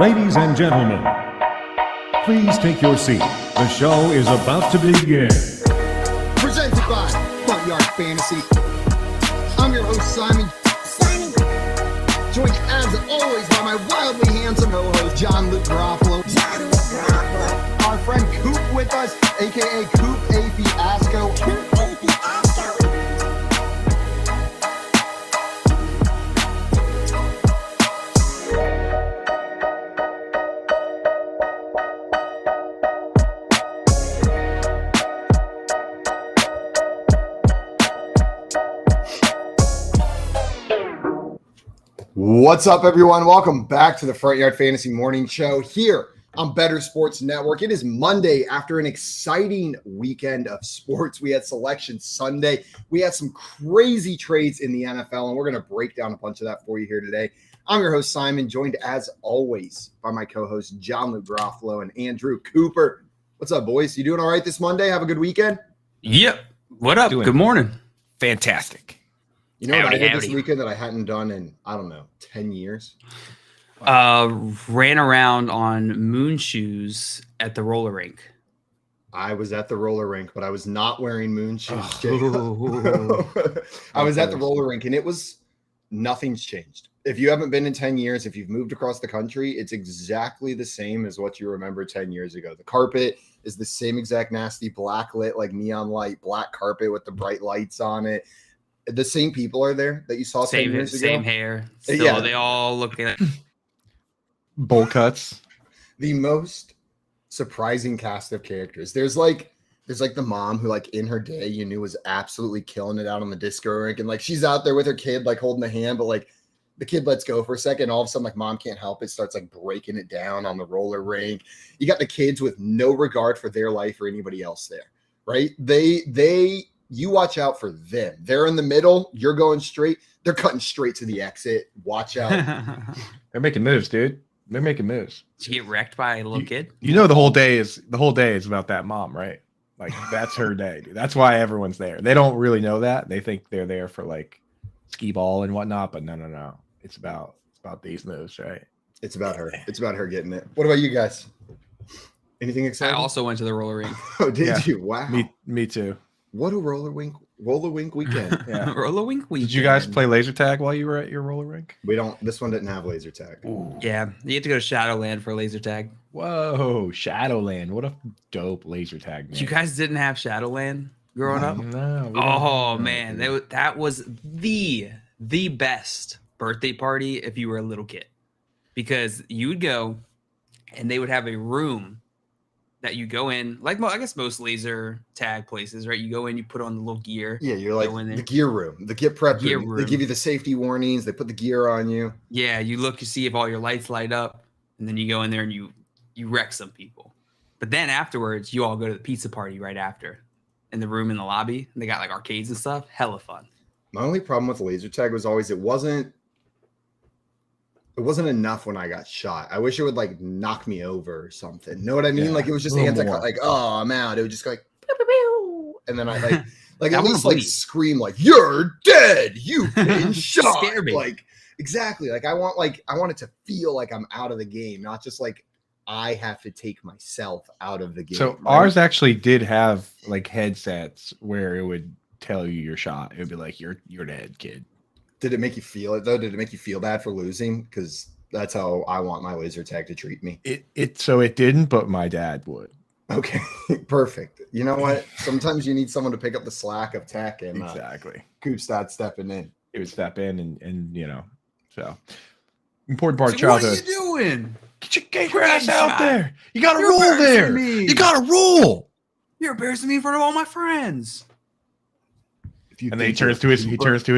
Ladies and gentlemen, please take your seat. The show is about to begin. Presented by Front Yard Fantasy. I'm your host, Simon. Joined as always by my wildly handsome co-host, John Luke Garofalo. Our friend Coop with us, aka Coop A. Fiasco. What's up, everyone? Welcome back to the Front Yard Fantasy Morning Show here on Bettor Sports Network. It is Monday after an exciting weekend of sports. We had Selection Sunday. We had some crazy trades in the NFL, and we're going to break down a bunch of that for you here today. I'm your host, Simon, joined as always by my co-hosts, John Luke Garofalo and Andrew Cooper. What's up, boys? You doing all right this Monday? Have a good weekend? Yep. What up? Good morning. Fantastic. You know what I did this weekend that I hadn't done in, 10 years? Ran around on moon shoes at the roller rink. I was at the roller rink, but I was not wearing moon shoes. Oh. I was at the roller rink, and nothing's changed. If you haven't been in 10 years, if you've moved across the country, it's exactly the same as what you remember 10 years ago. The carpet is the same exact nasty black lit, like neon light, black carpet with the bright lights on it. The same people are there that you saw 10 years ago. Same hair. Still, yeah. They all look at Bowl cuts. The most surprising cast of characters. There's like the mom who, like, in her day you knew was absolutely killing it out on the disco rink, and like she's out there with her kid, like holding the hand, but like the kid lets go for a second. All of a sudden, like, mom can't help it, starts like breaking it down on the roller rink. You got the kids with no regard for their life or anybody else there, right? You watch out for them. They're in the middle. You're going straight. They're cutting straight to the exit. Watch out. They're making moves, dude. They're making moves. Did you get wrecked by a little kid? You know the whole day is about that mom, right? Like, that's her day, dude. That's why everyone's there. They don't really know that. They think they're there for like skee ball and whatnot, but no. It's about these moves, right? It's about her. It's about her getting it. What about you guys? Anything exciting? I also went to the roller rink. Oh, did you? Wow. Me too. What a roller rink weekend. Yeah. Roller rink weekend. Did you guys play laser tag while you were at your roller rink? This one didn't have laser tag. Ooh. Yeah. You have to go to Shadowland for laser tag. Whoa, Shadowland. What a dope laser tag, man. You guys didn't have Shadowland growing up? No. Oh, man. That was the best birthday party if you were a little kid. Because you would go and they would have a room that you go in, like I guess most laser tag places, right? You go in, you put on the little gear. Yeah, you're like the gear room, the get prep room. They give you the safety warnings. They put the gear on you. Yeah, you look to see if all your lights light up, and then you go in there and you wreck some people. But then afterwards, you all go to the pizza party right after, in the room in the lobby. And they got like arcades and stuff. Hella fun. My only problem with laser tag was always it wasn't enough when I got shot. I wish it would like knock me over or something. Know what I mean? Yeah, like it was just anti-cut, like, oh, I'm out. It would just go like, pew, pew, pew. And then I like at least like scream like, you're dead. You've been shot. Scare me. Like, exactly. Like I want it to feel like I'm out of the game, not just like I have to take myself out of the game. So ours actually did have like headsets where it would tell you you're shot. It would be like, you're dead, kid. Did it make you feel it though? Did it make you feel bad for losing? Because that's how I want my laser tag to treat me. It didn't, but my dad would. Okay, perfect. You know what? Sometimes you need someone to pick up the slack of tech, and exactly. Coop's dad stepping in. It would step in and so important part of childhood. What are you doing? Get your ass out there. You got to roll there. You got to roll. You're embarrassing me in front of all my friends. And then he turns to his buddy. He turns to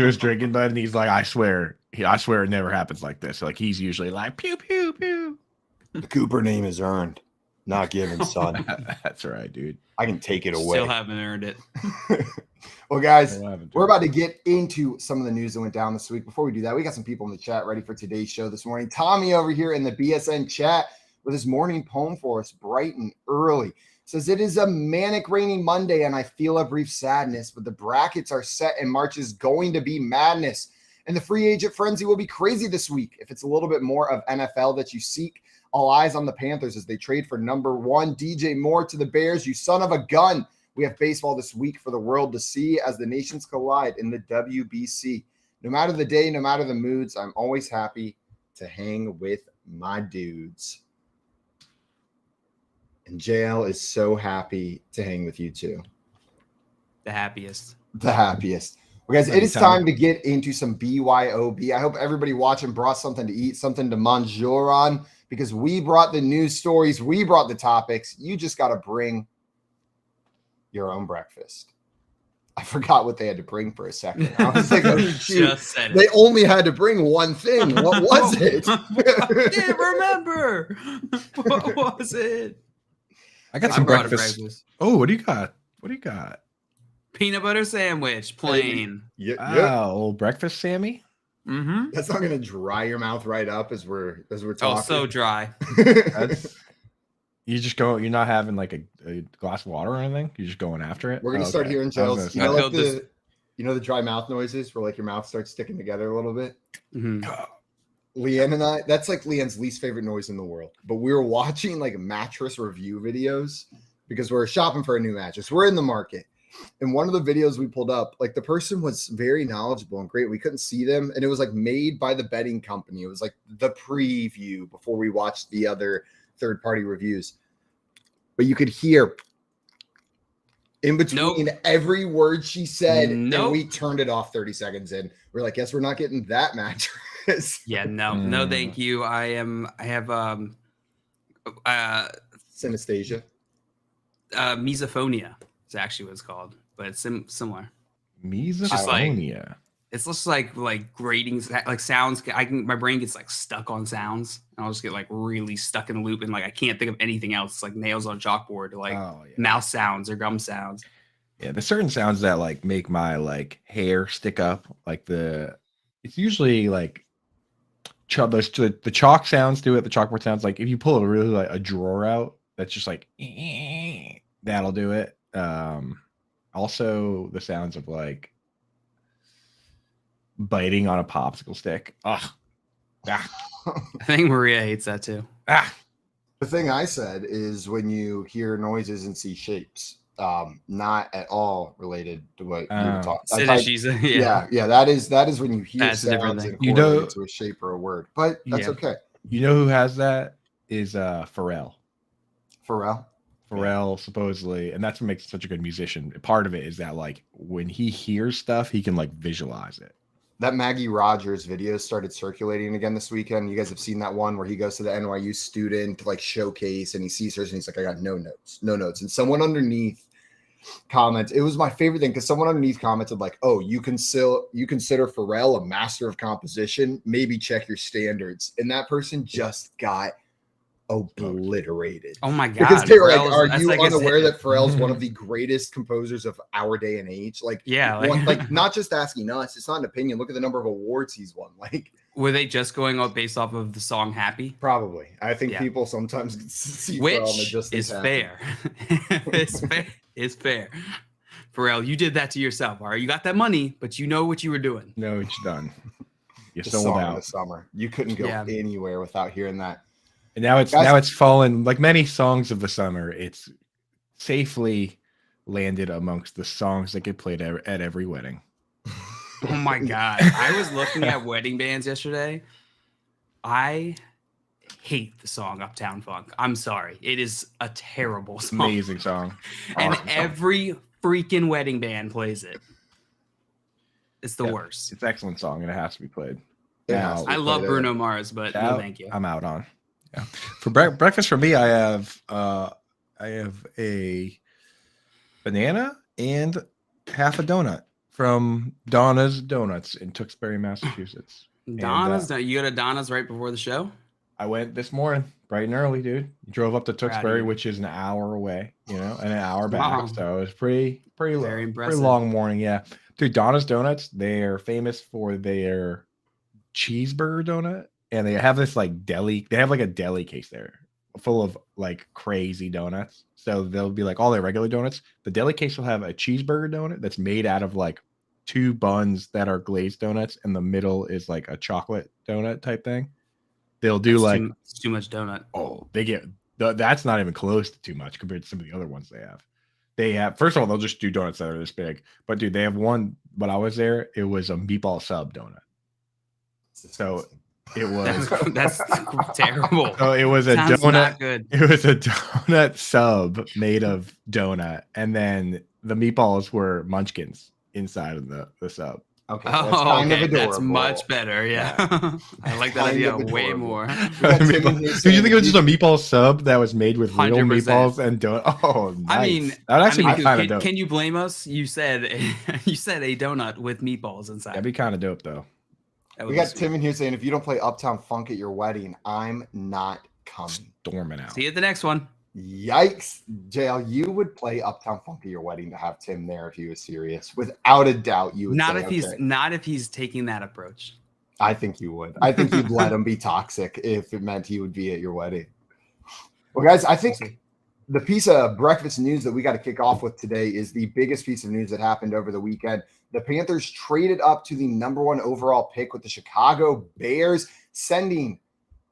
his drinking buddy, and he's like, I swear it never happens like this. Like, he's usually like, pew, pew, pew. The Cooper name is earned, not given, son. That's right, dude. I can take it away. Still haven't earned it. Well, guys, we're about to get into some of the news that went down this week. Before we do that, we got some people in the chat ready for today's show this morning. Tommy over here in the BSN chat with his morning poem for us, bright and early. Says, it is a manic, rainy Monday, and I feel a brief sadness, but the brackets are set, and March is going to be madness. And the free agent frenzy will be crazy this week. If it's a little bit more of NFL that you seek, all eyes on the Panthers as they trade for number 1 DJ Moore to the Bears. You son of a gun. We have baseball this week for the world to see as the nations collide in the WBC. No matter the day, no matter the moods, I'm always happy to hang with my dudes. And JL is so happy to hang with you too. The happiest. The happiest. Well, guys, it is time to get into some BYOB. I hope everybody watching brought something to eat, something to manger on, because we brought the news stories, we brought the topics. You just got to bring your own breakfast. I forgot what they had to bring for a second. I was like, oh, shoot. Just said it. They only had to bring one thing. What was it? I can't remember. What was it? I got I some brought a breakfast. Oh, what do you got? What do you got? Peanut butter sandwich, plain. Yeah. Old breakfast, Sammy. Mm-hmm. That's not gonna dry your mouth right up as we're talking. Oh, so dry. That's, you just go. You're not having like a glass of water or anything. You're just going after it. We're gonna start hearing Jell's. I was You know the dry mouth noises where like your mouth starts sticking together a little bit. Mm-hmm. Leanne and I, that's like Leanne's least favorite noise in the world. But we were watching like mattress review videos because we're shopping for a new mattress. We're in the market. And one of the videos we pulled up, like the person was very knowledgeable and great. We couldn't see them. And it was like made by the betting company. It was like the preview before we watched the other third-party reviews. But you could hear in between every word she said. And we turned it off 30 seconds in. We're like, yes, we're not getting that mattress. Yeah, no, thank you. I have synesthesia. Misophonia is actually what it's called, but it's similar. Misophonia. It's just like grating, like sounds. My brain gets like stuck on sounds, and I'll just get like really stuck in a loop, and like I can't think of anything else. It's like nails on a chalkboard, like mouth sounds or gum sounds. Yeah, there's certain sounds that like make my like hair stick up. Like it's usually like the chalk sounds do it. The chalkboard sounds like if you pull a drawer out, that's just like that'll do it. Also the sounds of like biting on a popsicle stick. Ugh. Ah. I think Maria hates that too. The thing I said is when you hear noises and see shapes, not at all related to what you were talking about. Yeah. That is when you hear sounds and correlate it to a shape or a word. But that's okay. You know who has that is Pharrell. Pharrell supposedly, and that's what makes him such a good musician. Part of it is that like when he hears stuff, he can like visualize it. That Maggie Rogers video started circulating again this weekend. You guys have seen that one where he goes to the NYU student to like showcase and he sees hers and he's like, I got no notes. And someone underneath comments, it was my favorite thing because someone underneath commented like, oh, you consider Pharrell a master of composition? Maybe check your standards. And that person just got obliterated. Oh my god! Because they were like, "Are you unaware that Pharrell's one of the greatest composers of our day and age?" Like, like not just asking us. It's not an opinion. Look at the number of awards he's won. Like, were they just going up based off of the song "Happy"? Probably. I think people sometimes see which Pharrell and just is fair. It's fair. Pharrell, you did that to yourself. All right, you got that money, but you know what you were doing. No, it's done. You sold out. The summer. You couldn't go anywhere without hearing that. And now it's fallen like many songs of the summer. It's safely landed amongst the songs that get played at every wedding. Oh my god! I was looking at wedding bands yesterday. I hate the song Uptown Funk. I'm sorry, it is a terrible song. Amazing song, and every freaking wedding band plays it. It's the worst. It's an excellent song, and it has to be played. Yeah, I love Bruno Mars, but no, thank you. I'm out on. Yeah. For breakfast for me, I have a banana and half a donut from Donna's Donuts in Tewksbury, Massachusetts. Donna's, you go to Donna's right before the show? I went this morning, bright and early, dude. Drove up to Tewksbury, which is an hour away, and an hour back. Wow. So it was pretty long morning. Yeah, dude. Donna's Donuts, they're famous for their cheeseburger donut. And they have this like deli. They have like a deli case there full of like crazy donuts. So they'll be like all their regular donuts. The deli case will have a cheeseburger donut that's made out of like 2 buns that are glazed donuts, and the middle is like a chocolate donut type thing. They'll do It's too much donut. they get that's not even close to too much compared to some of the other ones they have. They have, first of all, they'll just do donuts that are this big. But dude, they have one. When I was there, it was a meatball sub donut. So it was That's terrible. so it was a Sounds donut. not good. It was a donut sub made of donut, and then the meatballs were munchkins inside of the sub. Okay, Oh, okay. of That's adorable. much better. Yeah. I like that Kind idea of way adorable. more. got Tim in here Do you saying think it was just a meatball sub that was made with real 100%. meatballs and donut? Oh, nice. I mean, that'd actually be kind of can, dope. can you blame us? You said a donut with meatballs inside. That'd be kind of dope, though. That We would got be sweet. Tim in here saying, if you don't play Uptown Funk at your wedding, I'm not coming. Storming out. See you at the next one. Yikes. JL, you would play Uptown Funk at your wedding to have Tim there if he was serious. Without a doubt, you would Not say, if he's taking that approach. I think you would. I think you'd let him be toxic if it meant he would be at your wedding. Well, guys, I think the piece of breakfast news that we got to kick off with today is the biggest piece of news that happened over the weekend. The Panthers traded up to the #1 overall pick with the Chicago Bears, sending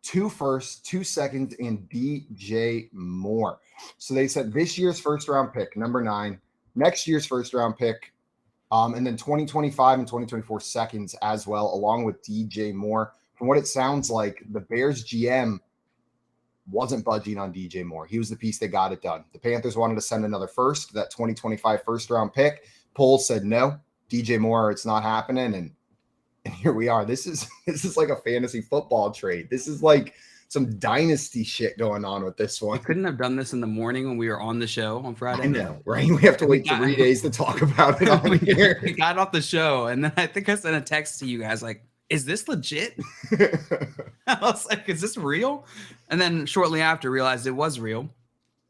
2 firsts, 2 seconds, and DJ Moore. So they said this year's first round pick, number 9, next year's first round pick, and then 2025 and 2024 seconds as well, along with DJ Moore. From what it sounds like, the Bears GM wasn't budging on DJ Moore. He was the piece that got it done. The Panthers wanted to send another first, that 2025 first round pick. Poles said no. DJ Moore, it's not happening. And here we are. This is like a fantasy football trade. This is like some dynasty shit going on with this one. We couldn't have done this in the morning when we were on the show on Friday. I know, right? We have to wait 3 days to talk about it on here. We got off the show, and then I think I sent a text to you guys like, is this legit? I was like, is this real? And then shortly after realized it was real.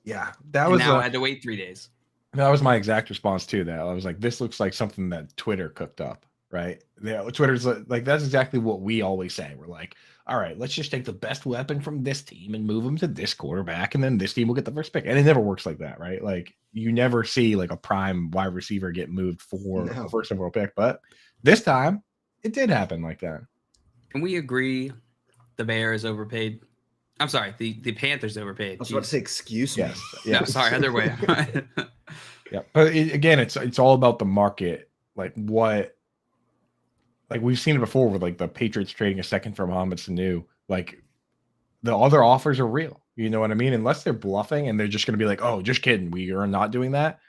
Yeah, that And was now I had to wait 3 days. that was my exact response to that. I was like, this looks like something that Twitter cooked up, right? Yeah, Twitter's like that's exactly what we always say. We're like, all right, let's just take the best weapon from this team and move them to this quarterback, and then this team will get the first pick. And it never works like that, right? Like you never see like a prime wide receiver get moved for the first overall pick, but this time it did happen like that. Can we agree the Bears overpaid? I'm sorry, the Panthers overpaid. I was about to say, excuse me. Yes, Yeah, sorry, other way. yeah. But again, it's all about the market. Like we've seen it before with like the Patriots trading a second for Mohamed Sanu. Like the other offers are real. You know what I mean? Unless they're bluffing and they're just going to be like, oh, just kidding. We are not doing that.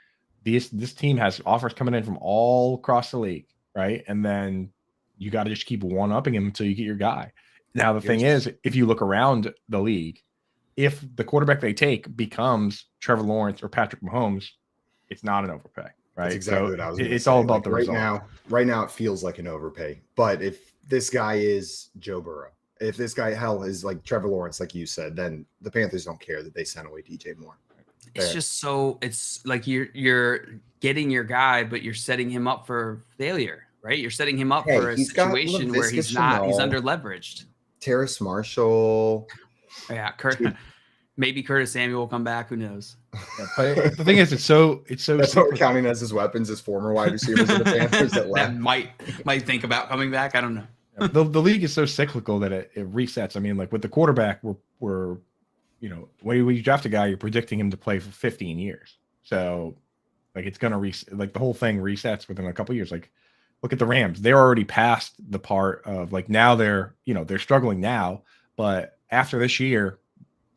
This team has offers coming in from all across the league, right? And then you got to just keep one-upping him until you get your guy. Now, the thing is, if you look around the league, if the quarterback they take becomes Trevor Lawrence or Patrick Mahomes, it's not an overpay, right? That's exactly what I was gonna It's say. all about Like, the right result. Right now, it feels like an overpay. But if this guy is Joe Burrow, if this guy is like Trevor Lawrence, like you said, then the Panthers don't care that they sent away DJ Moore. It's just so it's like you're getting your guy, but you're setting him up for failure, right? You're setting him up Hey, for a he's got situation where he's Laviska under Shenault. leveraged. Terrace Marshall. Yeah, maybe Curtis Samuel will come back. Who knows? Yeah, but the thing is, it's so That's what we're simple. counting as his weapons as former wide receivers of the Panthers that That left. might think about coming back. I don't know. The league is so cyclical that it resets. I mean, like with the quarterback, we're when you draft a guy, you're predicting him to play for 15 years. So like it's gonna like the whole thing resets within a couple of years. Like look at the Rams; they're already past the part of like now they're struggling now, but after this year,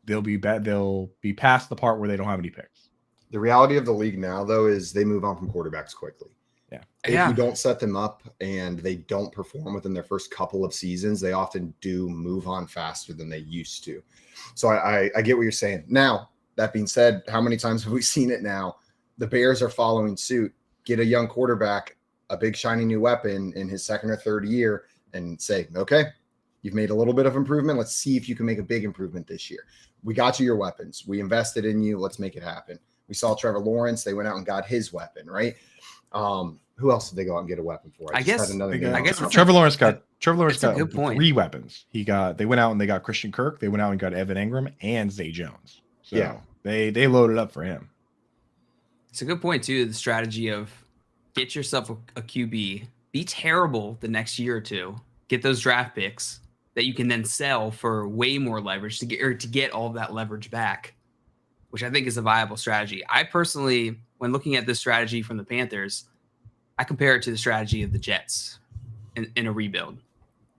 they'll be past the part where they don't have any picks. The reality of the league now, though, is they move on from quarterbacks quickly. If you don't set them up and they don't perform within their first couple of seasons, they often do move on faster than they used to. So I get what you're saying. Now, that being said, how many times have we seen it now? The Bears are following suit, get a young quarterback, a big shiny new weapon in his second or third year, and say, okay, you've made a little bit of improvement. Let's see if you can make a big improvement this year. We got you your weapons. We invested in you. Let's make it happen. We saw Trevor Lawrence. They went out and got his weapon, right? Who else did they go out and get a weapon for? I guess Trevor Lawrence got a good point. 3 weapons. They went out and they got Christian Kirk. They went out and got Evan Ingram and Zay Jones. So they loaded up for him. It's a good point too. The strategy of get yourself a QB, be terrible the next year or two, get those draft picks that you can then sell for way more leverage to get all of that leverage back, which I think is a viable strategy. I personally, when looking at this strategy from the Panthers, I compare it to the strategy of the Jets in a rebuild.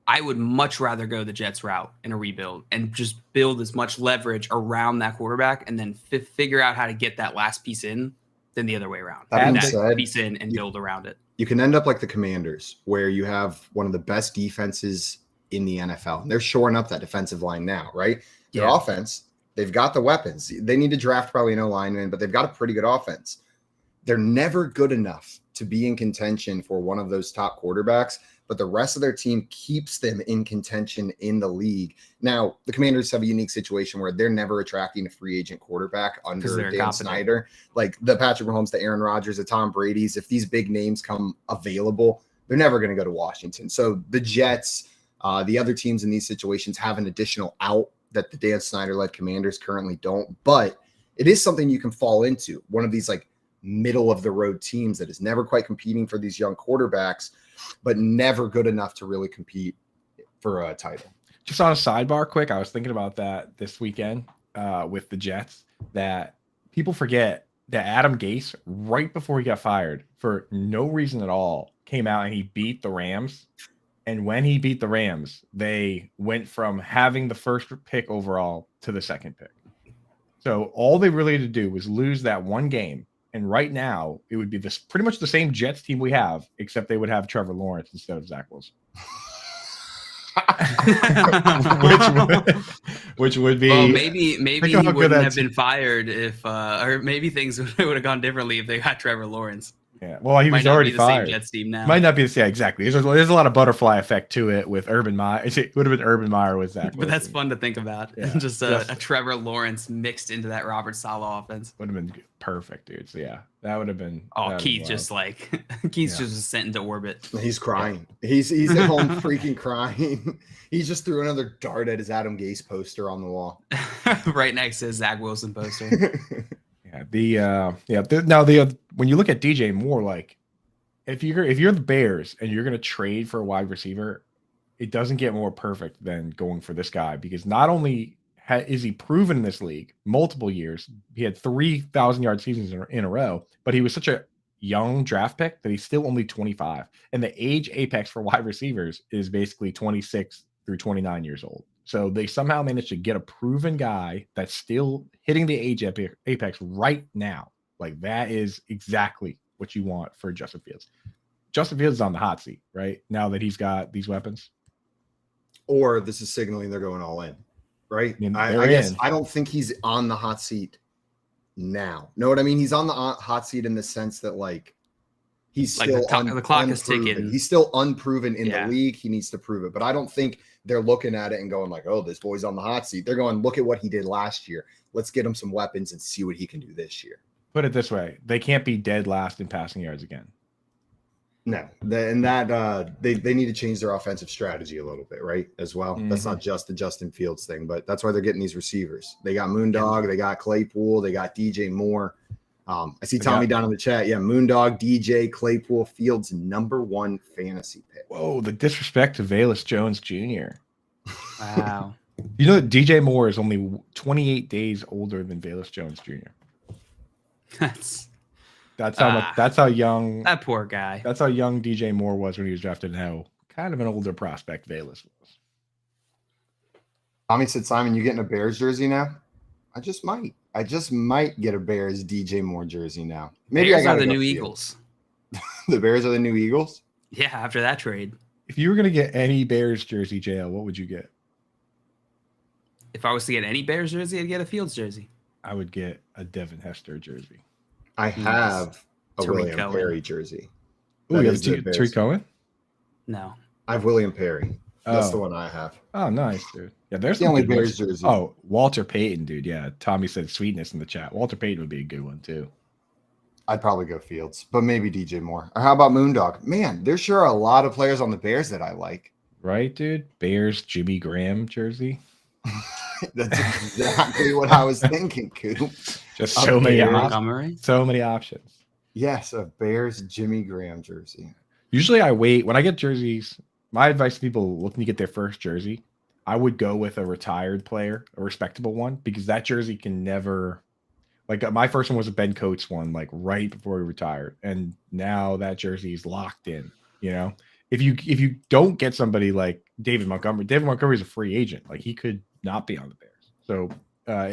I would much rather go the Jets route in a rebuild and just build as much leverage around that quarterback and then figure out how to get that last piece in than the other way around. That being That said, piece in and build around it. You can end up like the Commanders, where you have one of the best defenses in the NFL. They're shoring up that defensive line now, right? Their offense, they've got the weapons. They need to draft probably no lineman, but they've got a pretty good offense. They're never good enough to be in contention for one of those top quarterbacks, but the rest of their team keeps them in contention in the league. Now, the Commanders have a unique situation where they're never attracting a free agent quarterback under Dan Snyder. Like the Patrick Mahomes, the Aaron Rodgers, the Tom Brady's, if these big names come available, they're never going to go to Washington. So the Jets, the other teams in these situations have an additional out that the Dan Snyder-led Commanders currently don't. But it is something you can fall into, one of these like middle of the road teams that is never quite competing for these young quarterbacks, but never good enough to really compete for a title. Just on a sidebar quick, I was thinking about that this weekend with the Jets, that people forget that Adam Gase, right before he got fired, for no reason at all, came out and he beat the Rams. And when he beat the Rams, they went from having the first pick overall to the second pick. So all they really had to do was lose that one game. And right now, it would be this pretty much the same Jets team we have, except they would have Trevor Lawrence instead of Zach Wilson. which would be, well, maybe he wouldn't have been fired if or maybe things would have gone differently if they got Trevor Lawrence. Yeah, well, he was already fired. Same Jets team now. Might not be the same, exactly. There's a lot of butterfly effect to it with Urban Meyer. It would have been Urban Meyer with Zach Wilson. But that's fun to think about. Yeah. Just a Trevor Lawrence mixed into that Robert Saleh offense. Would have been perfect, dude. So yeah, that would have been. Oh, Keith just like Keith's just sent into orbit. He's crying. He's at home freaking crying. He just threw another dart at his Adam Gase poster on the wall, right next to his Zach Wilson poster. When you look at DJ Moore, like if you're the Bears and you're going to trade for a wide receiver, it doesn't get more perfect than going for this guy, because not only is he proven in this league multiple years, he had 3,000-yard seasons in a row, but he was such a young draft pick that he's still only 25, and the age apex for wide receivers is basically 26 through 29 years old. So they somehow managed to get a proven guy that's still hitting the age apex right now. Like that is exactly what you want for Justin Fields. Justin Fields is on the hot seat right now that he's got these weapons. Or this is signaling they're going all in, right? I mean, I guess I don't think he's on the hot seat now. Know what I mean? He's on the hot seat in the sense that like he's like still the clock is ticking. He's still unproven in the league. He needs to prove it. But I don't think they're looking at it and going like, oh, this boy's on the hot seat. They're going, look at what he did last year. Let's get him some weapons and see what he can do this year. Put it this way. They can't be dead last in passing yards again. No. They need to change their offensive strategy a little bit, right? As well. Mm-hmm. That's not just the Justin Fields thing, but that's why they're getting these receivers. They got Moondog, they got Claypool, they got DJ Moore. I see Tommy down in the chat. Yeah, Moondog, DJ, Claypool, Fields, #1 fantasy pick. Whoa, the disrespect to Velus Jones Jr. Wow. You know that DJ Moore is only 28 days older than Velus Jones Jr. That's how young that poor guy. That's how young DJ Moore was when he was drafted, and how kind of an older prospect Velus was. Tommy said, Simon, you getting a Bears jersey now? I just might get a Bears DJ Moore jersey now. Maybe Bears I got the new Eagles. The Bears are the new Eagles? Yeah, after that trade. If you were going to get any Bears jersey, JL, what would you get? If I was to get any Bears jersey, I'd get a Fields jersey. I would get a Devin Hester jersey. I have a Tariq William Cohen. Perry jersey. Oh, you have Tariq Cohen? No. I have William Perry. That's the one I have. Oh, nice, dude. Yeah, there's the only Bears jersey. Oh, Walter Payton, dude. Yeah, Tommy said sweetness in the chat. Walter Payton would be a good one, too. I'd probably go Fields, but maybe DJ Moore. Or how about Moondog? Man, there's sure a lot of players on the Bears that I like. Right, dude? Bears Jimmy Graham jersey. That's exactly what I was thinking, Coop. Just so many options. Yes, a Bears Jimmy Graham jersey. Usually I wait when I get jerseys. My advice to people looking to get their first jersey, I would go with a retired player, a respectable one, because that jersey can never like my first one was a Ben Coates one, like right before he retired. And now that jersey is locked in, you know. If you don't get somebody like David Montgomery is a free agent. Like he could not be on the Bears. So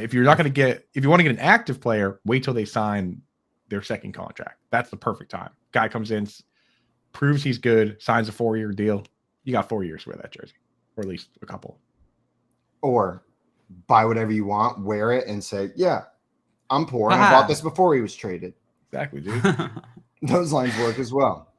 if you're not going to get if you want to get an active player, wait till they sign their second contract. That's the perfect time. Guy comes in, proves he's good, signs a 4-year deal. You got 4 years to wear that jersey, or at least a couple. Or buy whatever you want, wear it, and say, "Yeah, I'm poor, and I bought this before he was traded." Exactly, dude. Those lines work as well.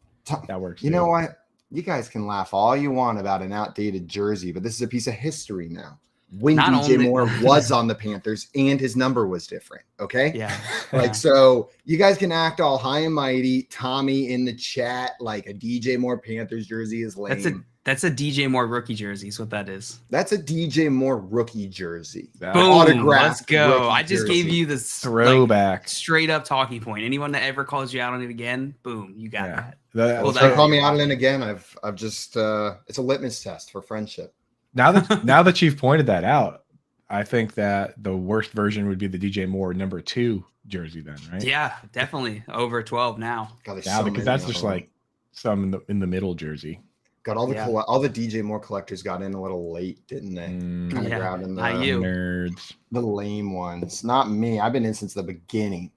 That works. You know what? You guys can laugh all you want about an outdated jersey, but this is a piece of history now. When Not DJ only- Moore was on the Panthers and his number was different. Okay. Yeah. Like, so you guys can act all high and mighty. Tommy in the chat, like a DJ Moore Panthers jersey is lame. That's a DJ Moore rookie jersey is what that is. That's a DJ Moore rookie jersey. That- Boom. Autographed Let's go. rookie I just jersey. gave you this Throwback. straight up talking point. Anyone that ever calls you out on it again, boom, you got that. Well, Well, if they that- call me out on it again, I've just it's a litmus test for friendship. Now that you've pointed that out, I think that the worst version would be the DJ Moore number 2 jersey then, right? Yeah, definitely over 12 now. God, there's Now so because many that's of just them. like some in the middle jersey. God, all the Yeah. all the DJ Moore collectors got in a little late, didn't they? Mm, Kind of Yeah, grabbing not you. nerds. the lame ones. Not me. I've been in since the beginning.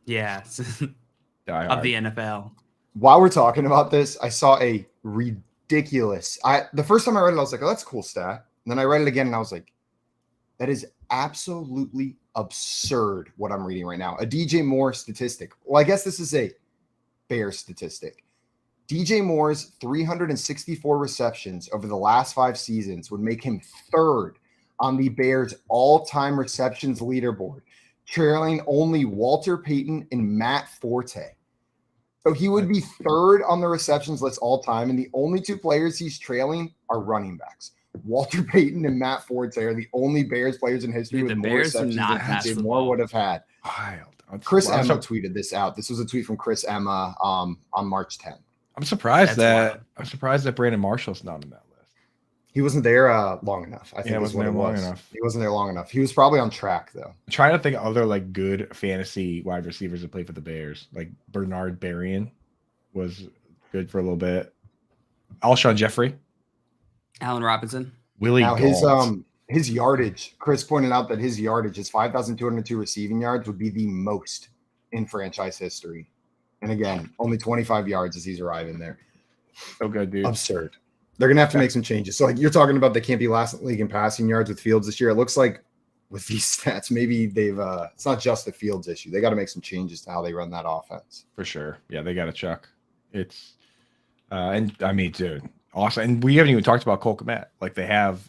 Yeah, Die of hard. the NFL. While we're talking about this, I saw a ridiculous. The first time I read it, I was like, "Oh, that's a cool stat." And then I read it again, and I was like, "That is absolutely absurd." What I'm reading right now, a DJ Moore statistic. Well, I guess this is a Bear statistic. DJ Moore's 364 receptions over the last 5 seasons would make him third on the Bears' all-time receptions leaderboard, trailing only Walter Payton and Matt Forte. So he would be third on the receptions list all time, and the only 2 players he's trailing are running backs. Walter Payton and Matt Forte are the only Bears players in history Dude, with the more Bears do receptions not than pass DJ the Moore ball. would have had. Wild. Chris I'm Emma tweeted this out. This was a tweet from Chris Emma on March 10th. I'm surprised That's that Brandon Marshall's not on that list. He wasn't there long enough. I think Yeah, is wasn't what there it long was. enough. He wasn't there long enough. He was probably on track though. I'm trying to think of other like good fantasy wide receivers that play for the Bears. Like Bernard Berrien was good for a little bit. Alshon Jeffrey, Allen Robinson. Willie Now Gault. his yardage. Chris pointed out that his yardage, his 5,202 receiving yards, would be the most in franchise history. And again, only 25 yards as he's arriving there. So good, dude. Absurd. They're gonna have to make some changes. So like you're talking about, they can't be last in the league in passing yards with Fields this year. It looks like with these stats, maybe they've it's not just the Fields issue. They got to make some changes to how they run that offense. For sure. Yeah, they got to chuck. It's and I mean, dude, awesome. And we haven't even talked about Cole Kmet. Like they have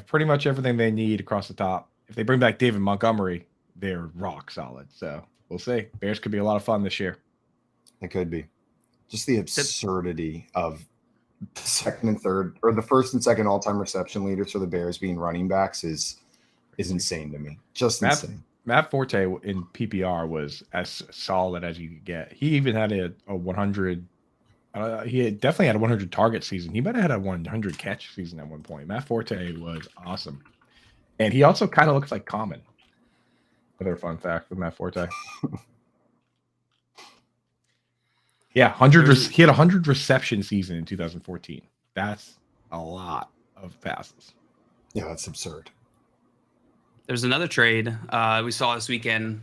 pretty much everything they need across the top. If they bring back David Montgomery, they're rock solid. So we'll see. Bears could be a lot of fun this year. It could be. Just the absurdity of the second and third, or the first and second all-time reception leaders for the Bears being running backs is insane to me. Just insane. Matt Forte in PPR was as solid as you could get. He even had a 100. Definitely had a 100 target season. He might have had a 100 catch season at one point. Matt Forte was awesome, and he also kind of looks like Common. Another fun fact with Matt Forte. Yeah, 100. He had a 100 reception season in 2014. That's a lot of passes. Yeah, that's absurd. There's another trade we saw this weekend.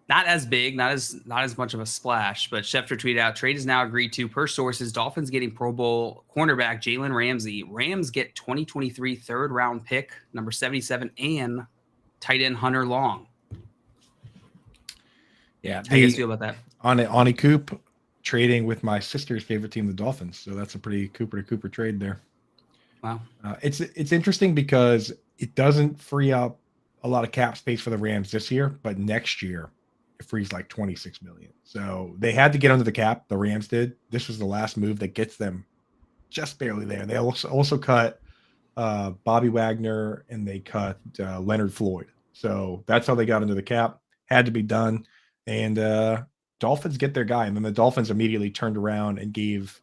Not as big, not as much of a splash, but Schefter tweeted out, trade is now agreed to per sources. Dolphins getting Pro Bowl cornerback Jalen Ramsey. Rams get 2023 third round pick, number 77, and tight end Hunter Long. Yeah, How do you guys feel about that? Ani Coop trading with my sister's favorite team, the Dolphins. So that's a pretty Cooper to Cooper trade there. Wow. It's interesting because it doesn't free up a lot of cap space for the Rams this year, but next year it frees like 26 million. So they had to get under the cap. The Rams did. This was the last move that gets them just barely there. They also cut Bobby Wagner and they cut Leonard Floyd. So that's how they got into the cap. Had to be done. And Dolphins get their guy, and then the Dolphins immediately turned around and gave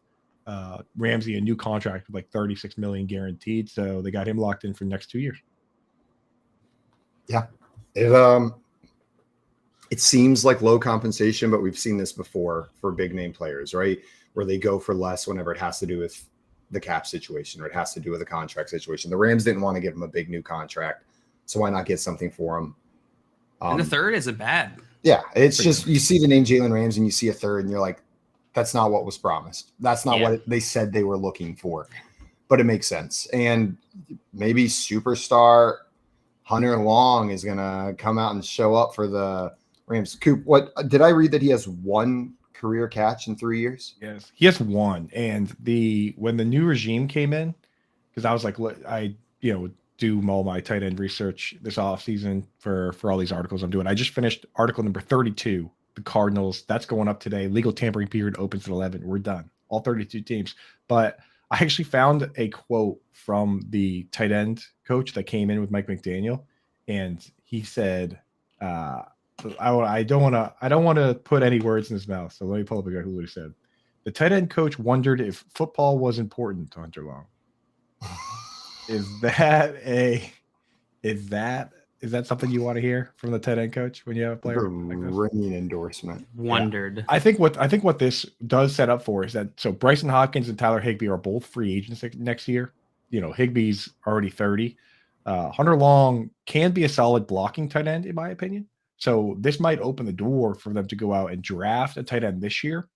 Ramsey a new contract with like $36 million guaranteed. So they got him locked in for the next 2 years. Yeah. It seems like low compensation, but we've seen this before for big name players, right? Where they go for less whenever it has to do with the cap situation or it has to do with a contract situation. The Rams didn't want to give him a big new contract, so why not get something for him? And the third isn't bad. Yeah, it's just you see the name Jalen Ramsey and you see a third, and you're like, that's not what was promised. That's not what they said they were looking for. But it makes sense. And maybe superstar Hunter Long is gonna come out and show up for the Rams. Coop, what did I read that he has one career catch in 3 years? Yes, he has one. And when the new regime came in, because I was like, I do all my tight end research this offseason for all these articles I'm doing. I just finished article number 32, the Cardinals. That's going up today. Legal tampering period opens at 11. We're done. All 32 teams. But I actually found a quote from the tight end coach that came in with Mike McDaniel, and he said, I don't want to put any words in his mouth. So let me pull up exactly what he said. The tight end coach wondered if football was important to Hunter Long. Is that something you want to hear from the tight end coach when you have a player like this? Ringing endorsement. Wondered. Yeah. I think what this does set up for is that so Bryson Hopkins and Tyler Higbee are both free agents next year. Higbee's already 30. Hunter Long can be a solid blocking tight end, in my opinion. So this might open the door for them to go out and draft a tight end this year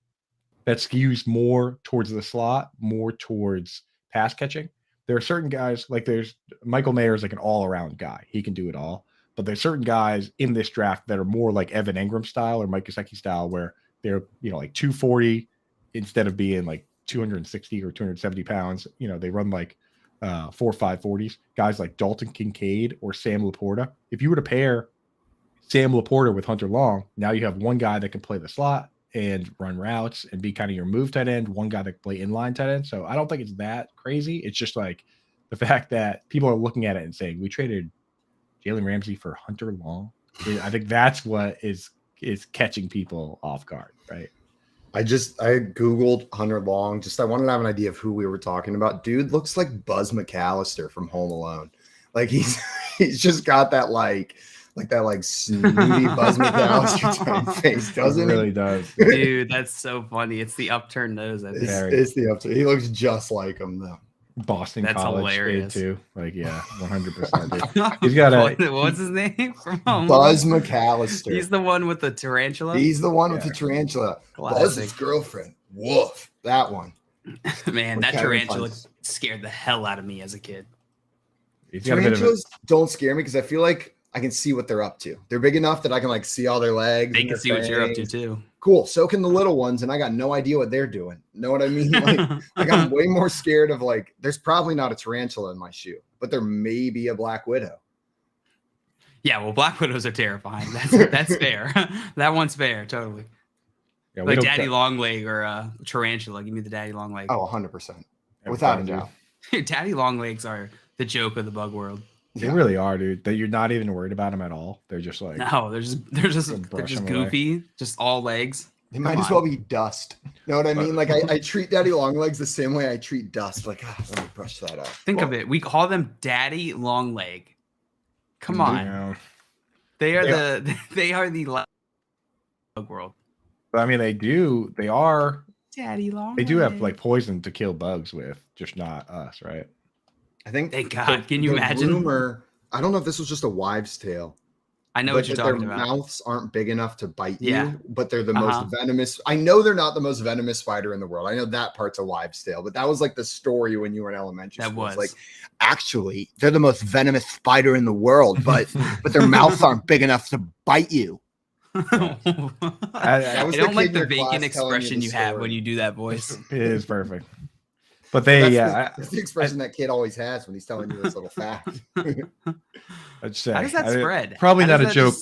that skews more towards the slot, more towards pass catching. There are certain guys, like there's Michael Mayer is like an all-around guy. He can do it all. But there's certain guys in this draft that are more like Evan Engram style or Mike Gesicki style, where they're, like 240 instead of being like 260 or 270 pounds. They run like 4.5 40s. Guys like Dalton Kincaid or Sam Laporta. If you were to pair Sam Laporta with Hunter Long, now you have one guy that can play the slot and run routes and be kind of your move tight end, one guy that can play inline tight end. So I don't think it's that crazy. It's just like the fact that people are looking at it and saying, we traded Jalen Ramsey for Hunter Long. I think that's what is catching people off guard, right? I Googled Hunter Long. I wanted to have an idea of who we were talking about. Dude looks like Buzz McAllister from Home Alone. Like he's just got that like snooty Buzz McAllister type face, doesn't it? Really does. Dude, that's so funny. It's the upturned nose. It's the upturn. He looks just like him though. Boston That's College hilarious too. Like, yeah, 100%. He's got what's his name from home? Buzz McAllister. He's the one with the tarantula. He's the one with the tarantula. Classic. Buzz's girlfriend. Woof. That one. Man, that tarantula scared the hell out of me as a kid. Tarantulas don't scare me because I feel like I can see what they're up to. They're big enough that I can like see all their legs. They can see what you're up to too. Cool. So can the little ones, and I got no idea what they're doing. Know what I mean? Like I'm way more scared of like. There's probably not a tarantula in my shoe, but there may be a black widow. Yeah, well, black widows are terrifying. That's fair. That one's fair, totally. Yeah, like daddy long leg or tarantula. Give me the daddy long leg. Oh, 100%. Without a doubt. Daddy long legs are the joke of the bug world. They really are, dude. That you're not even worried about them at all. They're just like they're just goofy, just all legs. They might as well be dust. You know what I mean? Like I treat daddy long legs the same way I treat dust. Like let me brush that up. Think of it. We call them daddy long leg. Come on, they are the bug world. But I mean, they are daddy long. They do have like poison to kill bugs with, just not us, right? I think. Thank God. Can you imagine? Rumor, I don't know if this was just a wives' tale. I know what you're talking about. Their mouths aren't big enough to bite Yeah. you, but they're the most venomous. I know they're not the most venomous spider in the world. I know that part's a wives' tale, but that was like the story when you were in elementary school. That was like, actually, they're the most venomous spider in the world, but their mouths aren't big enough to bite you. I don't like the vacant expression you have when you do that voice. It is perfect. But that's the expression that kid always has when he's telling you this little fact. I'd say, how does that spread? Probably not a joke.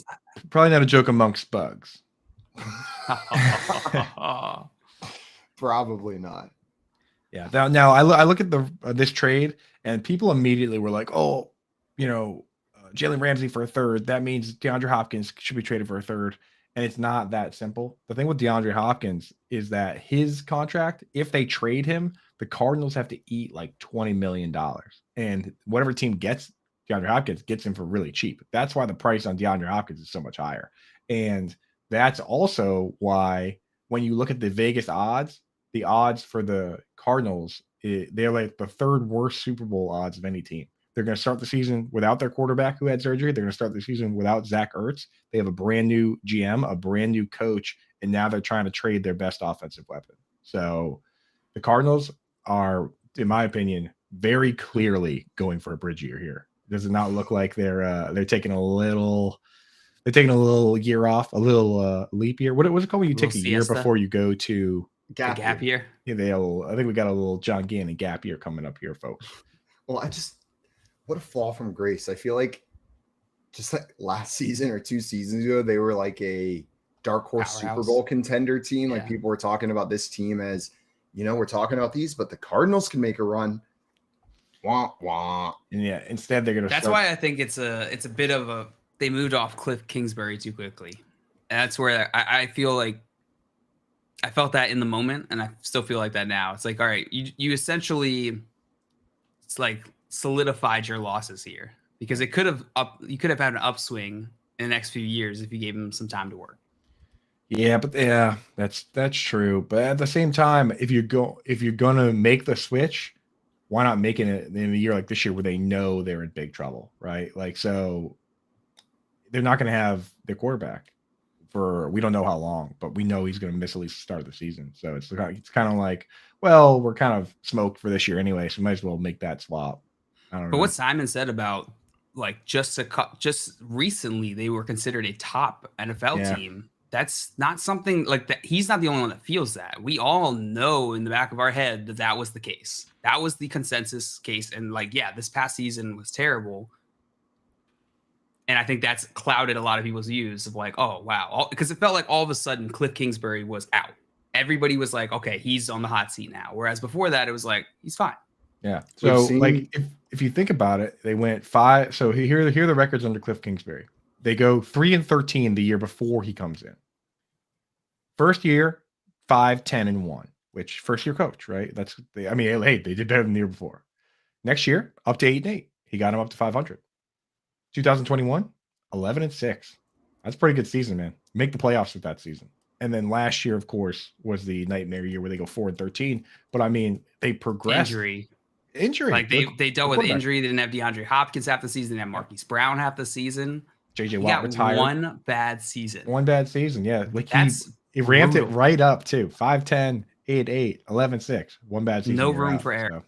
Probably not a joke amongst bugs. Probably not. Yeah. Now I look at this trade, and people immediately were like, "Oh, Jalen Ramsey for a third. That means DeAndre Hopkins should be traded for a third." And it's not that simple. The thing with DeAndre Hopkins is that his contract, if they trade him, the Cardinals have to eat like $20 million. And whatever team gets DeAndre Hopkins gets him for really cheap. That's why the price on DeAndre Hopkins is so much higher. And that's also why when you look at the Vegas odds, the odds for the Cardinals, they're like the third worst Super Bowl odds of any team. They're going to start the season without their quarterback who had surgery. They're going to start the season without Zach Ertz. They have a brand new GM, a brand new coach, and now they're trying to trade their best offensive weapon. So the Cardinals are, in my opinion, very clearly going for a bridge year here. Does it not look like they're taking a little year off, a little leap year? What was it called when you take a year before you go to gap year? Yeah, I think we got a little John Gannon gap year coming up here, folks. Well, what a fall from grace. I feel like just like last season or 2 seasons ago, they were like a dark horse Super Bowl contender team. Like people were talking about this team as, we're talking about these, but the Cardinals can make a run. Wah, wah. And yeah, instead they're going to That's why I think it's a bit of they moved off Cliff Kingsbury too quickly. And that's where I feel like I felt that in the moment, and I still feel like that now. It's like, all right, you essentially, it's like solidified your losses here because you could have had an upswing in the next few years if you gave him some time to work. Yeah, but that's true. But at the same time, if you're gonna make the switch, why not making it in a year like this year where they know they're in big trouble, right? Like, so they're not going to have their quarterback for we don't know how long, but we know he's going to miss at least the start of the season. So it's kind of like, well, we're kind of smoked for this year anyway, so we might as well make that swap. I don't know. But what Simon said about like just recently they were considered a top NFL team. That's not something like that. He's not the only one that feels that. We all know in the back of our head that was the case. That was the consensus case. And like, yeah, this past season was terrible. And I think that's clouded a lot of people's views of like, oh, wow. Because it felt like all of a sudden Cliff Kingsbury was out. Everybody was like, okay, he's on the hot seat now. Whereas before that, it was like, he's fine. Yeah. So like if you think about it, they went 5. So here are the records under Cliff Kingsbury. They go 3-13 the year before he comes in. First year, 5-10-1, which first year coach, right? Hey, they did better than the year before. Next year, up to 8-8. He got him up to 500. 2021, 11-6. That's a pretty good season, man. Make the playoffs with that season. And then last year, of course, was the nightmare year where they go 4-13. But I mean, they progressed. Injury. Like they dealt with injury. They didn't have DeAndre Hopkins half the season. They didn't have Marquise Brown half the season. JJ Watt retired. One bad season. Yeah. Like he ramped it right up too. 5-10, 8-8, 11-6. One bad season. No room for error. So,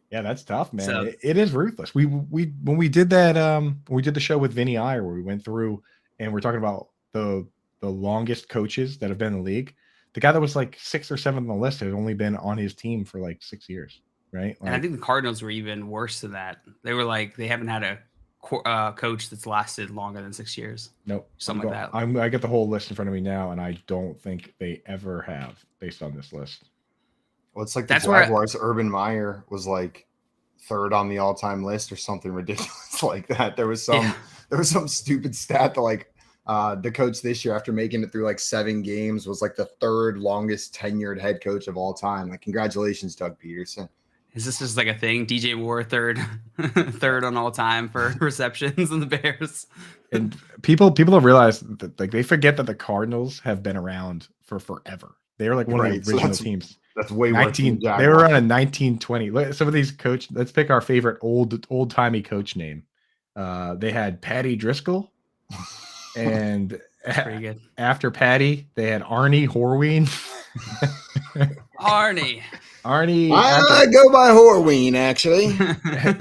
yeah, that's tough, man. So, it is ruthless. When we did that, when we did the show with Vinny Iyer, where we went through and we're talking about the longest coaches that have been in the league. The guy that was like 6th or 7th on the list had only been on his team for like 6 years. Right. And I think the Cardinals were even worse than that. They were like, they haven't had a coach that's lasted longer than 6 years. Nope. Something like that. I get the whole list in front of me now, and I don't think they ever have based on this list. Well, it's like the Jaguars. Urban Meyer was like 3rd on the all-time list or something ridiculous like that. There was some stupid stat that like the coach this year, after making it through like 7 games, was like the 3rd longest tenured head coach of all time. Like, congratulations, Doug Peterson. Is this just like a thing? DJ Moore third on all time for receptions in the Bears. And people don't realize that like they forget that the Cardinals have been around for forever. They were like one of the original teams. That's way more. They were on a 1920. Some of these let's pick our favorite old timey coach name. They had Patty Driscoll, and pretty good. After Patty, they had Arnie Horween. Arnie. I go by Horween, actually.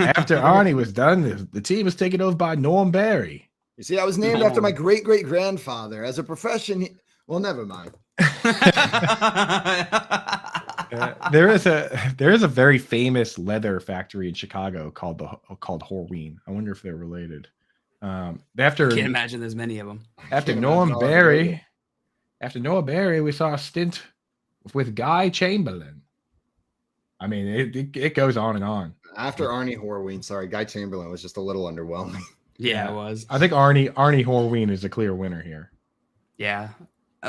After Arnie was done, the team was taken over by Norm Barry. You see, I was named after my great-great-grandfather. As a profession, well, never mind. There is a very famous leather factory in Chicago called Horween. I wonder if they're related. I can't imagine there's many of them. After Noah Barry, we saw a stint with Guy Chamberlain. I mean, it goes on and on. After Arnie Horween, Guy Chamberlain was just a little underwhelming. Yeah, it was. I think Arnie Horween is a clear winner here. Yeah.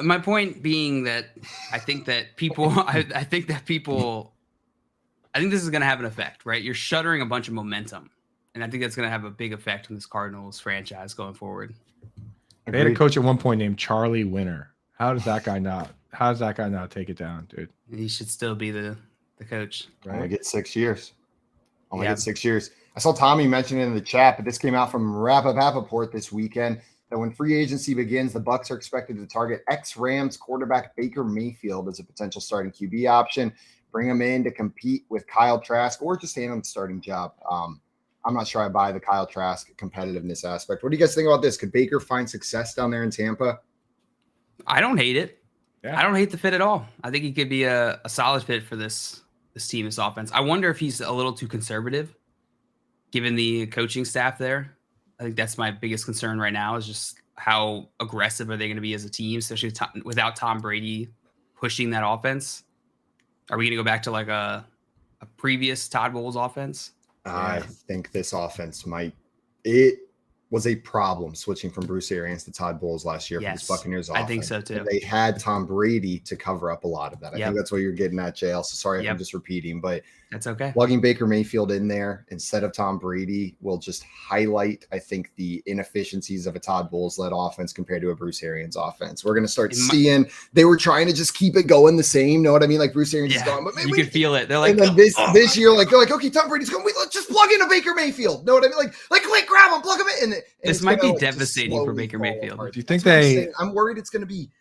My point being that I think that people, I think that people, I think this is going to have an effect, right? You're shuttering a bunch of momentum, and I think that's going to have a big effect on this Cardinals franchise going forward. They had a coach at one point named Charlie Winter. How does that guy not? How does that guy not take it down, dude? He should still be the coach. Only Right? get 6 years. Only Yeah. get 6 years. I saw Tommy mention it in the chat, but this came out from Rappaport this weekend that when free agency begins, the Bucks are expected to target ex-Rams quarterback Baker Mayfield as a potential starting QB option. Bring him in to compete with Kyle Trask or just hand him the starting job. I'm not sure I buy the Kyle Trask competitiveness aspect. What do you guys think about this? Could Baker find success down there in Tampa? I don't hate it. Yeah. I don't hate the fit at all. I think he could be a solid fit for this team, this offense. I wonder if he's a little too conservative, given the coaching staff there. I think that's my biggest concern right now is just how aggressive are they going to be as a team, especially without Tom Brady pushing that offense. Are we going to go back to like a previous Todd Bowles offense? I think this offense it was a problem switching from Bruce Arians to Todd Bowles last year for this Buccaneers offense. I think so too. And they had Tom Brady to cover up a lot of that. I think that's what you're getting at, JL. So sorry if I'm just repeating, but that's okay. Plugging Baker Mayfield in there instead of Tom Brady will just highlight, I think, the inefficiencies of a Todd Bowles-led offense compared to a Bruce Arians offense. We're going to start seeing they were trying to just keep it going the same. Know what I mean? Like Bruce Arians is gone, but maybe you can feel it. They're like, and then this year, like they're like, okay, Tom Brady's going. Let's just plug in a Baker Mayfield. Know what I mean? Like quick, grab him, plug him in. And this might be devastating for Baker Mayfield. Do you think I'm worried it's going to be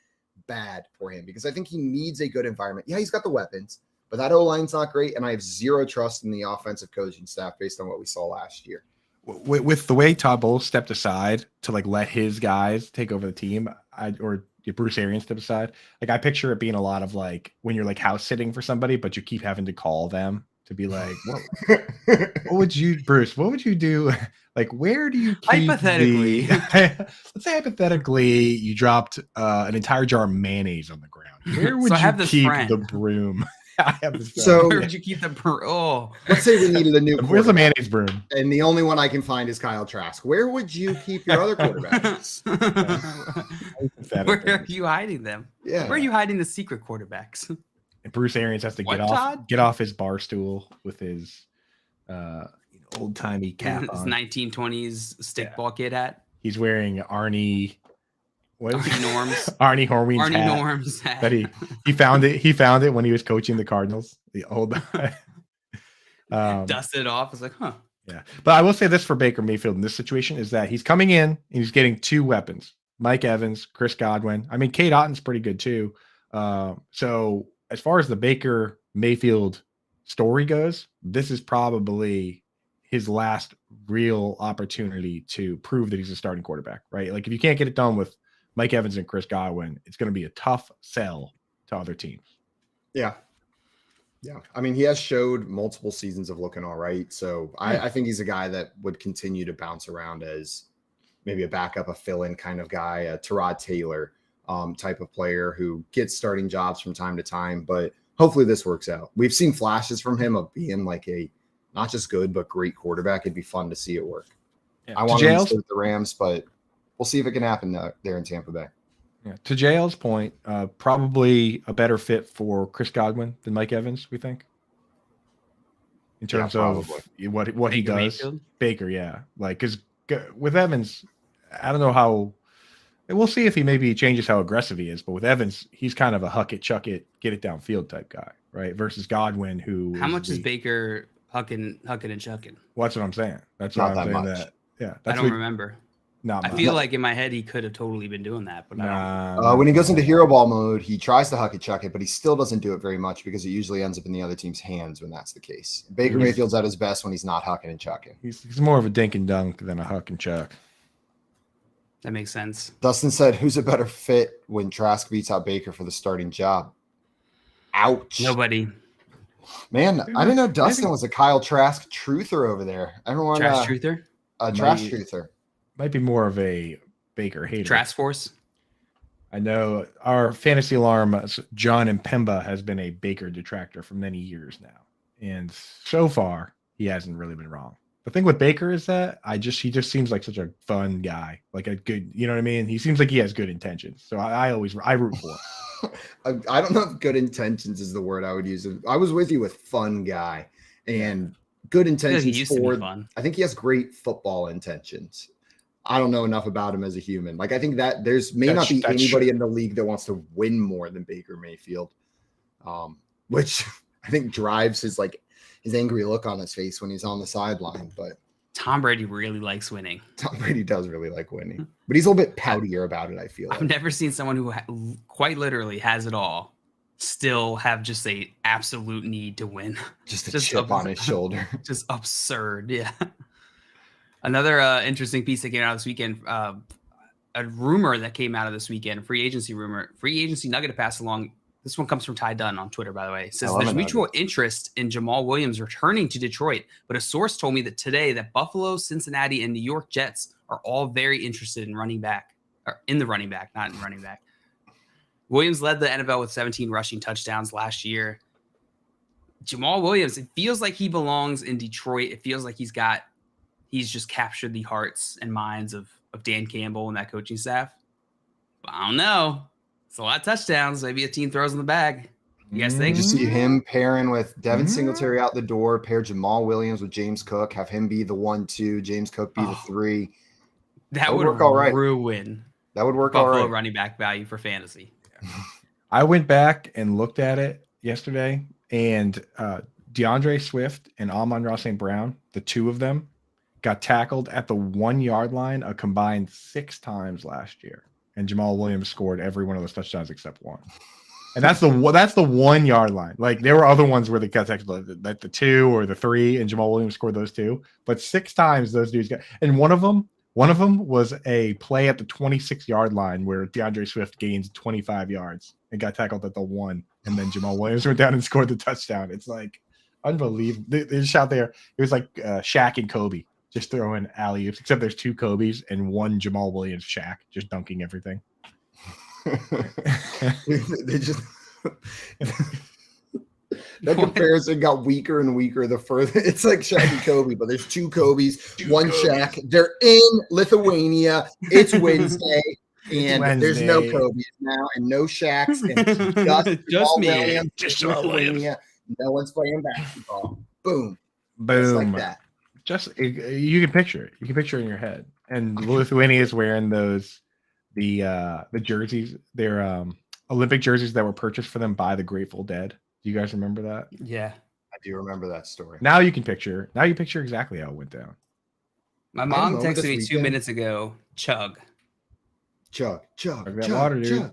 bad for him because I think he needs a good environment. Yeah, he's got the weapons. But that O-line's not great, and I have zero trust in the offensive coaching staff based on what we saw last year. With the way Todd Bowles stepped aside to like let his guys take over the team, or Bruce Arians step aside, like I picture it being a lot of like when you're like house sitting for somebody, but you keep having to call them to be like, what would you, Bruce? What would you do? Like, where do you keep hypothetically? Let's say hypothetically, you dropped an entire jar of mayonnaise on the ground. Where would you keep the broom? I have this so where would you keep the broom? Oh, let's say we needed a new where's the mayonnaise broom? And the only one I can find is Kyle Trask. Where would you keep your other quarterbacks? Where are you hiding them? Yeah. Where are you hiding the secret quarterbacks? And Bruce Arians has to get off his bar stool with his old timey cap his on. 1920s stickball kid hat. He's wearing Arnie. What is Arnie Norms? Arnie Horween's hat. Norm's hat. That he found it. He found it when he was coaching the Cardinals. The old dusted off. It's like, huh. Yeah. But I will say this for Baker Mayfield in this situation is that he's coming in and he's getting two weapons: Mike Evans, Chris Godwin. I mean, Kate Otton's pretty good too. So as far as the Baker Mayfield story goes, this is probably his last real opportunity to prove that he's a starting quarterback, right? Like if you can't get it done with Mike Evans and Chris Godwin, it's going to be a tough sell to other teams. Yeah. Yeah. I mean, he has showed multiple seasons of looking all right. So I think he's a guy that would continue to bounce around as maybe a backup, a fill-in kind of guy, a Tyrod Taylor type of player who gets starting jobs from time to time. But hopefully this works out. We've seen flashes from him of being like a not just good, but great quarterback. It'd be fun to see it work. Yeah. I want him to stay with the Rams, but we'll see if it can happen there in Tampa Bay. Yeah. To JL's point, probably a better fit for Chris Godwin than Mike Evans, we think. In terms of what he does. Mayfield? Baker, yeah. Like, because with Evans, I don't know how – we'll see if he maybe changes how aggressive he is. But with Evans, he's kind of a huck it, chuck it, get it downfield type guy, right? Versus Godwin, who – How much is Baker hucking and chucking? Well, that's what I'm saying. That's not what I'm that saying. much. I don't remember. No, I feel like in my head he could have totally been doing that, but I don't. When he goes into hero ball mode, he tries to huck it, chuck it, but he still doesn't do it very much because it usually ends up in the other team's hands when that's the case. Baker Mayfield's at his best when he's not hucking and chucking. He's more of a dink and dunk than a huck and chuck. That makes sense. Dustin said, "Who's a better fit when Trask beats out Baker for the starting job?" Ouch. Nobody. Man, I didn't know Dustin was a Kyle Trask truther over there. Everyone, Trash truther. Trash truther. Might be more of a Baker hater. Trash force. I know our fantasy alarm, John and Pemba, has been a Baker detractor for many years now. And so far, he hasn't really been wrong. The thing with Baker is that he just seems like such a fun guy, like a good, you know what I mean? He seems like he has good intentions. So I root for him. I don't know if good intentions is the word I would use. I was with you with fun guy and good He intentions used to be for. fun. I think he has great football intentions. I don't know enough about him as a human. Like I think that may not be anybody in the league that wants to win more than Baker Mayfield, which I think drives his angry look on his face when he's on the sideline. But Tom Brady really likes winning. Tom Brady does really like winning, but he's a little bit poutier about it, I feel I've never seen someone who quite literally has it all still have just a absolute need to win. Just a chip on his shoulder. Just absurd. Yeah. Another interesting piece that came out this weekend, a rumor that came out of this weekend, free agency nugget to pass along. This one comes from Ty Dunn on Twitter, by the way. It says there's mutual interest in Jamal Williams returning to Detroit, but a source told me that today that Buffalo, Cincinnati, and New York Jets are all very interested in running back, or in the running back, not in running back. Williams led the NFL with 17 rushing touchdowns last year. Jamal Williams, it feels like he belongs in Detroit. It feels like he's just captured the hearts and minds of Dan Campbell and that coaching staff. But I don't know. It's a lot of touchdowns. Maybe a team throws in the bag. You guys think? You see him pairing with Devin Singletary out the door, pair Jamal Williams with James Cook, have him be the 1-2, James Cook be the 3. That would work all right. Ruin. That would work Buffalo all right. Running back value for fantasy. I went back and looked at it yesterday, and DeAndre Swift and Amon-Ra St. Brown, the two of them, got tackled at the 1 yard line a combined 6 times last year. And Jamal Williams scored every one of those touchdowns except one. And that's the 1 yard line. Like there were other ones where they got tackled like the 2 or the 3, and Jamal Williams scored those 2. But 6 times those dudes got, and one of them was a play at the 26-yard line where DeAndre Swift gains 25 yards and got tackled at the 1, and then Jamal Williams went down and scored the touchdown. It's like unbelievable. They just out there. It was like Shaq and Kobe just throwing alley-oops, except there's 2 Kobe's and 1 Jamal Williams Shaq just dunking everything. They just that comparison got weaker and weaker the further. It's like Shaq and Kobe, but there's 2 Kobe's, 1 Shaq. They're in Lithuania. It's Wednesday, and there's no Kobe's now and no Shaqs, and just me. Williams, just Lithuania. No one's playing basketball. Boom. Just like that. Just you can picture it. You can picture it in your head. And Lithuania is wearing the jerseys. They're Olympic jerseys that were purchased for them by the Grateful Dead. Do you guys remember that? Yeah, I do remember that story. Now you picture exactly how it went down. My mom texted me 2 minutes ago. Chug. That water, dude.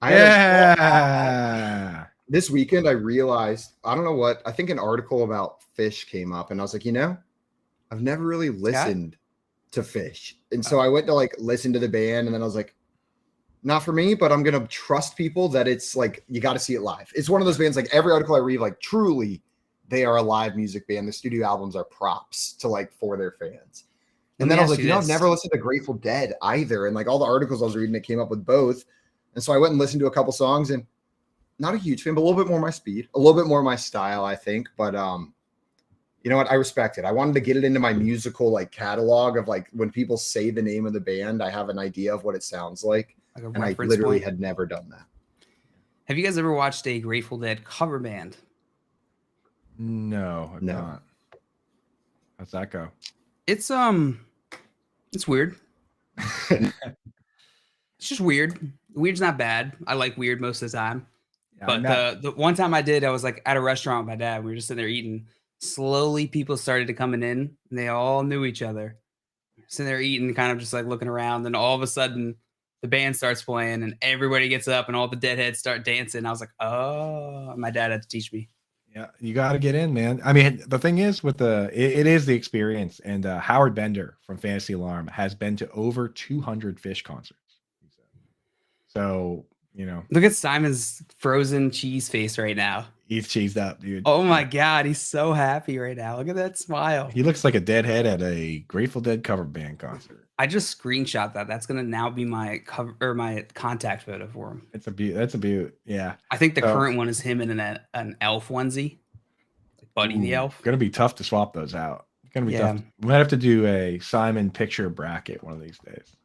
Chug. This weekend, I realized, I don't know what, I think an article about Fish came up, and I was like, I've never really listened to Fish. And so I went to listen to the band, and then I was like, not for me, but I'm going to trust people that it's like, you got to see it live. It's one of those bands, like every article I read, truly they are a live music band. The studio albums are props to for their fans. And then I was like, I've never listened to Grateful Dead either. And all the articles I was reading, it came up with both. And so I went and listened to a couple songs, and not a huge fan, but a little bit more my speed, a little bit more my style, I think. But you know what? I respect it. I wanted to get it into my musical catalog of when people say the name of the band, I have an idea of what it sounds like. And I literally had never done that. Have you guys ever watched a Grateful Dead cover band? No, I've not. How's that go? It's weird. It's just weird. Weird's not bad. I like weird most of the time. Yeah, but the one time I did, I was at a restaurant with my dad. We were just sitting there eating. Slowly, people started to coming in, and they all knew each other. Sitting there eating, kind of just looking around. Then all of a sudden, the band starts playing, and everybody gets up, and all the deadheads start dancing. I was like, oh, my dad had to teach me. Yeah, you got to get in, man. I mean, the thing is it is the experience. And Howard Bender from Fantasy Alarm has been to over 200 Fish concerts. So, look at Simon's frozen cheese face right now. He's cheesed up, dude. Oh my God, he's so happy right now. Look at that smile. He looks like a deadhead at a Grateful Dead cover band concert. I just screenshot that. That's gonna now be my cover or my contact photo for him. That's a beaut. Yeah. I think the current one is him in an elf onesie, Buddy the Elf. Gonna be tough to swap those out. Gonna be Yeah. tough. We might have to do a Simon picture bracket one of these days.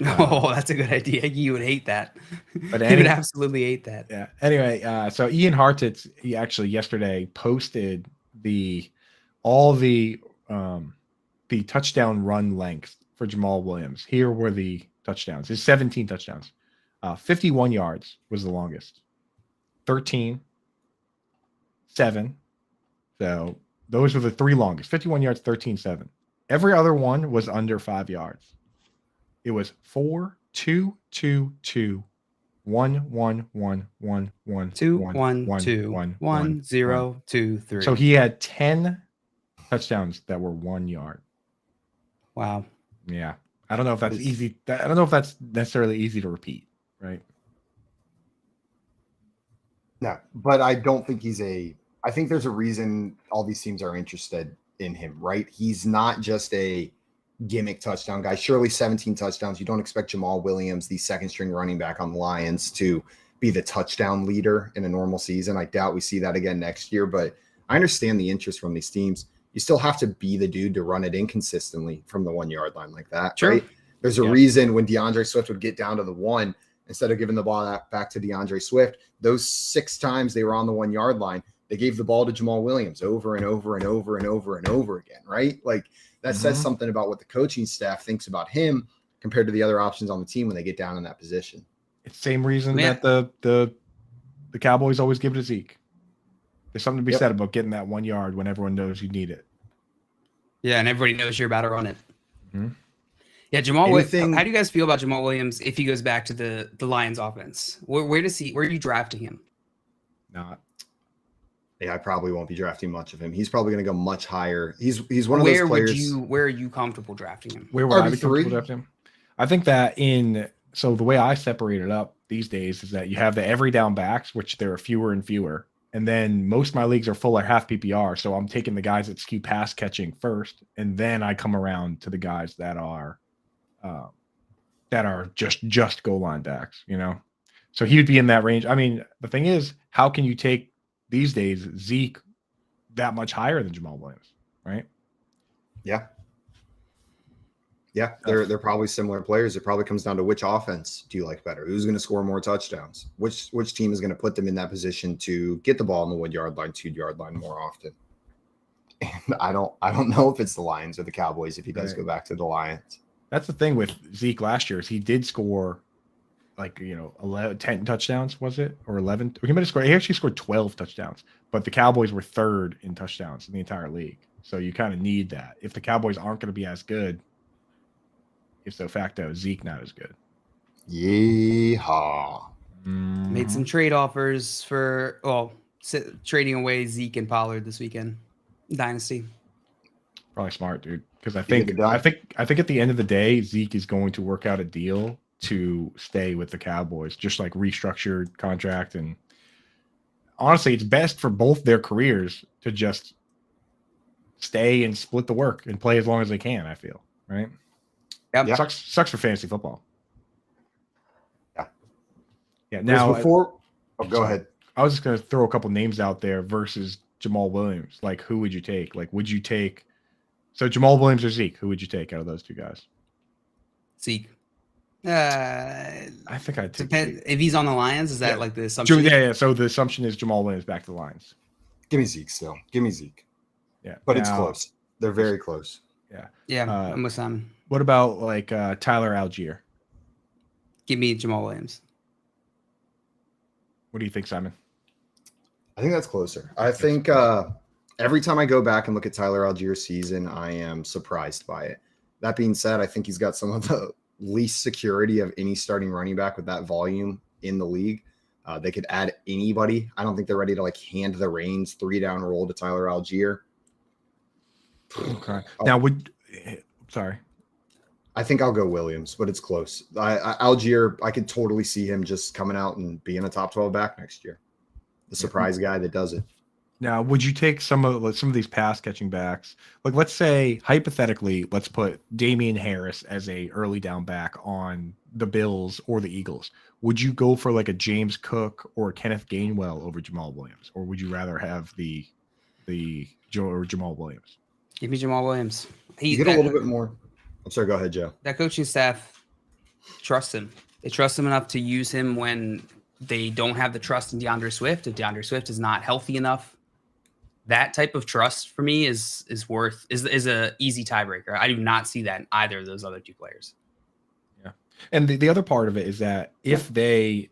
Oh, that's a good idea. You would hate that. But You would absolutely hate that. Yeah. Anyway, so Ian Hartitz, he actually yesterday posted all the touchdown run lengths for Jamal Williams. Here were the touchdowns. His 17 touchdowns. 51 yards was the longest. 13, 7. So those were the 3 longest. 51 yards, 13, 7. Every other one was under 5 yards. It was 4, 2, 2, 2, 1, 1, 1, 1, 1, 2, 1, 1, 1, 2, 1, 1, 0, 2, 3. So he had 10 touchdowns that were 1 yard. Wow. Yeah. I don't know if that's easy. I don't know if that's necessarily easy to repeat, right? No, but I don't think I think there's a reason all these teams are interested in him, right? He's not just a gimmick touchdown guy. Surely 17 touchdowns. You don't expect Jamal Williams, the second string running back on the Lions, to be the touchdown leader in a normal season. I doubt we see that again next year, but I understand the interest from these teams. You still have to be the dude to run it inconsistently from the 1 yard line like that, Sure. right? There's a reason when DeAndre Swift would get down to the 1, instead of giving the ball back to DeAndre Swift, those 6 times they were on the 1 yard line, they gave the ball to Jamal Williams over and over and over and over and over again, right? Like that says something about what the coaching staff thinks about him compared to the other options on the team when they get down in that position. It's the same reason that the Cowboys always give it to Zeke. There's something to be said about getting that 1 yard when everyone knows you need it. Yeah, and everybody knows you're about to run it. Mm-hmm. Yeah, Jamal Williams. How do you guys feel about Jamal Williams if he goes back to the Lions offense? Where are you drafting him? Not. Yeah, I probably won't be drafting much of him. He's probably going to go much higher. He's one of those players. Where are you comfortable drafting him? Where would I be comfortable drafting him? I think that so the way I separate it up these days is that you have the every down backs, which there are fewer and fewer. And then most of my leagues are full of half PPR. So I'm taking the guys that skew pass catching first. And then I come around to the guys that are just goal line backs, you know? So he would be in that range. I mean, the thing is, how can you take these days Zeke that much higher than Jamal Williams, right? Yeah. Yeah, they're probably similar players. It probably comes down to which offense do you like better? Who's going to score more touchdowns? Which team is going to put them in that position to get the ball on the 1 yard line, 2 yard line more often? And I don't know if it's the Lions or the Cowboys if he does go back to the Lions. That's the thing with Zeke last year is he did score 10 touchdowns, was it? Or 11? He actually scored 12 touchdowns, but the Cowboys were third in touchdowns in the entire league. So you kind of need that. If the Cowboys aren't going to be as good, ipso facto, Zeke not as good. Yeehaw. Made some trade offers for trading away Zeke and Pollard this weekend. Dynasty. Probably smart, dude. Because I think at the end of the day, Zeke is going to work out a deal to stay with the Cowboys, just like restructured contract. And honestly, it's best for both their careers to just stay and split the work and play as long as they can, I feel, right? Yeah. Sucks for fantasy football. Yeah. Yeah. Now go ahead. I was just going to throw a couple names out there versus Jamal Williams. Like, who would you take? Like, would you take Jamal Williams or Zeke? Who would you take out of those two guys? Zeke. I think I'd take Zeke. If he's on the Lions, is that like the assumption? Yeah. So the assumption is Jamal Williams back to the Lions. Give me Zeke still. Give me Zeke. Yeah. But it's close. They're very close. Yeah. Yeah. I'm with Simon. What about Tyler Algier? Give me Jamal Williams. What do you think, Simon? I think that's closer. I think every time I go back and look at Tyler Algier's season, I am surprised by it. That being said, I think he's got some of the least security of any starting running back with that volume in the league. They could add anybody. I don't think they're ready to hand the reins 3-down roll to Tyler Algier. Okay. Now sorry. I think I'll go Williams, but it's close. Algier, I could totally see him just coming out and being a top 12 back next year. The surprise guy that does it. Now, would you take some of these pass catching backs? Like, let's say hypothetically, let's put Damian Harris as a early down back on the Bills or the Eagles. Would you go for like a James Cook or Kenneth Gainwell over Jamal Williams, or would you rather have the the Jamal Williams. Give me Jamal Williams. You get a little bit more. I'm sorry. Go ahead, Joe. That coaching staff trusts him. They trust him enough to use him when they don't have the trust in DeAndre Swift. If DeAndre Swift is not healthy enough, that type of trust for me is a easy tiebreaker. I do not see that in either of those other two players. Yeah, and the other part of it is that if they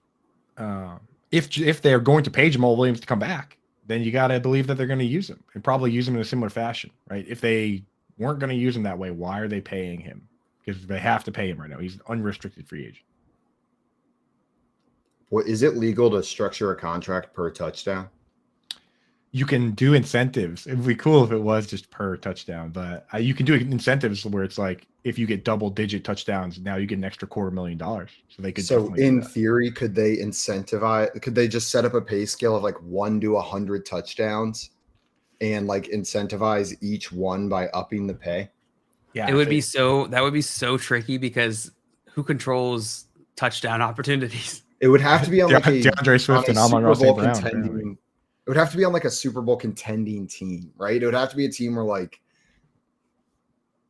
if they're going to pay Jamal Williams to come back, then you got to believe that they're going to use him and probably use him in a similar fashion, right? If they weren't going to use him that way, why are they paying him? Because they have to pay him right now. He's an unrestricted free agent. What is it legal to structure a contract per touchdown? You can do incentives. It would be cool if it was just per touchdown, but you can do incentives where it's like if you get double-digit touchdowns, now you get an extra $250,000. So they could. So in theory, could they incentivize? Could they just set up a pay scale of like 1 to 100 touchdowns, and like incentivize each one by upping the pay? Yeah, it would be so. That would be so tricky because who controls touchdown opportunities? It would have to be on like DeAndre Swift and Amon-Ra St. Brown. It would have to be on like a Super Bowl contending team, right? It would have to be a team where like,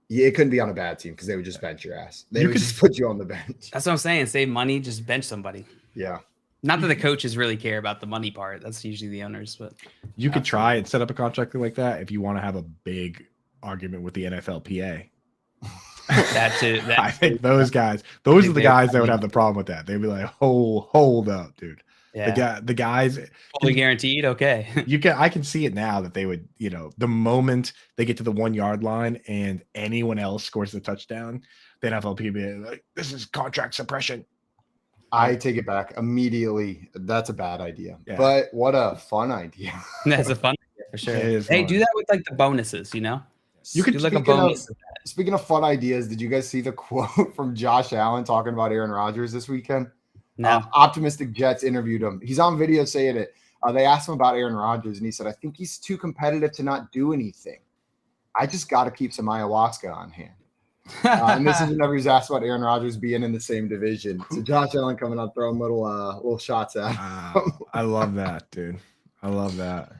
yeah, it couldn't be on a bad team because they would just bench your ass. They would just put you on the bench. That's what I'm saying. Save money, just bench somebody. Yeah. Not that the coaches really care about the money part. That's usually the owners, but you could try and set up a contract like that if you want to have a big argument with the NFLPA. I think those are the guys that would have the problem with that. They'd be like, hold up, dude. Yeah. The guys fully guaranteed. Okay. I can see it now that they would, the moment they get to the 1 yard line and anyone else scores the touchdown, then FLP be like, this is contract suppression. I take it back immediately. That's a bad idea, but what a fun idea. That's a fun idea for sure. Hey, do that with like the bonuses, You could do like a bonus. Speaking of fun ideas, did you guys see the quote from Josh Allen talking about Aaron Rodgers this weekend? No. Optimistic Jets interviewed him. He's on video saying it. They asked him about Aaron Rodgers, and he said, I think he's too competitive to not do anything. I just got to keep some ayahuasca on hand. And this is whenever he's asked about Aaron Rodgers being in the same division. So Josh Allen coming out throwing little shots at him. I love that, dude. I love that.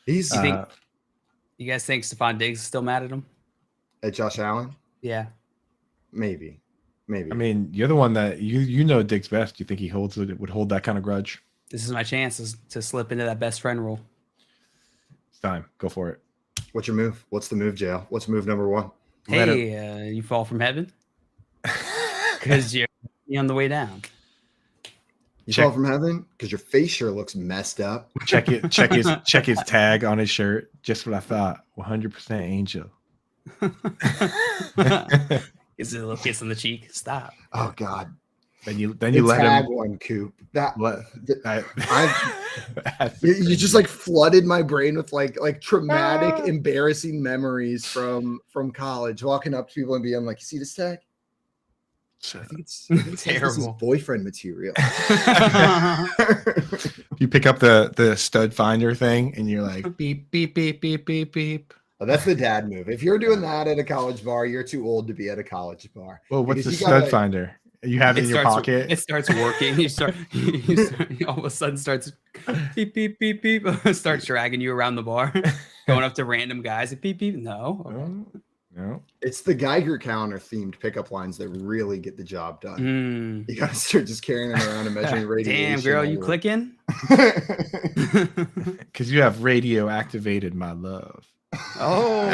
You guys think Stephon Diggs is still mad at him? At Josh Allen? Yeah. Maybe. I mean, you're the one that you know Diggs best. Do you think he would hold that kind of grudge? This is my chance to slip into that best friend role. It's time. Go for it. What's your move? What's the move, Jail? What's move number one? Hey, you fall from heaven? Because you're on the way down. You fall from heaven? Because your face sure looks messed up. Check his tag on his shirt. Just what I thought. 100% angel. Is it a little kiss on the cheek? Stop. Oh God. Then you let him one, Coop. You just like flooded my brain with like traumatic, embarrassing memories from college. Walking up to people and being like, "You see this tag? I think it's terrible. This is boyfriend material." You pick up the stud finder thing and you're like, beep beep beep beep beep beep. Oh, that's the dad move. If you're doing that at a college bar, you're too old to be at a college bar. Well, what's the stud finder? You have it in your pocket. It starts working. You start all of a sudden starts beep beep beep beep. Starts dragging you around the bar, going up to random guys. Beep beep. No. It's the Geiger counter themed pickup lines that really get the job done. You gotta start just carrying them around and measuring radiation. Damn, girl, you clicking? Because you have radio activated, my love. Oh.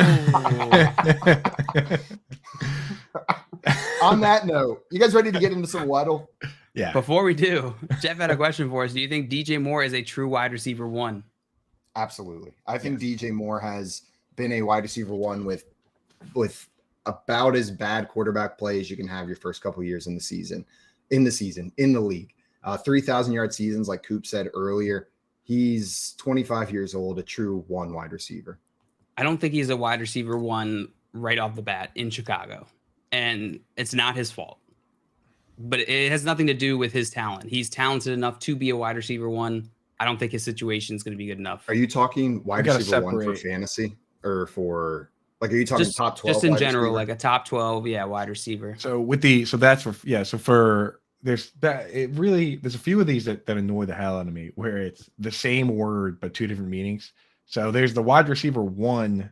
On that note, you guys ready to get into some Weddle? Yeah. Before we do, Jeff had a question for us. Do you think DJ Moore is a true wide receiver one? Absolutely. I think DJ Moore has been a wide receiver one with about as bad quarterback play as you can have your first couple years in the league. 3,000-yard seasons, like Coop said earlier. He's 25 years old, a true one wide receiver. I don't think he's a wide receiver one right off the bat in Chicago, and it's not his fault. But it has nothing to do with his talent. He's talented enough to be a wide receiver one. I don't think his situation is going to be good enough. Are you talking wide receiver one for fantasy or for like? Are you talking top 12? Just in general, receiver? Like a top 12, wide receiver. There's a few of these that annoy the hell out of me where it's the same word but two different meanings. So there's the wide receiver 1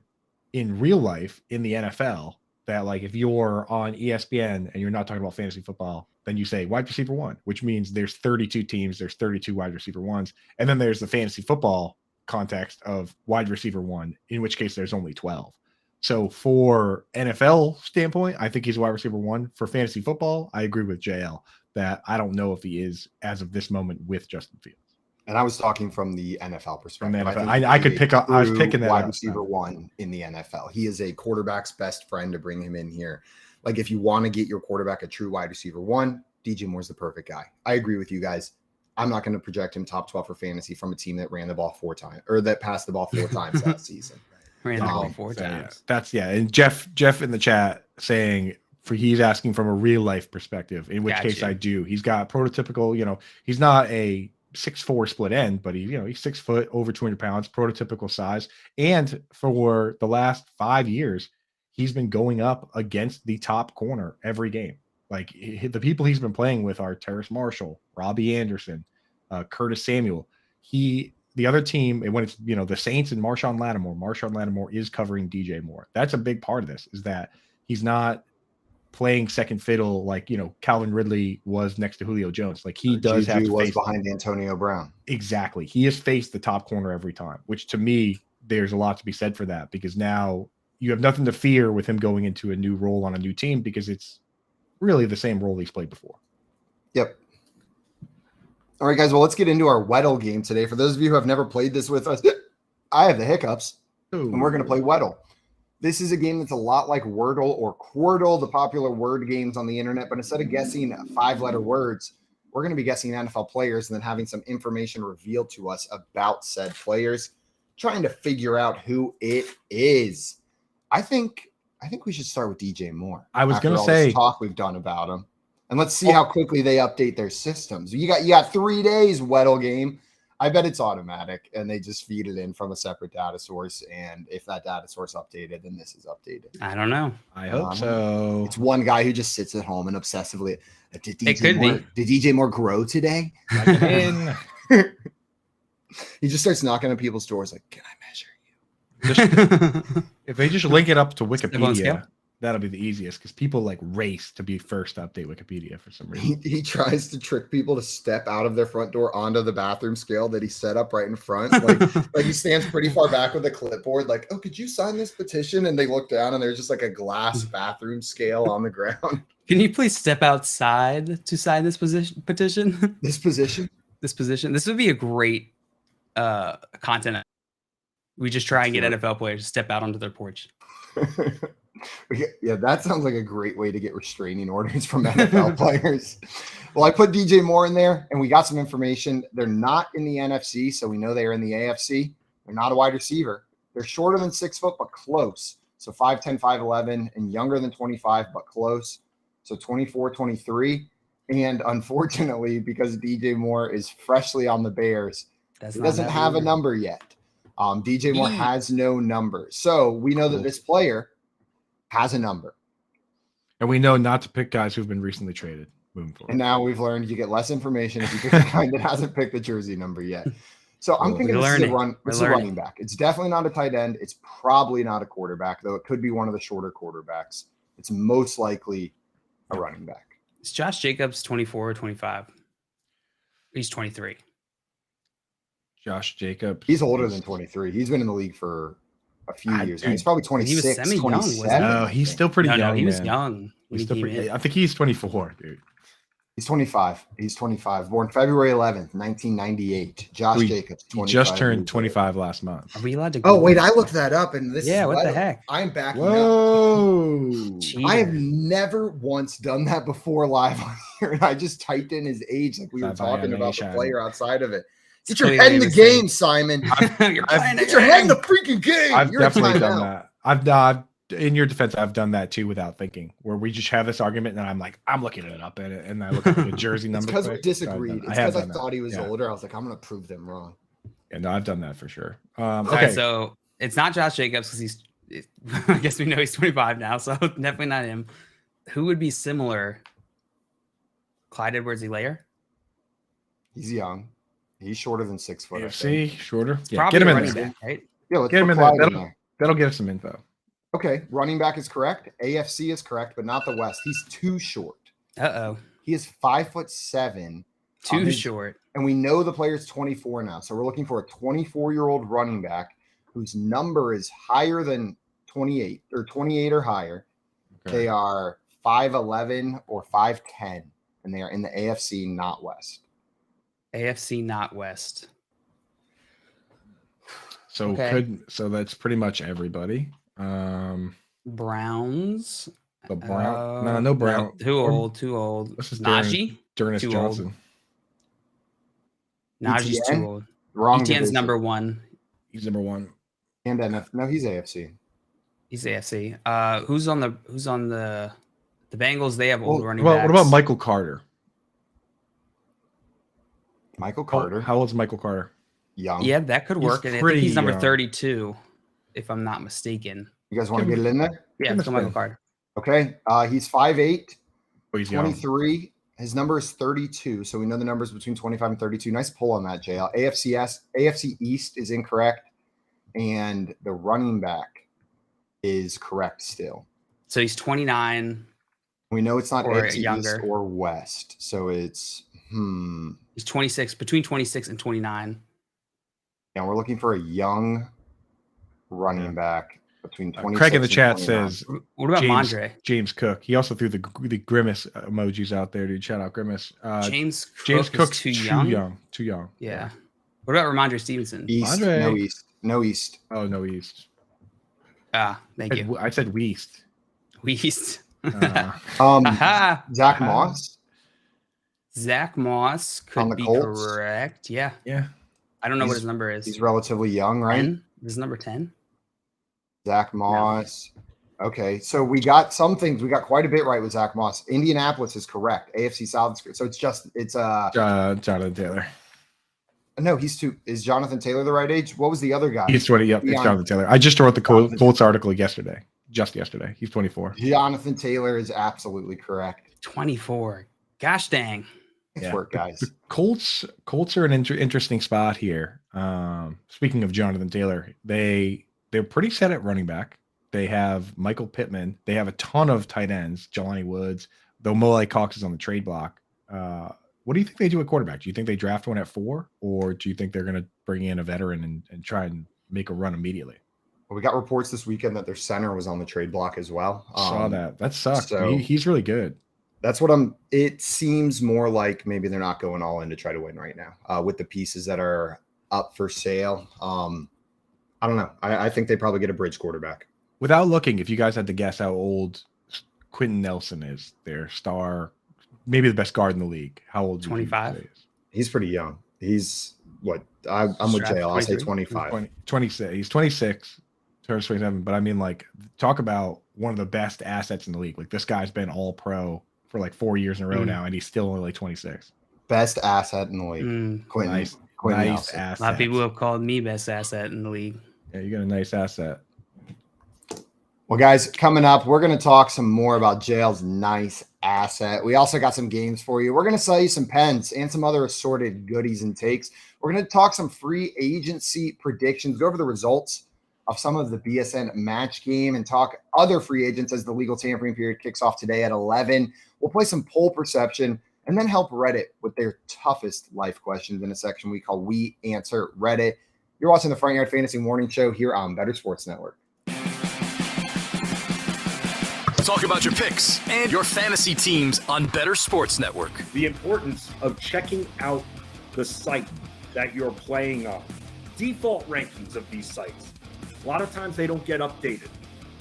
in real life in the NFL that, like, if you're on ESPN and you're not talking about fantasy football, then you say wide receiver 1, which means there's 32 teams, there's 32 wide receiver 1s. And then there's the fantasy football context of wide receiver 1, in which case there's only 12. So for NFL standpoint, I think he's wide receiver 1. For fantasy football, I agree with JL that I don't know if he is as of this moment with Justin Fields. And I was talking from the NFL perspective. From the NFL. think I he's could a pick up. I was true picking that wide up. receiver 1 in the NFL. He is a quarterback's best friend to bring him in here. Like, if you want to get your quarterback a true wide receiver 1, DJ Moore's the perfect guy. I agree with you guys. I'm not going to project him top 12 for fantasy from a team that ran the ball 4 times or that passed the ball 4 times last season. Ran the ball 4 times. That's And Jeff in the chat saying he's asking from a real life perspective, in which case I do. He's got prototypical, he's not a 6'4" split end, but he's 6 foot, over 200 pounds, prototypical size. And for the last 5 years, he's been going up against the top corner every game. Like, the people he's been playing with are Terrace Marshall, Robbie Anderson, Curtis Samuel. The other team, when it's, the Saints and Marshawn Lattimore is covering DJ Moore. That's a big part of this, is that he's not playing second fiddle like Calvin Ridley was next to Julio Jones. Like, he does have to face behind Antonio Brown. Exactly. He has faced the top corner every time, which to me, there's a lot to be said for that, because now you have nothing to fear with him going into a new role on a new team, because it's really the same role he's played before. Yep. All right, guys. Well, let's get into our Weddle game today. For those of you who have never played this with us, I have the hiccups, and we're going to play Weddle. This is a game that's a lot like Wordle or Quordle, the popular word games on the internet, but instead of guessing 5-letter words, we're going to be guessing NFL players and then having some information revealed to us about said players, trying to figure out who it is. I think we should start with DJ Moore. I was going to all say this talk we've done about him, and let's see how quickly they update their systems. You got 3 days, Weddle game. I bet it's automatic, and they just feed it in from a separate data source. And if that data source updated, then this is updated. I don't know. I hope so. It's one guy who just sits at home and obsessively. Did DJ Moore grow today? He just starts knocking on people's doors like, "Can I measure you?" If they just link it up to Wikipedia, that'll be the easiest, because people like race to be first to update Wikipedia for some reason. He tries to trick people to step out of their front door onto the bathroom scale that he set up right in front. Like he stands pretty far back with a clipboard, like, "Oh, could you sign this petition?" And they look down and there's just like a glass bathroom scale on the ground. Can you please step outside to sign this petition? This position? This would be a great content. We just try and get NFL players to step out onto their porch. Yeah, that sounds like a great way to get restraining orders from NFL players. Well, I put DJ Moore in there, and we got some information. They're not in the NFC, so we know they are in the AFC. They're not a wide receiver. They're shorter than 6 foot, but close. So 5'10", 5'11", and younger than 25, but close. So 24, 23. And unfortunately, because DJ Moore is freshly on the Bears, he doesn't have a number yet. DJ Moore has no number. So we know that this player has a number. And we know not to pick guys who've been recently traded moving forward. And now we've learned you get less information if you pick a guy that hasn't picked the jersey number yet. So I'm thinking this is a running back. It's definitely not a tight end. It's probably not a quarterback, though it could be one of the shorter quarterbacks. It's most likely a running back. Is Josh Jacobs 24 or 25? He's 23. Josh Jacobs. He's older than 23. He's been in the league for a few years. He's probably 26, he was semi-young, 27. No, he's still pretty young. No, he was young. He's still I think he's 24, dude. He's 25. He's 25. Born February 11th, 1998. Josh Jacobs, 25. He just turned 25 last month. Are we allowed to? Oh, wait, I looked that up, and this. Yeah, what the heck? I'm backing Whoa. up. I have never once done that before live on here, and I just typed in his age like we were talking about the player outside of it. Get your head in the game, Simon. Get your head in the freaking game. I've definitely done that. I've in your defense, I've done that too without thinking, where we just have this argument and I'm like, I'm looking it up and I look at the jersey number. It's because we disagreed. It's because I thought he was older. I was like, I'm going to prove them wrong. Yeah, no, I've done that for sure. Okay. All right, so it's not Josh Jacobs because I guess we know he's 25 now, so definitely not him. Who would be similar? Clyde Edwards-Helaire? He's young. He's shorter than 6 foot. AFC, shorter. Yeah, get him in there. Back, right? Yeah, let's Get him put in there. Clyde in there. That'll give us some info. Okay, running back is correct. AFC is correct, but not the West. He's too short. Uh-oh. He is 5'7". Too short. And we know the player's 24 now. So we're looking for a 24-year-old running back whose number is higher than 28 or 28 or higher. Okay. They are 5'11 or 5'10, and they are in the AFC, not West. AFC, not West. So that's pretty much everybody. Browns. The Brown. No Brown. No, too old. This is Najee. Dernis Too Johnson. old. Najee's ETN? too old. Wrong. ETN's division. number 1. He's number 1. And NF. No, he's AFC. He's AFC. Who's on the Bengals? They have old running What backs. about Michael Carter? Michael Carter. How old's Michael Carter? Young. Yeah, that could work. And I think pretty he's number young. 32, if I'm not mistaken. You guys want to get it in there? Yeah, let's go Michael Carter. Okay. He's 5'8", Oh, he's young. 23. His number is 32, so we know the numbers between 25 and 32. Nice pull on that, JL. AFC East is incorrect, and the running back is correct still. So he's 29. We know it's not Or AFC younger. East or West, so it's He's 26, between 26 and 29. Yeah, we're looking for a young running back between 26 Craig in the and chat 29. says What about James, Mondre? James Cook. He also threw the grimace emojis out there, dude. Shout out grimace. James James Cook Cook's is too young. Too young. Yeah. What about Ramondre Stevenson? East, Andre. no East. No East. Oh no, East. Thank you. I said Weast. East. Zach Moss. Zach Moss On could the be Colts? correct. Yeah. Yeah. I don't know what He's- his number is. He's relatively young, right? 10? This is number 10. Zach Moss. Okay, so we got some things. We got quite a bit right with Zach Moss. Indianapolis is correct. AFC South is correct. So it's Jonathan Taylor. no, he's too. Is Jonathan Taylor the right age? What was the other guy? He's 20. Yep, it's Beyond- Jonathan Taylor. I just wrote the Colts article yesterday. Just yesterday. He's 24. Jonathan Taylor is absolutely correct. 24. Gosh dang. Nice Yeah. work, guys. The Colts are an interesting spot here. Speaking of Jonathan Taylor, they're pretty set at running back. They have Michael Pittman. They have a ton of tight ends. Jelani Woods, though Mo Cox is on the trade block. What do you think they do at quarterback? Do you think they draft one at 4, or do you think they're going to bring in a veteran and try and make a run immediately? Well, we got reports this weekend that their center was on the trade block as well. Saw that. That sucked. so- He's really good. That's what it seems more like maybe they're not going all in to try to win right now with the pieces that are up for sale. I don't know. I think they probably get a bridge quarterback. Without looking, if you guys had to guess how old Quentin Nelson is, their star, maybe the best guard in the league, how old? 25? Do you say he is? He's pretty young. He's what? I'm with Strap, JL. I'll say 23. 25. 26. He's 26, turns 27. But I mean, like, talk about one of the best assets in the league. Like, this guy's been all pro for like 4 years in a row now, and he's still only like 26. Best asset in the league. Quentin. Nice Quentin Nelson. asset. A lot of people have called me best asset in the league. Yeah, you got a nice asset. Well, guys, coming up, we're going to talk some more about JL's nice asset. We also got some games for you. We're going to sell you some pens and some other assorted goodies and takes. We're going to talk some free agency predictions, go over the results of some of the BSN match game, and talk other free agents as the legal tampering period kicks off today at 11. We'll play some poll perception and then help Reddit with their toughest life questions in a section we call We Answer Reddit. You're watching the Front Yard Fantasy Morning Show here on Bettor Sports Network. Talk about your picks and your fantasy teams on Bettor Sports Network. The importance of checking out the site that you're playing on. Default rankings of these sites. A lot of times they don't get updated.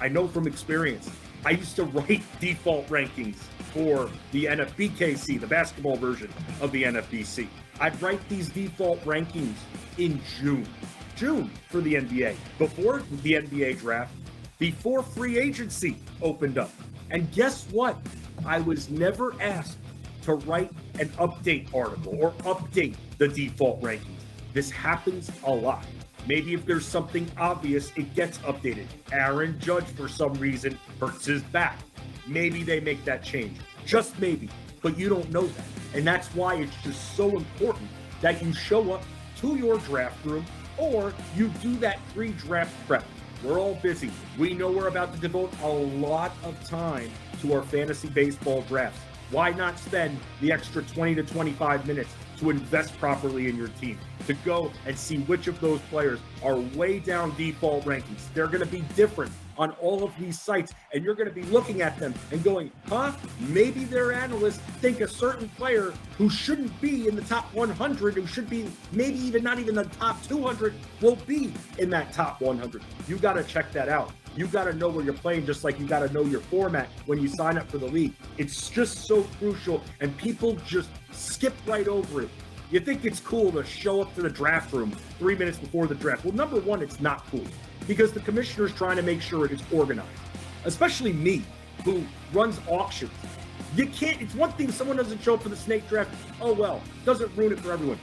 I know from experience. I used to write default rankings for the NFBKC, the basketball version of the NFBC. I'd write these default rankings in June for the NBA, before the NBA draft, before free agency opened up. And guess what? I was never asked to write an update article or update the default rankings. This happens a lot. Maybe if there's something obvious, it gets updated. Aaron Judge, for some reason, hurts his back. Maybe they make that change. Just maybe. But you don't know that. And that's why it's just so important that you show up to your draft room or you do that pre-draft prep. We're all busy. We know we're about to devote a lot of time to our fantasy baseball drafts. Why not spend the extra 20 to 25 minutes to invest properly in your team, to go and see which of those players are way down default rankings? They're going to be different on all of these sites, and you're going to be looking at them and going, maybe their analysts think a certain player who shouldn't be in the top 100, who should be maybe even not even the top 200, will be in that top 100. You got to check that out. You got to know where you're playing, just like you got to know your format when you sign up for the league. It's just so crucial, and people just skip right over it. You think it's cool to show up to the draft room 3 minutes before the draft. Well, number one, it's not cool because the commissioner's trying to make sure it is organized, especially me, who runs auctions. You can't, it's one thing if someone doesn't show up for the snake draft, oh well, doesn't ruin it for everyone.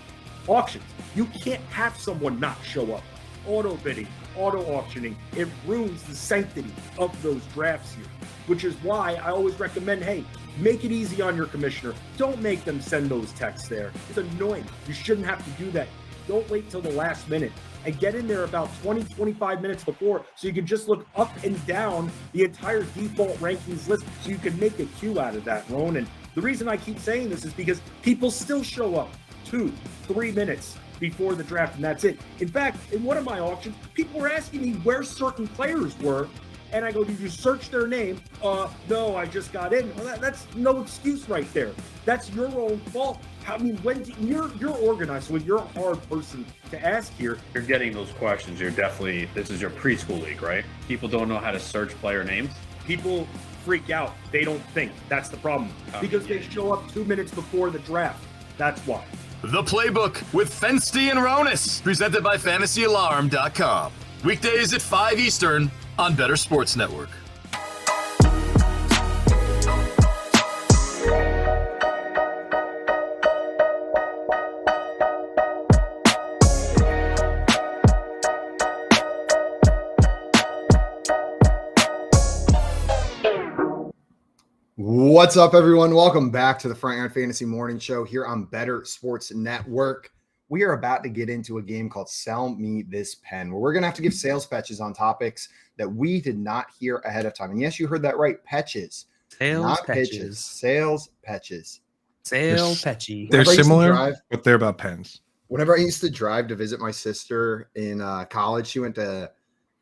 Auctions, you can't have someone not show up. Auto bidding, auto auctioning, it ruins the sanctity of those drafts here, which is why I always recommend, hey, make it easy on your commissioner. Don't make them send those texts there. It's annoying. You shouldn't have to do that. Don't wait till the last minute and get in there about 20, 25 minutes before so you can just look up and down the entire default rankings list so you can make a queue out of that, Ron. And the reason I keep saying this is because people still show up 2, 3 minutes before the draft, and that's it. In fact, in one of my auctions, people were asking me where certain players were, and I go, did you search their name? No, I just got in. Well, that's no excuse right there. That's your own fault. I mean, you're organized, so you're a hard person to ask here. You're getting those questions. This is your preschool league, right? People don't know how to search player names. People freak out. They don't think. That's the problem. Because they show up 2 minutes before the draft. That's why. The Playbook with Fensty and Ronis, presented by FantasyAlarm.com. Weekdays at 5 Eastern on Bettor Sports Network. What's up, everyone? Welcome back to the Front Yard Fantasy Morning Show here on Bettor Sports Network. We are about to get into a game called Sell Me This Pen, where we're going to have to give sales pitches on topics that we did not hear ahead of time. And yes, you heard that right. Pitches. Sales Not pitches. pitches. Sales pitches. Sale patchy. They're Whenever I used to similar, drive- but they're about pens. Whenever I used to drive to visit my sister in college, she went to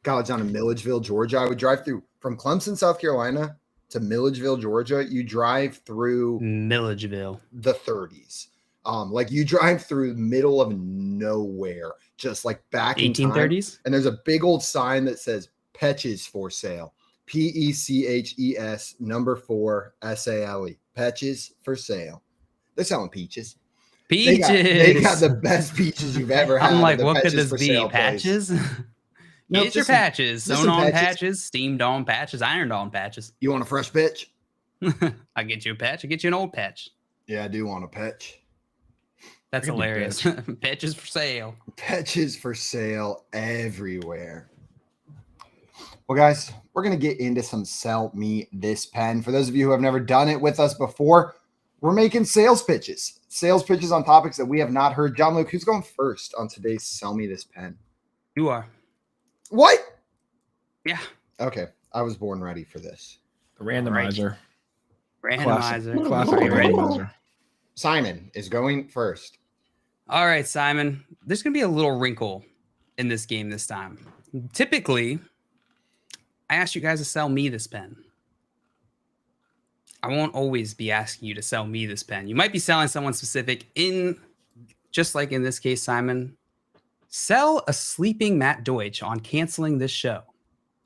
college down in Milledgeville, Georgia. I would drive through from Clemson, South Carolina to Milledgeville, Georgia. You drive through Milledgeville. the 30s. Like you drive through the middle of nowhere, just like back in time. 1830s? And there's a big old sign that says Petches for sale. Peches number 4 SALE. Petches for sale. They're selling peaches. Peaches. They got the best peaches you've ever had. I'm like, The what could Petches this for be? sale place. Patches? No, Get your just some- patches. just Sewn some on patches. patches, steamed on patches, ironed on patches. You want a fresh pitch? I get you a patch. I get you an old patch. Yeah, I do want a pitch. That's I could do hilarious. Patches for sale. Patches for sale everywhere. Well, guys, we're going to get into some Sell Me This Pen. For those of you who have never done it with us before, we're making sales pitches on topics that we have not heard. John Luke, who's going first on today's Sell Me This Pen? You are. What? Yeah. Okay, I was born ready for this. The randomizer. Randomizer. Classic Are you ready? randomizer. Simon is going first. All right, Simon. There's going to be a little wrinkle in this game this time. Typically, I ask you guys to sell me this pen. I won't always be asking you to sell me this pen. You might be selling someone specific just like in this case, Simon. Sell a sleeping Matt Deutsch on canceling this show.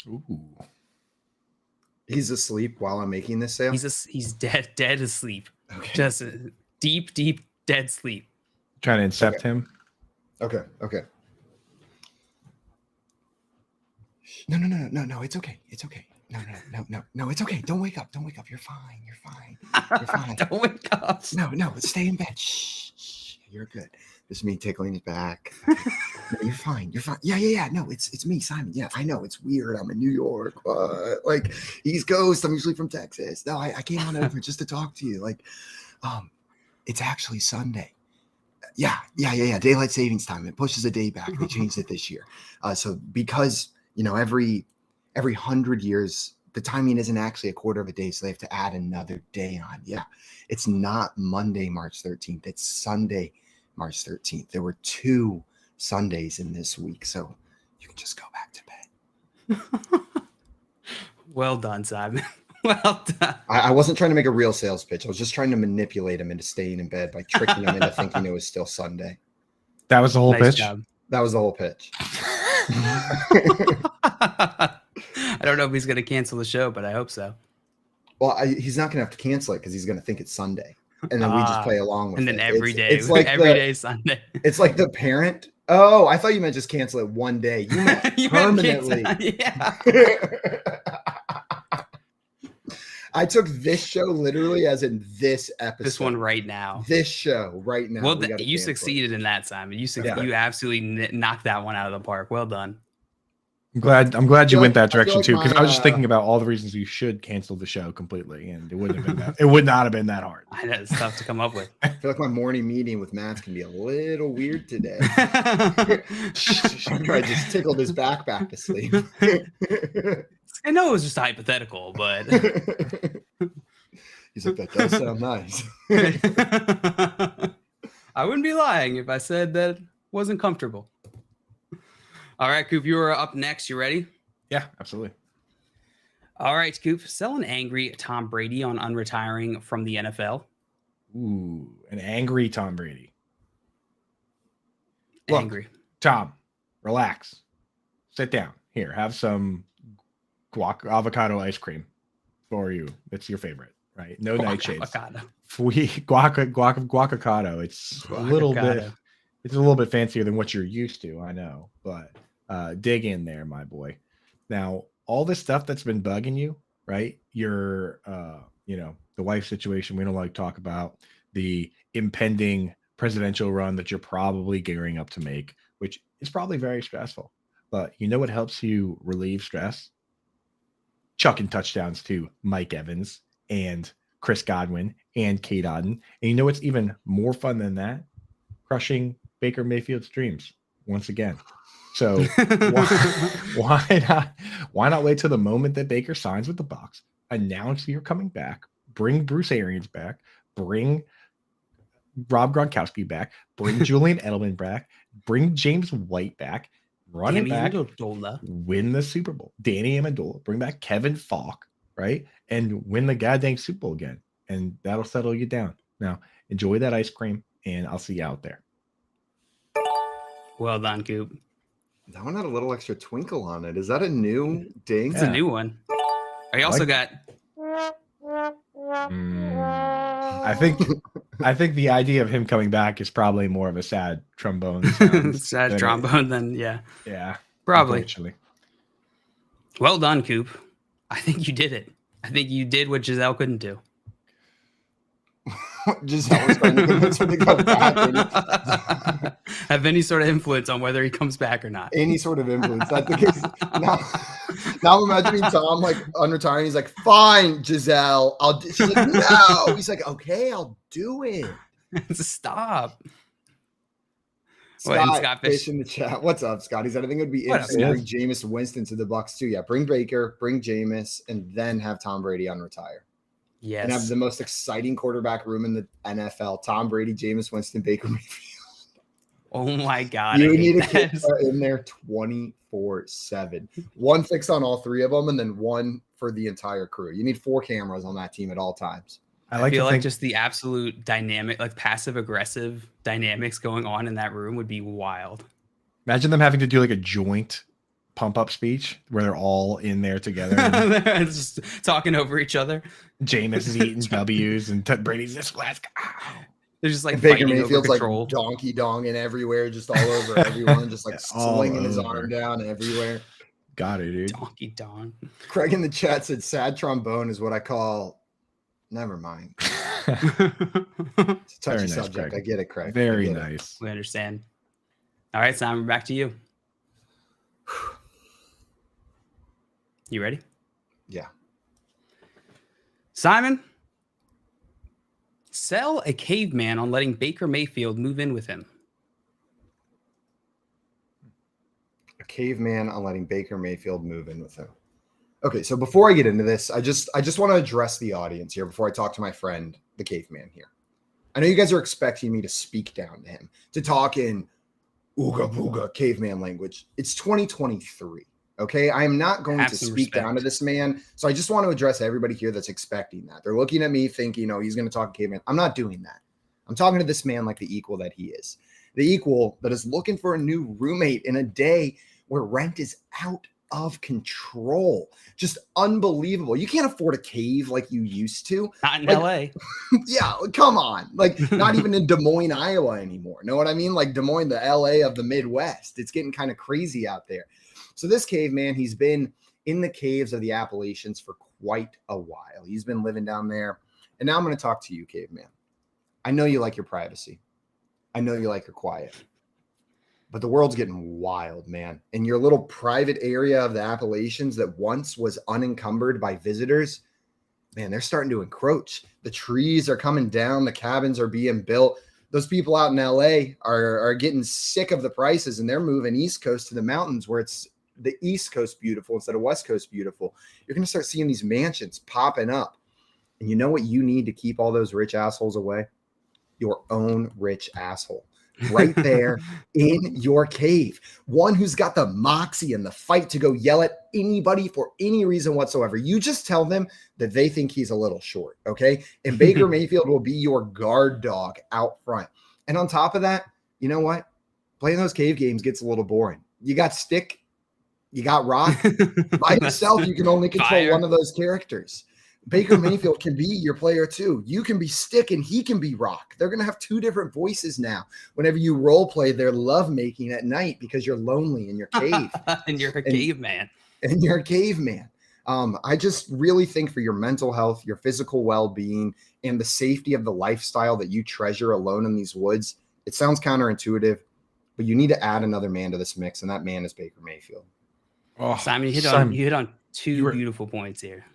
Ooh. He's asleep while I'm making this sale. He's dead asleep. Okay. Just deep dead sleep. Trying to incept him. Okay. No. It's okay. No. It's okay. Don't wake up. You're fine. You're fine. Don't wake up. No. Stay in bed. Shh. You're good. This is me tickling his back. Okay. No, you're fine. Yeah. No, it's me, Simon. Yeah, I know it's weird. I'm in New York, but like East Coast. I'm usually from Texas. No, I came on over just to talk to you. Like, it's actually Sunday. Yeah. Daylight savings time. It pushes a day back. They changed it this year. So because every 100 years, the timing isn't actually a quarter of a day, so they have to add another day on. Yeah, it's not Monday, March 13th. It's Sunday, March 13th. There were 2 Sundays in this week, so you can just go back to bed. Well done, Simon. Well done. I wasn't trying to make a real sales pitch. I was just trying to manipulate him into staying in bed by tricking him into thinking it was still Sunday. That was the whole Nice pitch. job. That was the whole pitch. I don't know if he's going to cancel the show, but I hope so. Well, he's not going to have to cancel it because he's going to think it's Sunday, and then we just play along with and it. then every day, it's like every day Sunday. It's like the parent. Oh, I thought you meant just cancel it one day. You meant You meant permanently. yeah. I took this show literally as in this episode. This one right now. This show right now. Well, we gotta you cancel it. succeeded in that, Simon. You Yeah. you absolutely knocked that one out of the park. Well done. I'm glad you feel went like- that I feel direction like too, because my, I was just thinking about all the reasons you should cancel the show completely, and it wouldn't have been that. It would not have been that hard. I know it's tough to come up with. I feel like my morning meeting with Matt's can be a little weird today. I I just tickled his back to sleep. know it was just hypothetical, but He's like, that does sound nice. I wouldn't be lying if I said that wasn't comfortable. All right, Coop, you are up next. You ready? Yeah, absolutely. All right, Coop. Sell an angry Tom Brady on unretiring from the NFL. Ooh, an angry Tom Brady. Look, Angry. Tom, relax. Sit down. Here, have some avocado ice cream for you. It's your favorite, right? No nightshades. Avocado. Guacacado. It's a little bit. Guacacado. It's a little bit fancier than what you're used to. I know, but dig in there, my boy. Now, all this stuff that's been bugging you, right? Your, the wife situation. We don't like to talk about the impending presidential run that you're probably gearing up to make, which is probably very stressful. But you know what helps you relieve stress? Chucking touchdowns to Mike Evans and Chris Godwin and Kate Otten. And you know what's even more fun than that? Crushing Baker Mayfield's dreams once again. So why not wait till the moment that Baker signs with the Bucs, announce you're coming back, bring Bruce Arians back, bring Rob Gronkowski back, bring Julian Edelman back, bring James White back, run it back, win the Super Bowl. Danny Amendola, bring back Kevin Falk, right? And win the goddamn Super Bowl again. And that'll settle you down. Now, enjoy that ice cream, and I'll see you out there. Well done, Coop. That one had a little extra twinkle on it. Is that a new ding? It's a new one. I also got. I think the idea of him coming back is probably more of a sad trombone sound. Sad trombone, then yeah. Yeah. Probably. Unfortunately. Well done, Coop. I think you did it. I think you did what Giselle couldn't do. Giselle was trying to convince him to go back. Have any sort of influence on whether he comes back or not. Any sort of influence. I think it's now I'm imagining Tom like unretiring. He's like, fine, Giselle. She's like, no. He's like, okay, I'll do it. Stop. Scott Fish in the chat. What's up, Scott? He said, I think it would be interesting to bring Jameis Winston to the Bucs too. Yeah, bring Baker, bring Jameis, and then have Tom Brady unretire. Yes. And have the most exciting quarterback room in the NFL. Tom Brady, Jameis Winston, Baker Mayfield. Oh my God. You need to keep that in there 24/7. One fixed on all three of them, and then one for the entire crew. You need 4 cameras on that team at all times. I feel like just the absolute dynamic, like passive aggressive dynamics going on in that room would be wild. Imagine them having to do like a joint pump up speech where they're all in there together. Just talking over each other. Jameis is eating W's and Brady's this glass. They're just like and Baker fighting Mayfield's over control. like donkey donging everywhere, just all over everyone, just like slinging his over. arm down everywhere. Got it, dude. Donkey dong. Craig in the chat said sad trombone is what I call. Never mind. It's a touchy Nice, subject. Craig. I get it, Craig. Very I get it. nice. We understand. All right, Simon, back to you. You ready? Yeah. Simon, Sell a caveman on letting Baker Mayfield move in with him. A caveman on letting Baker Mayfield move in with him. Okay, so before I get into this, I just want to address the audience here before I talk to my friend, the caveman here. I know you guys are expecting me to speak down to him, to talk in ooga booga caveman language. It's 2023. Okay, I am not going Have to some speak down to respect. this man. So I just want to address everybody here that's expecting that. They're looking at me thinking, he's going to talk caveman. I'm not doing that. I'm talking to this man like the equal that he is. The equal that is looking for a new roommate in a day where rent is out of control. Just unbelievable. You can't afford a cave like you used to. Not in Like, LA. Yeah, come on. Like, not even in Des Moines, Iowa anymore. Know what I mean? Like Des Moines, the LA of the Midwest. It's getting kind of crazy out there. So this caveman, he's been in the caves of the Appalachians for quite a while. He's been living down there. And now I'm going to talk to you, caveman. I know you like your privacy. I know you like your quiet. But the world's getting wild, man. And your little private area of the Appalachians that once was unencumbered by visitors, man, they're starting to encroach. The trees are coming down. The cabins are being built. Those people out in LA are getting sick of the prices, and they're moving East Coast to the mountains where it's the East Coast beautiful instead of West Coast beautiful. You're going to start seeing these mansions popping up. And you know what you need to keep all those rich assholes away? Your own rich asshole. Right there in your cave. One who's got the moxie and the fight to go yell at anybody for any reason whatsoever. You just tell them that they think he's a little short, okay? And Baker Mayfield will be your guard dog out front. And on top of that, you know what? Playing those cave games gets a little boring. You got stick, you got rock. By yourself, you can only control Fire. one of those characters. Baker Mayfield can be your player too. You can be stick and he can be rock. They're going to have two different voices now whenever you role play their lovemaking at night because you're lonely in your cave. And you're a caveman. And you're a caveman. I just really think for your mental health, your physical well-being, and the safety of the lifestyle that you treasure alone in these woods, it sounds counterintuitive, but you need to add another man to this mix, and that man is Baker Mayfield. Oh, Simon, you Simon, hit on two beautiful points here.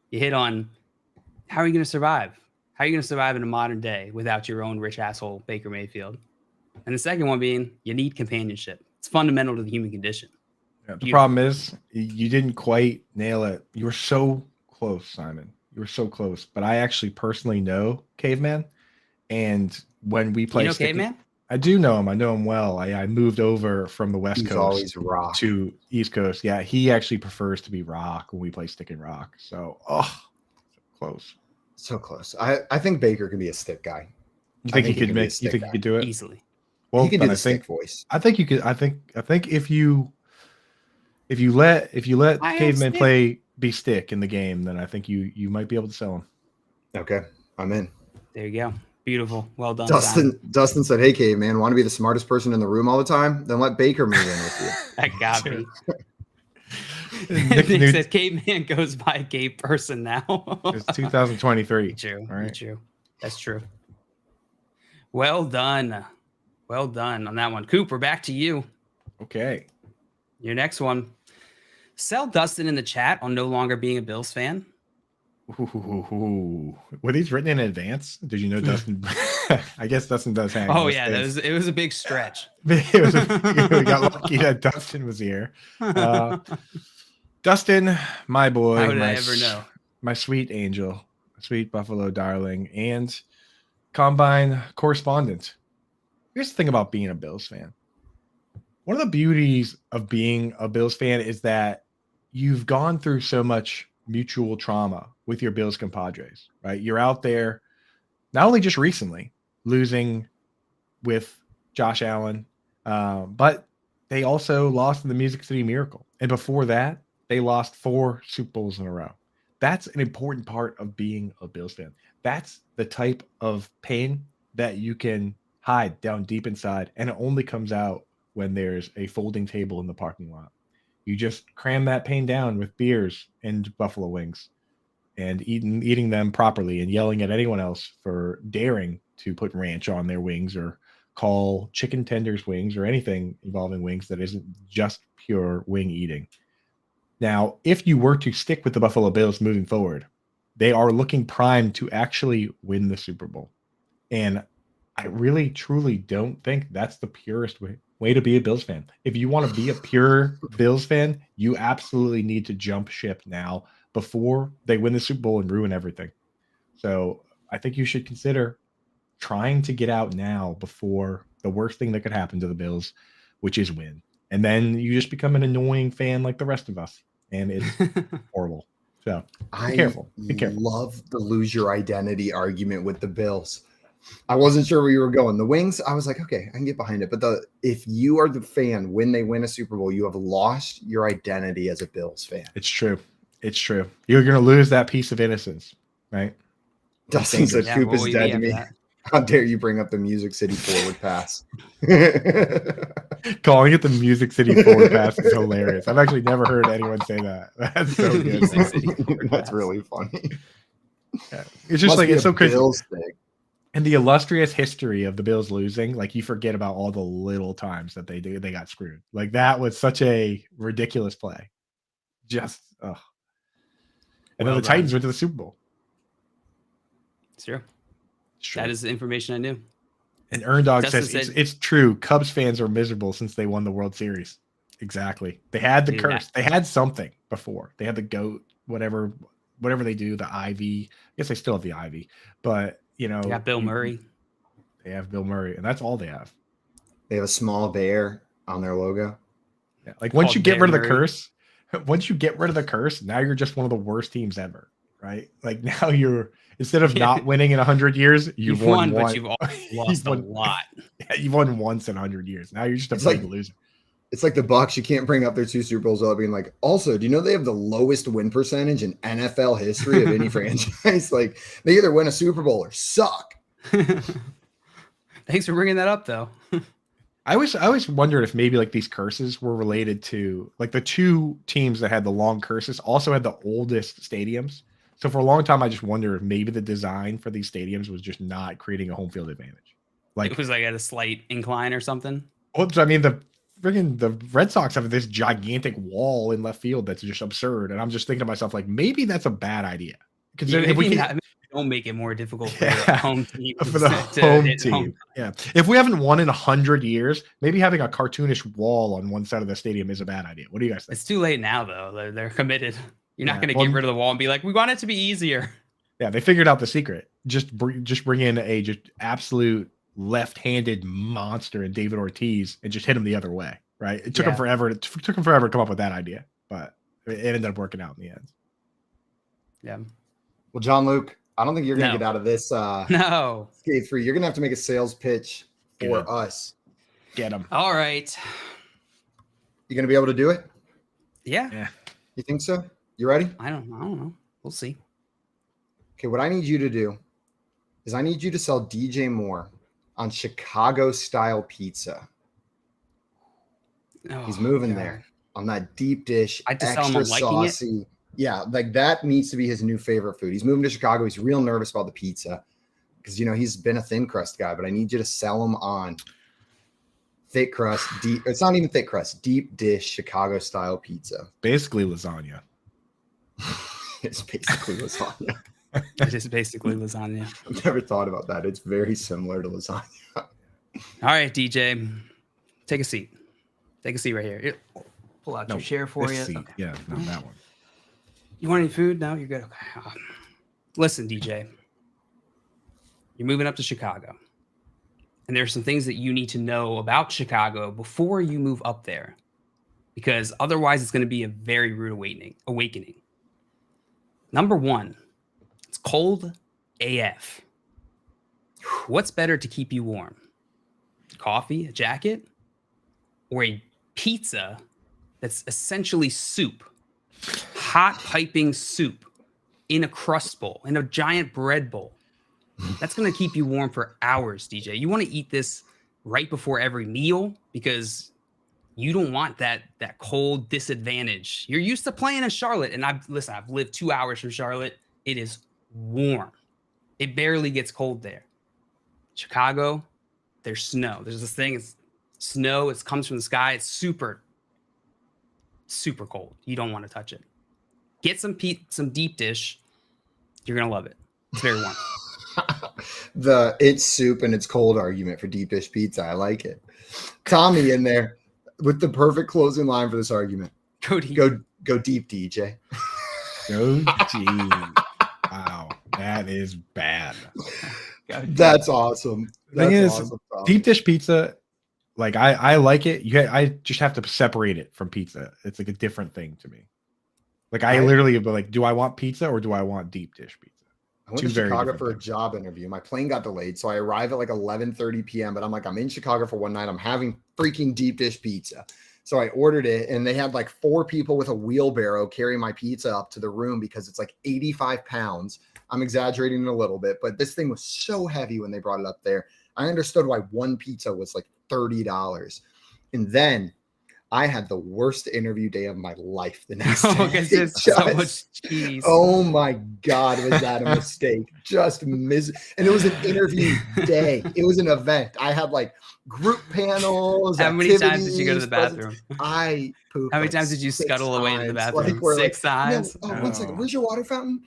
You hit on how are you going to survive? How are you going to survive in a modern day without your own rich asshole, Baker Mayfield? And the second one being you need companionship. It's fundamental to the human condition. Yeah, the problem is you didn't quite nail it. You were so close, Simon. You were so close. But I actually personally know Caveman. And when we play Caveman? I do know him. I know him well. I moved over from the West He's Coast always rock. to East Coast. Yeah, he actually prefers to be rock when we play stick and rock. So, close. So close. I think Baker could be a stick guy. You think he can could be a make? You stick think guy. he could do it? Easily. Well, He could do then the stick voice. I think you could. I think if you let Caveman be stick in the game, then I think you might be able to sell him. Okay, I'm in. There you go. Beautiful. Well done, Simon. Dustin said, "Hey, caveman, want to be the smartest person in the room all the time? Then let Baker move in with you." That got me. Nick Nick said caveman goes by a gay person now. It's 2023. True. All right. True. That's true. Well done. Well done on that one. Cooper, back to you. Okay. Your next one. Sell Dustin in the chat on no longer being a Bills fan. Ooh. Were these written in advance? Did you know Dustin? I guess Dustin does hang. Oh yeah, it was a big stretch. We got lucky that Dustin was here. Dustin, my boy, How did I ever know? My sweet angel, sweet Buffalo darling, and Combine correspondent. Here's the thing about being a Bills fan. One of the beauties of being a Bills fan is that you've gone through so much mutual trauma with your Bills compadres, right? You're out there not only just recently losing with Josh Allen, but they also lost in the Music City Miracle. And before that, they lost 4 Super Bowls in a row. That's an important part of being a Bills fan. That's the type of pain that you can hide down deep inside, and it only comes out when there's a folding table in the parking lot. You just cram that pain down with beers and buffalo wings and eating them properly and yelling at anyone else for daring to put ranch on their wings or call chicken tenders wings or anything involving wings that isn't just pure wing eating. Now, if you were to stick with the Buffalo Bills moving forward, they are looking primed to actually win the Super Bowl. And I really, truly don't think that's the purest way to be a Bills fan. If you want to be a pure Bills fan, you absolutely need to jump ship now before they win the Super Bowl and ruin everything. So I think you should consider trying to get out now before the worst thing that could happen to the Bills, which is win. And then you just become an annoying fan like the rest of us. And it's horrible. So be careful. Be careful. Love the lose your identity argument with the Bills. I wasn't sure where you were going. The Wings, I was like, okay, I can get behind it. But if you are the fan when they win a Super Bowl, you have lost your identity as a Bills fan. It's true. It's true. You're going to lose that piece of innocence, right? Dustin said, Coop is dead to me. How dare you bring up the Music City forward pass? Calling it the Music City forward pass is hilarious. I've actually never heard anyone say that. That's so good. That's really funny. Yeah. It's just like, it's so crazy. Thing. And the illustrious history of the Bills losing, like you forget about all the little times that they got screwed. Like that was such a ridiculous play. Just, ugh. And then the Titans went to the Super Bowl. It's true. That is the information I knew. And Erndog says it's true. Cubs fans are miserable since they won the World Series. Exactly. They had the curse. They had something before. They had the goat, whatever they do, the ivy. I guess they still have the ivy. But, you know. They got Bill Murray. They have Bill Murray, and that's all they have. They have a small bear on their logo. Yeah. Like once you get rid of the curse, now you're just one of the worst teams ever. Right? Like now you're instead of not winning in 100 years, you've won but you've lost a lot. Yeah, you've won once in 100 years. Now you're just a big loser. It's like the Bucs. You can't bring up their 2 Super Bowls without being like, also, do you know they have the lowest win percentage in NFL history of any franchise? Like they either win a Super Bowl or suck. Thanks for bringing that up, though. I always wondered if maybe like these curses were related to like the 2 teams that had the long curses also had the oldest stadiums. So for a long time, I just wondered if maybe the design for these stadiums was just not creating a home field advantage. Like it was like at a slight incline or something. Well, I mean, the Red Sox have this gigantic wall in left field that's just absurd, and I'm just thinking to myself like maybe that's a bad idea. Because if we don't make it more difficult for the home team. For the home team. Yeah. If we haven't won in 100 years, maybe having a cartoonish wall on one side of the stadium is a bad idea. What do you guys think? It's too late now, though. They're committed. You're not going to get rid of the wall and be like, we want it to be easier. Yeah, they figured out the secret. Just bring in a just absolute left-handed monster in David Ortiz and just hit him the other way, right? It took him forever. It took him forever to come up with that idea, but it ended up working out in the end. Yeah. Well, John Luke, I don't think you're going to get out of this. No. Skate free. You're going to have to make a sales pitch for us. Get him. All right. You going to be able to do it? Yeah. You think so? You ready? I don't know. We'll see. Okay, what I need you to do is I need you to sell DJ Moore on Chicago-style pizza. He's moving there on that deep dish, extra saucy. Yeah, like that needs to be his new favorite food. He's moving to Chicago. He's real nervous about the pizza because, you know, he's been a thin crust guy, but I need you to sell him on thick crust, deep. It's not even thick crust, deep dish Chicago-style pizza. Basically lasagna. It's basically lasagna. It is basically lasagna. I've never thought about that. It's very similar to lasagna. All right, DJ, take a seat. Take a seat right here. Pull out your chair for you. Okay. Yeah, not that one. You want any food? No, you're good. Okay. Listen, DJ, you're moving up to Chicago, and there's some things that you need to know about Chicago before you move up there, because otherwise it's going to be a very rude awakening. Number 1, it's cold AF. What's better to keep you warm? Coffee, a jacket, or a pizza that's essentially soup? Hot piping soup in a crust bowl, in a giant bread bowl. That's going to keep you warm for hours, DJ. You want to eat this right before every meal because you don't want that cold disadvantage. You're used to playing in Charlotte, and I've lived 2 hours from Charlotte. It is warm. It barely gets cold there. Chicago, there's snow. There's this thing, it's snow. It comes from the sky. It's super, super cold. You don't want to touch it. Get some deep dish. You're gonna love it. It's very warm. The it's soup and it's cold argument for deep dish pizza. I like it. Tommy in there with the perfect closing line for this argument. Go deep. Go deep, DJ. Go gee. Wow, that is bad. That's awesome. Thing is, awesome, Tommy. deep dish pizza, like I like it. I just have to separate it from pizza. It's like a different thing to me. Like I literally be like, do I want pizza or do I want deep dish pizza? I went to Chicago for a job interview. My plane got delayed, so I arrive at like 11:30 p.m. But I'm like, I'm in Chicago for one night. I'm having freaking deep dish pizza. So I ordered it, and they had like 4 people with a wheelbarrow carry my pizza up to the room because it's like 85 pounds. I'm exaggerating a little bit, but this thing was so heavy when they brought it up there. I understood why one pizza was like $30. And then I had the worst interview day of my life the next day. Because there's so much cheese. Oh my God, was that a mistake? And it was an interview day. It was an event. I had like group panels. How many times did you go to the bathroom? I pooped. How many like times did you 6 scuttle away into the bathroom? Like, we're 6 times. No, 1 second. Where's your water fountain?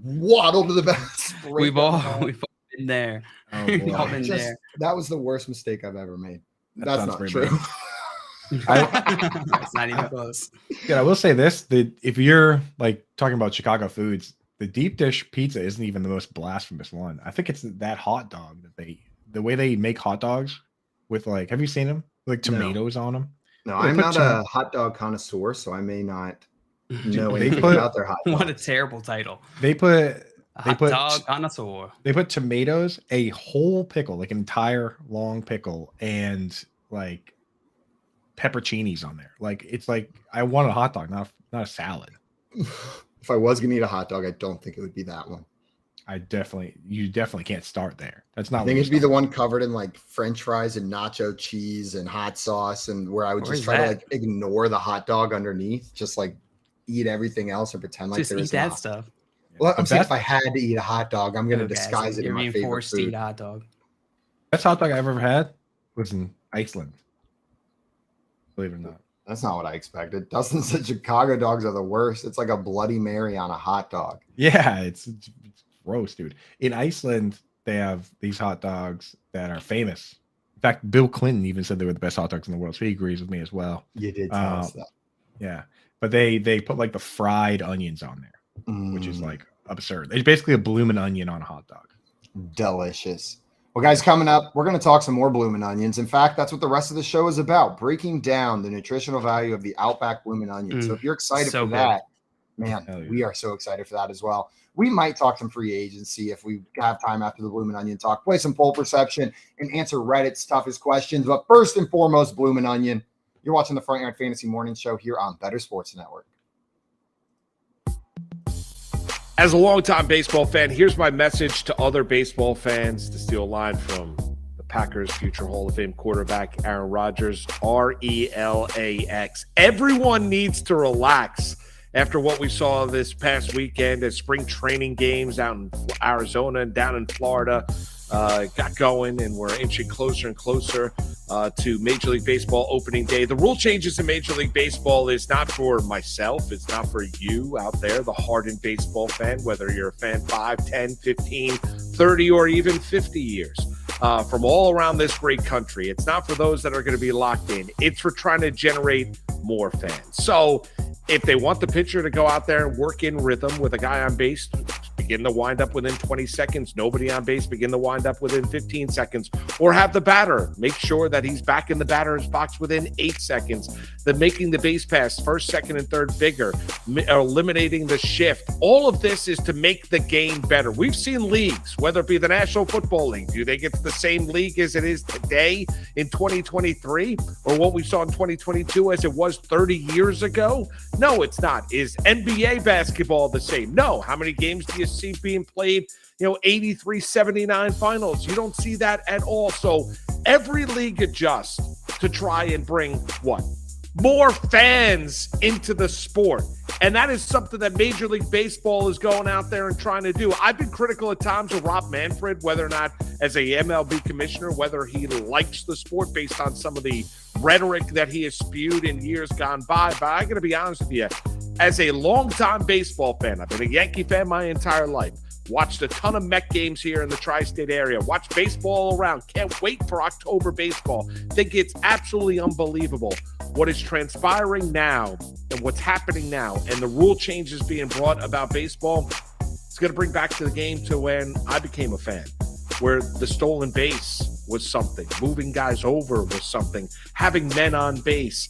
Waddle to the bathroom. We've all been there. Oh, We've all boy. been there. That was the worst mistake I've ever made. That That's sounds not pretty true. bad. It's not even close. Yeah, I will say this: if you're like talking about Chicago foods, the deep dish pizza isn't even the most blasphemous one. I think it's that hot dog that the way they make hot dogs with like, have you seen them? Like tomatoes on them. No, They I'm put not a hot dog connoisseur, so I may not know they anything put- about their hot dogs. What a terrible title. They put Hot dog connoisseur. they put tomatoes, a whole pickle, like an entire long pickle, and like pepperoncinis on there. Like it's like I want a hot dog, not a salad. If I was gonna eat a hot dog, I don't think it would be that one. You definitely can't start there. That's not. I think it'd be the one covered in like French fries and nacho cheese and hot sauce, and where I would Where's just try to that? like ignore the hot dog underneath, just like eat everything else and pretend like Just there eat is that not. stuff. Well, I'm The saying best- if I had to eat a hot dog, I'm gonna Okay, disguise so it in you're my being favorite forced to eat food. a hot dog. best hot dog I ever had was in Iceland. Believe it or not. That's not what I expected. Dustin said Chicago dogs are the worst. It's like a Bloody Mary on a hot dog. Yeah, it's gross, dude. In Iceland, they have these hot dogs that are famous. In fact, Bill Clinton even said they were the best hot dogs in the world, so he agrees with me as well. You did tell us that. Yeah, but they put like the fried onions on there, which is Mm, like absurd. It's basically a bloomin' onion on a hot dog. delicious. Well, guys, coming up, we're going to talk some more bloomin' onions. In fact, that's what the rest of the show is about, breaking down the nutritional value of the Outback bloomin' onion. So if you're excited so for good. that, man, Hell yeah. we are so excited for that as well. We might talk some free agency if we have time after the bloomin' onion talk, play some poll perception, and answer Reddit's toughest questions. But first and foremost, bloomin' onion. You're watching the Front Yard Fantasy Morning Show here on Bettor Sports Network. As a longtime baseball fan, here's my message to other baseball fans, to steal a line from the Packers' future Hall of Fame quarterback, Aaron Rodgers, RELAX. Everyone needs to relax after what we saw this past weekend as spring training games out in Arizona and down in Florida got going, and we're inching closer and closer to Major League Baseball opening day. The rule changes in Major League Baseball is not for myself. It's not for you out there, the hardened baseball fan, whether you're a fan 5, 10, 15, 30, or even 50 years from all around this great country. It's not for those that are going to be locked in. It's for trying to generate more fans. So if they want the pitcher to go out there and work in rhythm with a guy on base, begin the windup within 20 seconds, nobody on base, begin the windup within 15 seconds, or have the batter make sure that he's back in the batter's box within 8 seconds, then making the base pass first, second, and third bigger, eliminating the shift. All of this is to make the game better. We've seen leagues, whether it be the National Football League, do they get to the same league as it is today in 2023, or what we saw in 2022 as it was 30 years ago? No, it's not. Is NBA basketball the same? No. How many games do you see being played? 83-79 finals. You don't see that at all. So every league adjusts to try and bring what? More fans into the sport. And that is something that Major League Baseball is going out there and trying to do. I've been critical at times of Rob Manfred, whether or not as a MLB commissioner, whether he likes the sport based on some of the rhetoric that he has spewed in years gone by. But I got to be honest with you, as a longtime baseball fan, I've been a Yankee fan my entire life. Watched a ton of Met games here in the tri-state area. Watched baseball all around. Can't wait for October baseball. Think it's absolutely unbelievable what is transpiring now and what's happening now, and the rule changes being brought about baseball. It's going to bring back to the game to when I became a fan, where the stolen base was something, moving guys over was something, having men on base,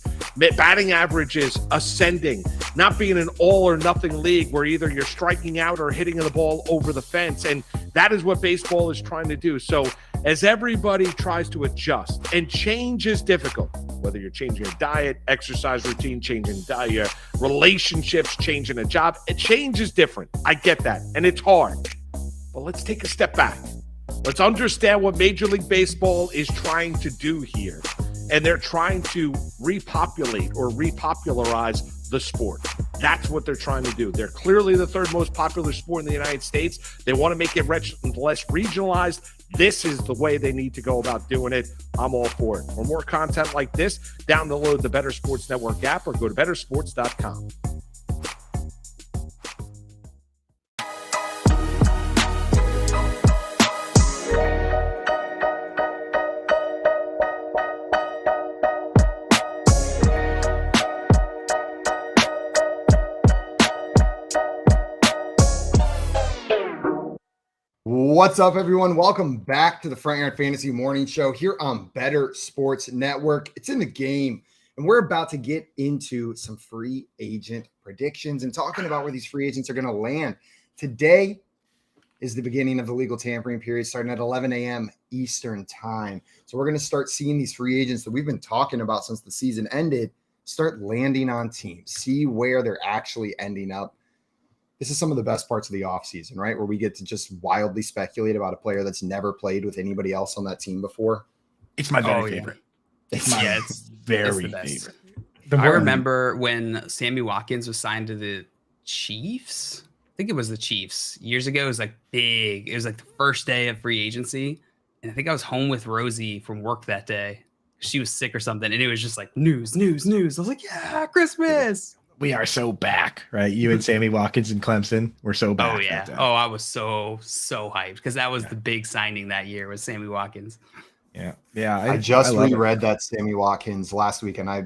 batting averages ascending, not being an all or nothing league where either you're striking out or hitting the ball over the fence. And that is what baseball is trying to do. So as everybody tries to adjust, and change is difficult, whether you're changing your diet, exercise routine, changing your relationships, changing a job, change is different. I get that. And it's hard. But let's take a step back. Let's understand what Major League Baseball is trying to do here. And they're trying to repopulate or repopularize the sport. That's what they're trying to do. They're clearly the third most popular sport in the United States. They want to make it less regionalized. This is the way they need to go about doing it. I'm all for it. For more content like this, download the Bettor Sports Network app or go to bettorsports.com. What's up, everyone? Welcome back to the Front Yard Fantasy Morning Show here on Bettor Sports Network. It's in the game, and we're about to get into some free agent predictions and talking about where these free agents are going to land. Today is the beginning of the legal tampering period, starting at 11 a.m. Eastern time. So we're going to start seeing these free agents that we've been talking about since the season ended start landing on teams, see where they're actually ending up. This is some of the best parts of the offseason, right? Where we get to just wildly speculate about a player that's never played with anybody else on that team before. It's my very favorite. It's very the best. favorite. I remember when Sammy Watkins was signed to the Chiefs. I think it was the Chiefs years ago. It was like big. It was like the first day of free agency. And I think I was home with Rosie from work that day. She was sick or something. And it was just like news. I was like, yeah, Christmas. We are so back, right? You and Sammy Watkins and Clemson, we're so back. Oh, yeah. Oh, I was so hyped because that was the big signing that year was Sammy Watkins. Yeah. Yeah. I just reread that Sammy Watkins last week, and I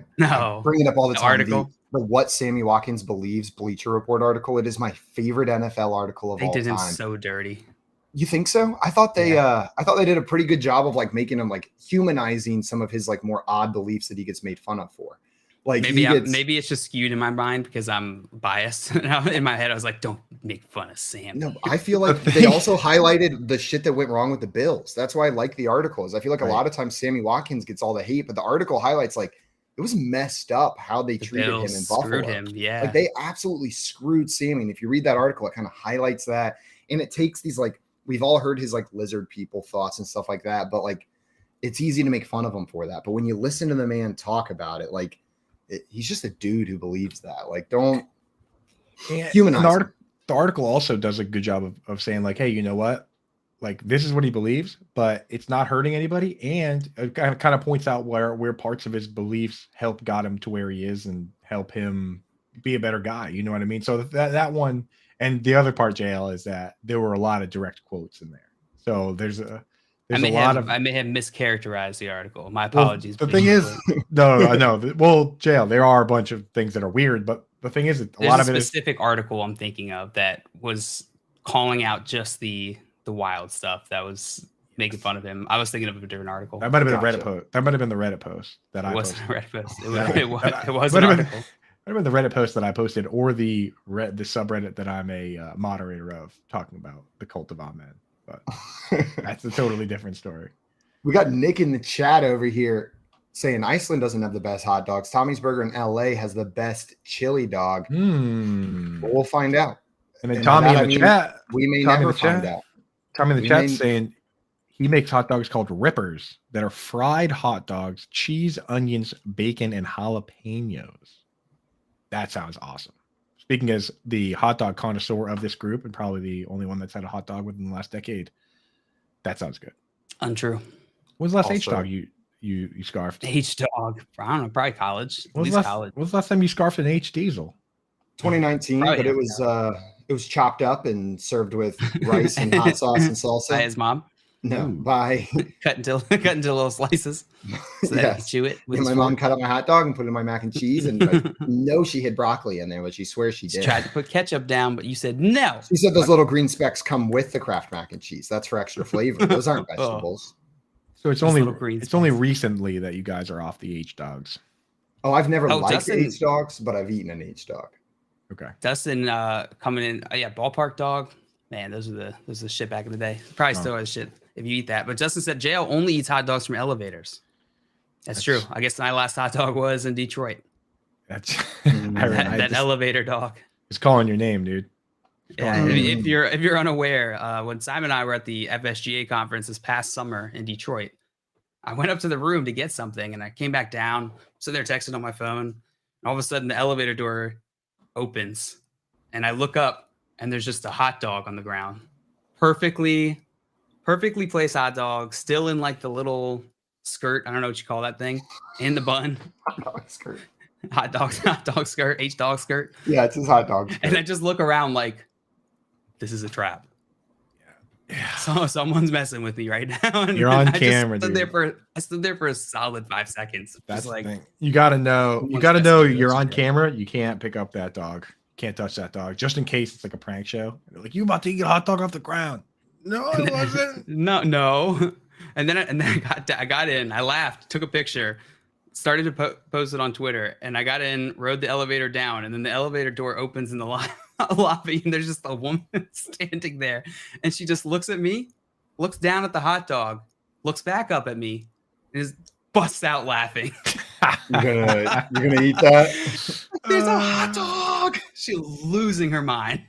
bring it up all the time. Article. The What Sammy Watkins Believes Bleacher Report article. It is my favorite NFL article of all time. They did him so dirty. You think so? I thought they did a pretty good job of like making him like humanizing some of his like more odd beliefs that he gets made fun of for. Like maybe it's just skewed in my mind because I'm biased. In my head, I was like, "Don't make fun of Sam." No, I feel like they also highlighted the shit that went wrong with the Bills. That's why I like the articles. I feel like a lot of times Sammy Watkins gets all the hate, but the article highlights like it was messed up how they treated him in Buffalo. Yeah, like they absolutely screwed Sammy. And if you read that article, it kind of highlights that, and it takes these like we've all heard his like lizard people thoughts and stuff like that, but like it's easy to make fun of him for that. But when you listen to the man talk about it, like. He's just a dude who believes that. Like, don't humanize him. The article also does a good job of saying, like, hey, you know what? Like, this is what he believes, but it's not hurting anybody. And it kind of points out where parts of his beliefs help got him to where he is and help him be a better guy. You know what I mean? So that one, and the other part, JL, is that there were a lot of direct quotes in there. So I may have mischaracterized the article. My apologies. The thing is, no. Well, JL, there are a bunch of things that are weird, but the thing is, There's a specific article I'm thinking of that was calling out just the wild stuff that was making fun of him. I was thinking of a different article. That might have been a Reddit post. That might have been the Reddit post that I posted. It wasn't a Reddit post. It was an article. Might have been the Reddit post that I posted, or the subreddit that I'm a moderator of, talking about the cult of Ahmed. But that's a totally different story. We got Nick in the chat over here saying Iceland doesn't have the best hot dogs. Tommy's Burger in LA has the best chili dog. But we'll find out. And then Tommy in the chat, we may never find out. Tommy in the chat saying he makes hot dogs called Rippers that are fried hot dogs, cheese, onions, bacon, and jalapenos. That sounds awesome. Speaking as the hot dog connoisseur of this group, and probably the only one that's had a hot dog within the last decade, that sounds good. Untrue. When's the last H dog you scarfed? H dog. I don't know. Probably college. When's the last time you scarfed an H diesel? 2019, but it was It was chopped up and served with rice and hot sauce and salsa. By his mom. No, Ooh. by cut into little slices so that he yes. could chew it with And his my mom fork. cut up my hot dog and put it in my mac and cheese. And I know she hid broccoli in there, but she swears she She did. tried to put ketchup down, but you said no. She said those little green specks come with the Kraft mac and cheese. That's for extra flavor. Those aren't Oh. vegetables. So it's These only little green it's only specks. recently that you guys are off the H dogs. Oh, I've never Oh, liked Dustin- H dogs, but I've eaten an H dog. Okay. Dustin coming in, yeah, ballpark dog. Man, those are the shit back in the day. Probably still is shit if you eat that. But Justin said jail only eats hot dogs from elevators. That's true. I guess my last hot dog was in Detroit. That's That elevator dog. It's calling your name, dude. Yeah, if you're unaware, when Simon and I were at the FSGA conference this past summer in Detroit, I went up to the room to get something, and I came back down, so they're texting on my phone, and all of a sudden the elevator door opens, and I look up, and there's just a hot dog on the ground, perfectly placed hot dog, still in like the little skirt. I don't know what you call that thing, in the bun. Hot dog skirt. Hot dog skirt, H dog skirt. Yeah, it's his hot dog skirt. And I just look around like, this is a trap. So someone's messing with me right now. And You're on I just camera, stood dude. I stood there for a solid 5 seconds. That's Just like, the thing. You gotta know. You Someone's gotta messing know with you're us, on yeah. camera. You can't pick up that dog. Can't touch that dog, just in case it's like a prank show. They're like, you about to eat a hot dog off the ground? No, I wasn't. no. And then I got in. I laughed, took a picture, started to post it on Twitter, and I got in, rode the elevator down, and then the elevator door opens in the lobby, and there's just a woman standing there, and she just looks at me, looks down at the hot dog, looks back up at me, and just busts out laughing. You're gonna eat that? There's a hot dog. She's losing her mind.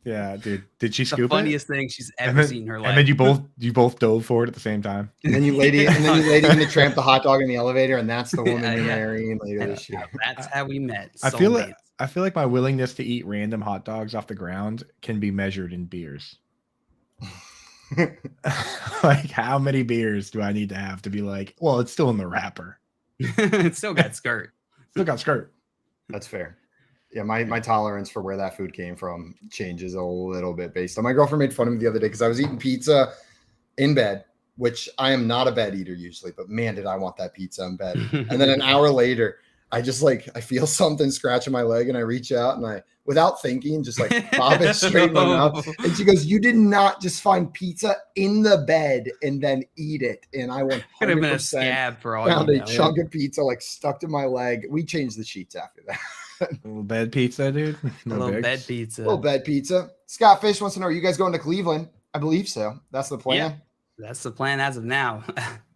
Yeah, dude. Did she The scoop funniest thing she's it? ever seen in her life. And then you both dove for it at the same time. And then you lady in the tramp the hot dog in the elevator, and that's the woman you're Yeah. marrying later this year. That's how we met. I feel Soulmates. I feel like my willingness to eat random hot dogs off the ground can be measured in beers. Like, how many beers do I need to have to be like, well, it's still in the wrapper. It's still got skirt. Still got skirt. That's fair. Yeah, my tolerance for where that food came from changes a little bit based on. My girlfriend made fun of me the other day because I was eating pizza in bed, which I am not a bed eater usually, but man, did I want that pizza in bed. And then an hour later, I just I feel something scratching my leg, and I reach out and I, without thinking, just pop it straight in my mouth. And she goes, "You did not just find pizza in the bed and then eat it." And I went Could have been a 100% scab for all found you a know. chunk of pizza stuck to my leg. We changed the sheets after that. Little bed pizza, dude. A No little bigs. bed pizza. Little bed pizza. Scott Fish wants to know, are you guys going to Cleveland? I believe so. That's the plan. Yeah. That's the plan as of now.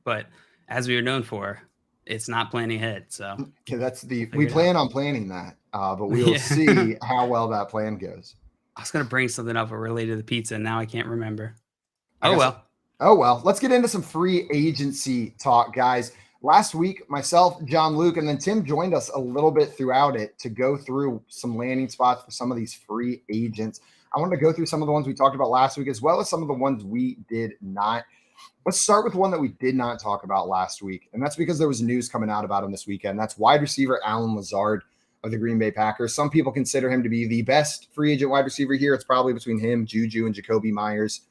But as we are known for, it's not planning ahead. So Okay, we Figure it plan on planning that, but we will Yeah. see how well that plan goes. I was gonna bring something up related to the pizza, and now I can't remember. I Oh guess- well. Oh, well, let's get into some free agency talk, guys. Last week, myself, John Luke, and then Tim joined us a little bit throughout it to go through some landing spots for some of these free agents. I wanted to go through some of the ones we talked about last week, as well as some of the ones we did not. Let's start with one that we did not talk about last week, and that's because there was news coming out about him this weekend. That's wide receiver Allen Lazard of the Green Bay Packers. Some people consider him to be the best free agent wide receiver here. It's probably between him, Juju, and Jacoby Myers,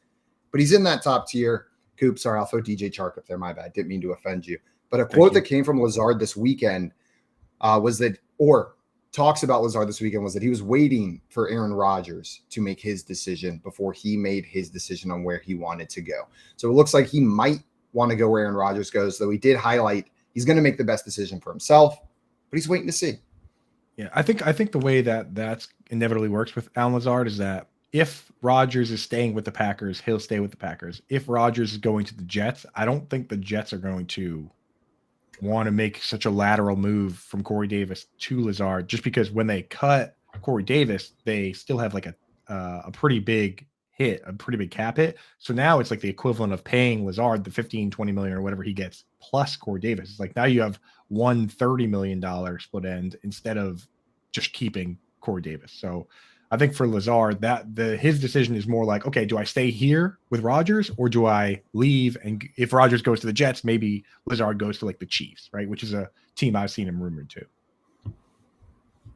but he's in that top tier. Coop, sorry, I'll throw DJ Chark up there. My bad. Didn't mean to offend you. But a quote that came from Lazard this weekend talks about Lazard this weekend was that he was waiting for Aaron Rodgers to make his decision before he made his decision on where he wanted to go. So it looks like he might want to go where Aaron Rodgers goes, though he did highlight he's going to make the best decision for himself, but he's waiting to see. Yeah, I think the way that's inevitably works with Allen Lazard is that if Rodgers is staying with the Packers, he'll stay with the Packers. If Rodgers is going to the Jets, I don't think the Jets are going to want to make such a lateral move from Corey Davis to Lazard, just because when they cut Corey Davis, they still have like a pretty big hit, a pretty big cap hit. So now it's like the equivalent of paying Lazard the 15-20 million or whatever he gets plus Corey Davis. It's like now you have one $30 million split end instead of just keeping Corey Davis. So I think for Lazard, his decision is more like, okay, do I stay here with Rodgers or do I leave? And if Rodgers goes to the Jets, maybe Lazard goes to like the Chiefs, right? Which is a team I've seen him rumored to.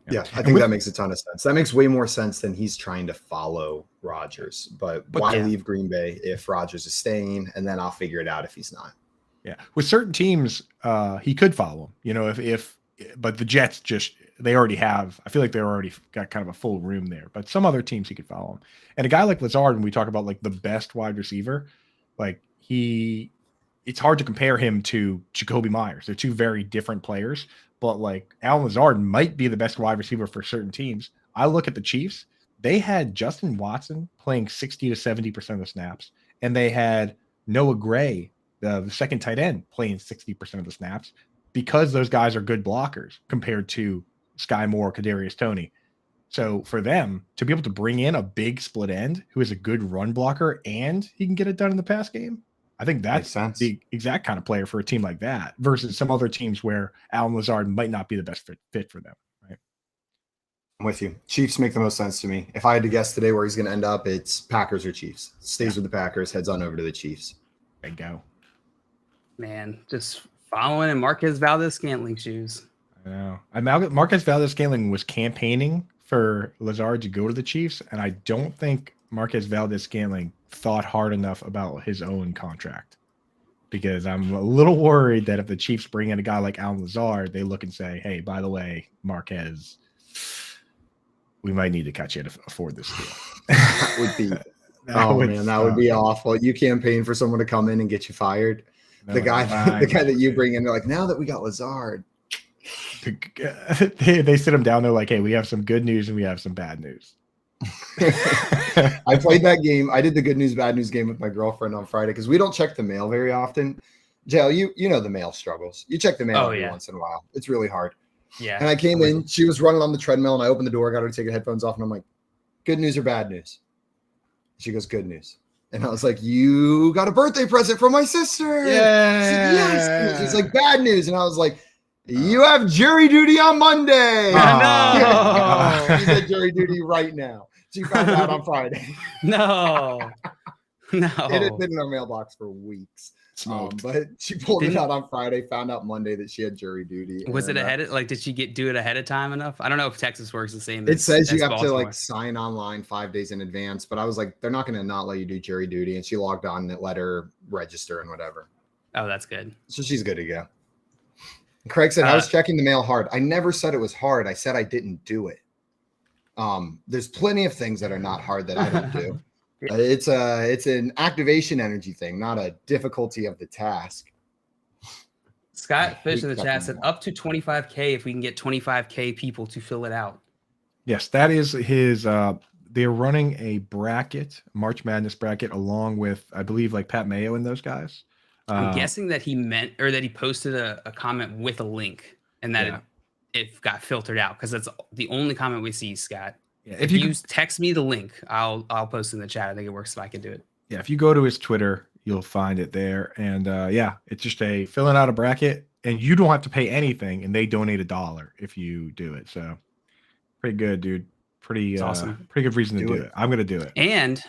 Yeah, I think that makes a ton of sense. That makes way more sense than he's trying to follow Rodgers. But why yeah. leave Green Bay if Rodgers is staying, and then I'll figure it out if he's not. Yeah, with certain teams, he could follow him. You know, but the Jets they already have. I feel like they already got kind of a full room there. But some other teams he could follow him. And a guy like Lazard, when we talk about like the best wide receiver, like it's hard to compare him to Jacoby Myers. They're two very different players. But like Alan Lazard might be the best wide receiver for certain teams. I look at the Chiefs. They had Justin Watson playing 60 to 70% of the snaps, and they had Noah Gray, the second tight end, playing 60% of the snaps because those guys are good blockers compared to Sky Moore, Kadarius Toney. So for them to be able to bring in a big split end who is a good run blocker and he can get it done in the pass game, I think that's the exact kind of player for a team like that versus some other teams where Alan Lazard might not be the best fit for them. Right? I'm with you. Chiefs make the most sense to me. If I had to guess today where he's going to end up, it's Packers or Chiefs. Stays with the Packers, heads on over to the Chiefs. There you go. Man, just following in Marquez Valdez-Scantling shoes. I know. Marquez Valdez-Scantling was campaigning for Lazard to go to the Chiefs, and I don't think Marquez Valdez-Scantling thought hard enough about his own contract, because I'm a little worried that if the Chiefs bring in a guy like Alan Lazard, they look and say, hey, by the way, Marquez, we might need to cut you to afford this deal. That would be that would be awful. You campaign for someone to come in and get you fired. The guy that you bring in, they're like, now that we got Lazard. They sit him down, they're like, hey, we have some good news and we have some bad news. I played that game. I did the good news, bad news game with my girlfriend on Friday because we don't check the mail very often. Jail, you know the mail struggles. You check the mail every once in a while. It's really hard. Yeah. And I came in, she was running on the treadmill, and I opened the door, got her to take her headphones off, and I'm like, good news or bad news? She goes, good news. And I was like, you got a birthday present from my sister. Yeah. Yes. She's like, bad news. And I was like, you have jury duty on Monday. No. She said jury duty right now. She found out on Friday. No. It had been in our mailbox for weeks. But she pulled it out on Friday, found out Monday that she had jury duty. Was it ahead of, like, did she do it ahead of time enough? I don't know if Texas works the same. It says you have to like sign online 5 days in advance, but I was like, they're not going to not let you do jury duty. And she logged on and it let her register and whatever. Oh, that's good. So she's good to go. Craig said, I was checking the mail hard. I never said it was hard. I said I didn't do it. There's plenty of things that are not hard that I don't do. It's an activation energy thing, not a difficulty of the task. Scott Fish in the chat said up to 25K if we can get 25K people to fill it out. Yes, that is his. They're running a bracket, March Madness bracket, along with, I believe, like Pat Mayo and those guys. I'm guessing that he posted a comment with a link and that it got filtered out because that's the only comment we see, Scott. Yeah, if you text me the link, I'll post in the chat. I think it works if I can do it. Yeah, if you go to his Twitter, you'll find it there. And it's just filling out a bracket, and you don't have to pay anything, and they donate $1 if you do it. So pretty good, dude. Pretty awesome. Pretty good reason to do it. I'm gonna do it. And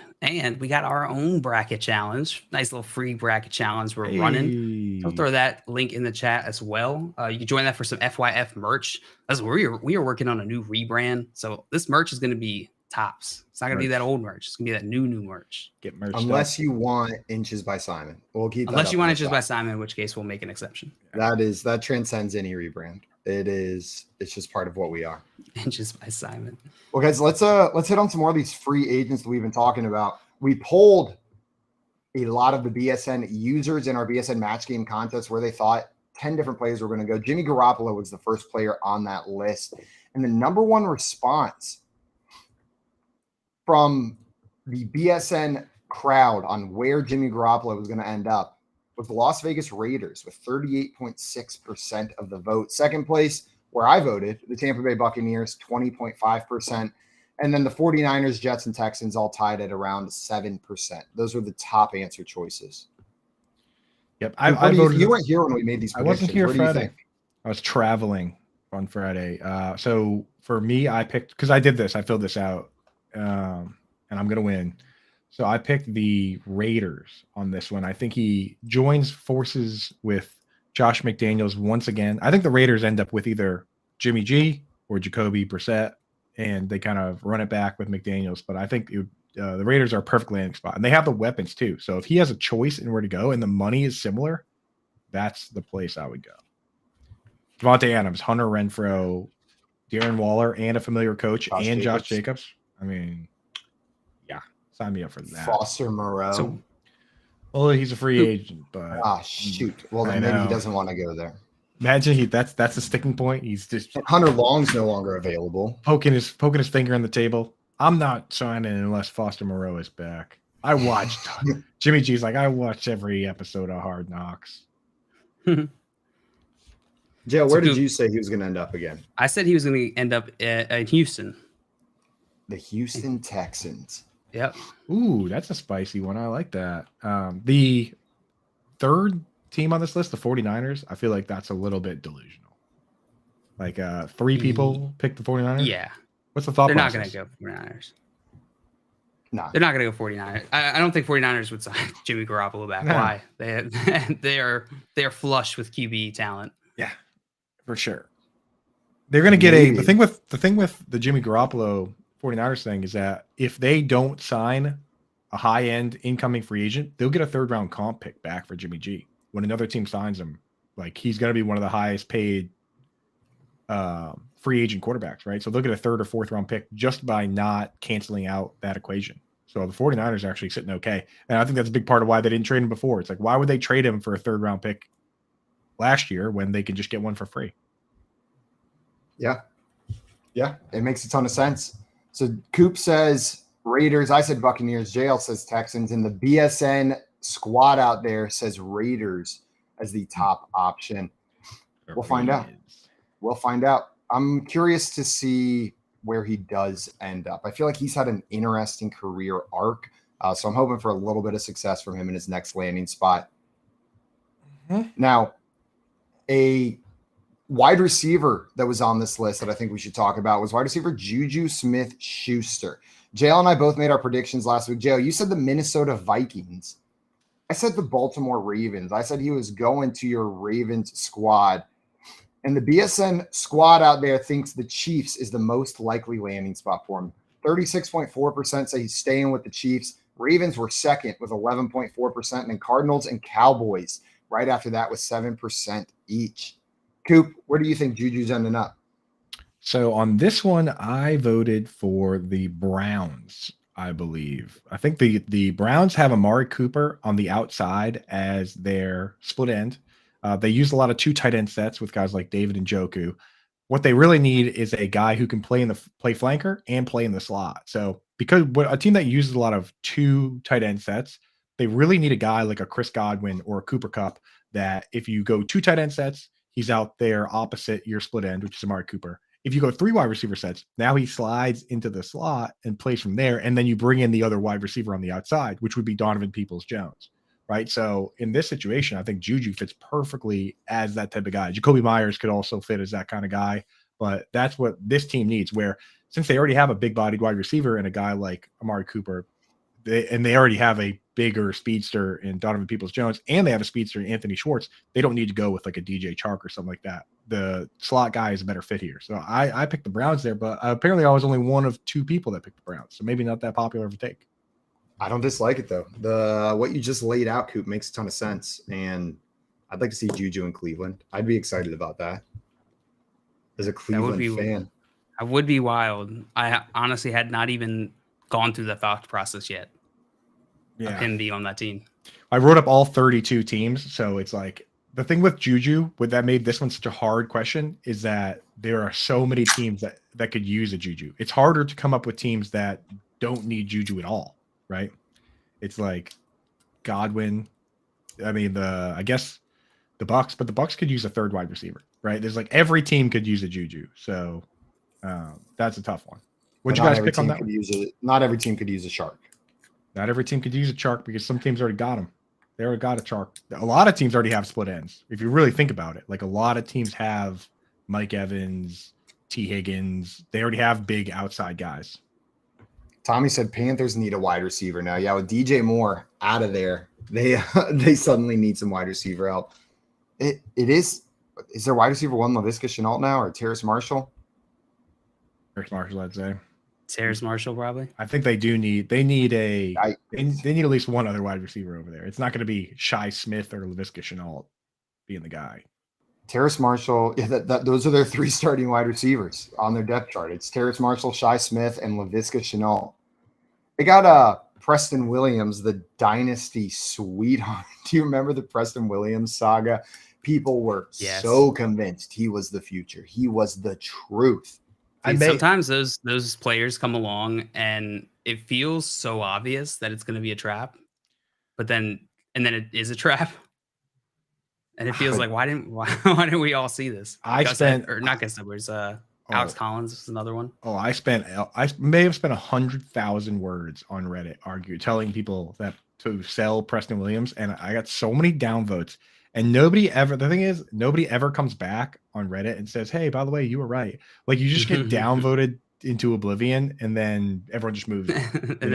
we got our own bracket challenge. Nice little free bracket challenge we're running. I'll throw that link in the chat as well. You can join that for some FYF merch. We are working on a new rebrand. So this merch is gonna be tops. It's not gonna be that old merch. It's gonna be that new merch. Get merch. Unless you want Inches by Simon. We'll keep unless you want Inches by Simon, in which case we'll make an exception. That transcends any rebrand. It's just part of what we are. Inches by Simon. Well, guys, let's hit on some more of these free agents that we've been talking about. We polled a lot of the BSN users in our BSN match game contest where they thought 10 different players were going to go. Jimmy Garoppolo was the first player on that list. And the number one response from the BSN crowd on where Jimmy Garoppolo was going to end up was the Las Vegas Raiders with 38.6% of the vote. Second place, where I voted, the Tampa Bay Buccaneers, 20.5%. And then the 49ers, Jets, and Texans all tied at around 7%. Those were the top answer choices. Yep. I voted. You weren't here when we made these predictions. I wasn't here what Friday. Do you think? I was traveling on Friday. So for me, I picked, because I did this, I filled this out, and I'm going to win. So I picked the Raiders on this one. I think he joins forces with Josh McDaniels once again. I think the Raiders end up with either Jimmy G or Jacoby Brissett, and they kind of run it back with McDaniels. But I think the Raiders are a perfect landing spot, and they have the weapons too. So if he has a choice in where to go, and the money is similar, that's the place I would go. Devontae Adams, Hunter Renfrow, Darren Waller, and a familiar coach, and Josh Jacobs. I mean, yeah, sign me up for that. Foster Moreau. So, well, he's a free agent, but shoot. Well, then maybe he doesn't want to go there. Imagine that's a sticking point. He's just Hunter Long's no longer available. Poking his finger on the table. I'm not signing unless Foster Moreau is back. I watched Jimmy G's like I watched every episode of Hard Knocks. Joe, where did you say he was going to end up again? I said he was going to end up at Houston. The Houston Texans. Yep. Ooh, that's a spicy one. I like that. The third team on this list, the 49ers, I feel like that's a little bit delusional. Like 3 people picked the 49ers? Yeah. What's the thought They're not process? going to go 49ers. No. They're not going to go 49ers. I don't think 49ers would sign Jimmy Garoppolo back. No. Why? They are flush with QB talent. Yeah, for sure. They're going to get the thing with the Jimmy Garoppolo 49ers thing is that if they don't sign a high-end incoming free agent, they'll get a third-round comp pick back for Jimmy G. When another team signs him, like he's going to be one of the highest paid free agent quarterbacks, right? So they'll get a 3rd or 4th round pick just by not canceling out that equation. So the 49ers are actually sitting okay. And I think that's a big part of why they didn't trade him before. It's like, why would they trade him for a 3rd round pick last year when they could just get one for free? Yeah. Yeah, it makes a ton of sense. So Coop says Raiders. I said Buccaneers. JL says Texans. And the BSN squad out there says Raiders as the top option. We'll find out. We'll find out. I'm curious to see where he does end up. I feel like he's had an interesting career arc. So I'm hoping for a little bit of success from him in his next landing spot. Mm-hmm. Now, a wide receiver that was on this list that I think we should talk about was wide receiver Juju Smith-Schuster. JL and I both made our predictions last week. JL, you said the Minnesota Vikings. I said the Baltimore Ravens. I said he was going to your Ravens squad. And the BSN squad out there thinks the Chiefs is the most likely landing spot for him. 36.4% say he's staying with the Chiefs. Ravens were second with 11.4%, and then Cardinals and Cowboys right after that with 7% each. Coop, where do you think Juju's ending up? So on this one, I voted for the Browns, I believe. I think the Browns have Amari Cooper on the outside as their split end. They use a lot of 2 tight end sets with guys like David Njoku. What they really need is a guy who can play flanker and play in the slot. So because a team that uses a lot of 2 tight end sets, they really need a guy like a Chris Godwin or a Cooper Kupp that if you go 2 tight end sets, he's out there opposite your split end, which is Amari Cooper. If you go 3 wide receiver sets, now he slides into the slot and plays from there, and then you bring in the other wide receiver on the outside, which would be Donovan Peoples-Jones. Right. So in this situation, I think Juju fits perfectly as that type of guy. Jacoby Myers could also fit as that kind of guy, but that's what this team needs, where since they already have a big bodied wide receiver and a guy like Amari Cooper, they already have a bigger speedster in Donovan Peoples-Jones, and they have a speedster in Anthony Schwartz. They don't need to go with like a DJ Chark or something like that. The slot guy is a better fit here. So I picked the Browns there, but apparently I was only one of 2 people that picked the Browns. So maybe not that popular of a take. I don't dislike it, though. What you just laid out, Coop, makes a ton of sense. And I'd like to see Juju in Cleveland. I'd be excited about that as a Cleveland fan. I would be wild. I honestly had not even gone through the thought process yet. Yeah. Of him being on that team. I wrote up all 32 teams. So it's like the thing with Juju, that made this one such a hard question, is that there are so many teams that could use a Juju. It's harder to come up with teams that don't need Juju at all. Right? It's like Godwin. I mean, I guess the Bucks, but the Bucks could use a 3rd wide receiver, right? There's like every team could use a Juju. So that's a tough one. What'd you guys pick on that one? Not every team could use a Shark. Not every team could use a Chark because some teams already got him. They already got a Chark. A lot of teams already have split ends. If you really think about it, like a lot of teams have Mike Evans, T. Higgins. They already have big outside guys. Tommy said Panthers need a wide receiver now. Yeah, with DJ Moore out of there, they suddenly need some wide receiver help. It is there wide receiver 1 LaVisca Chenault now or Terrace Marshall? Terrace Marshall, I'd say. Terrace Marshall, probably. I think they need at least one other wide receiver over there. It's not going to be Shi Smith or Laviska Shenault being the guy. Terrace Marshall, those are their 3 starting wide receivers on their depth chart. It's Terrace Marshall, Shi Smith, and Laviska Shenault. They got Preston Williams, the dynasty sweetheart. Do you remember the Preston Williams saga? People were so convinced he was the future. He was the truth. Sometimes those players come along and it feels so obvious that it's going to be a trap, and then it is a trap, and it feels like why didn't we all see this? Alex Collins is another one. I may have spent 100,000 words on Reddit telling people that to sell Preston Williams, and I got so many downvotes. And nobody ever comes back on Reddit and says, "Hey, by the way, you were right." Like, you just get downvoted into oblivion, and then everyone just moves on. and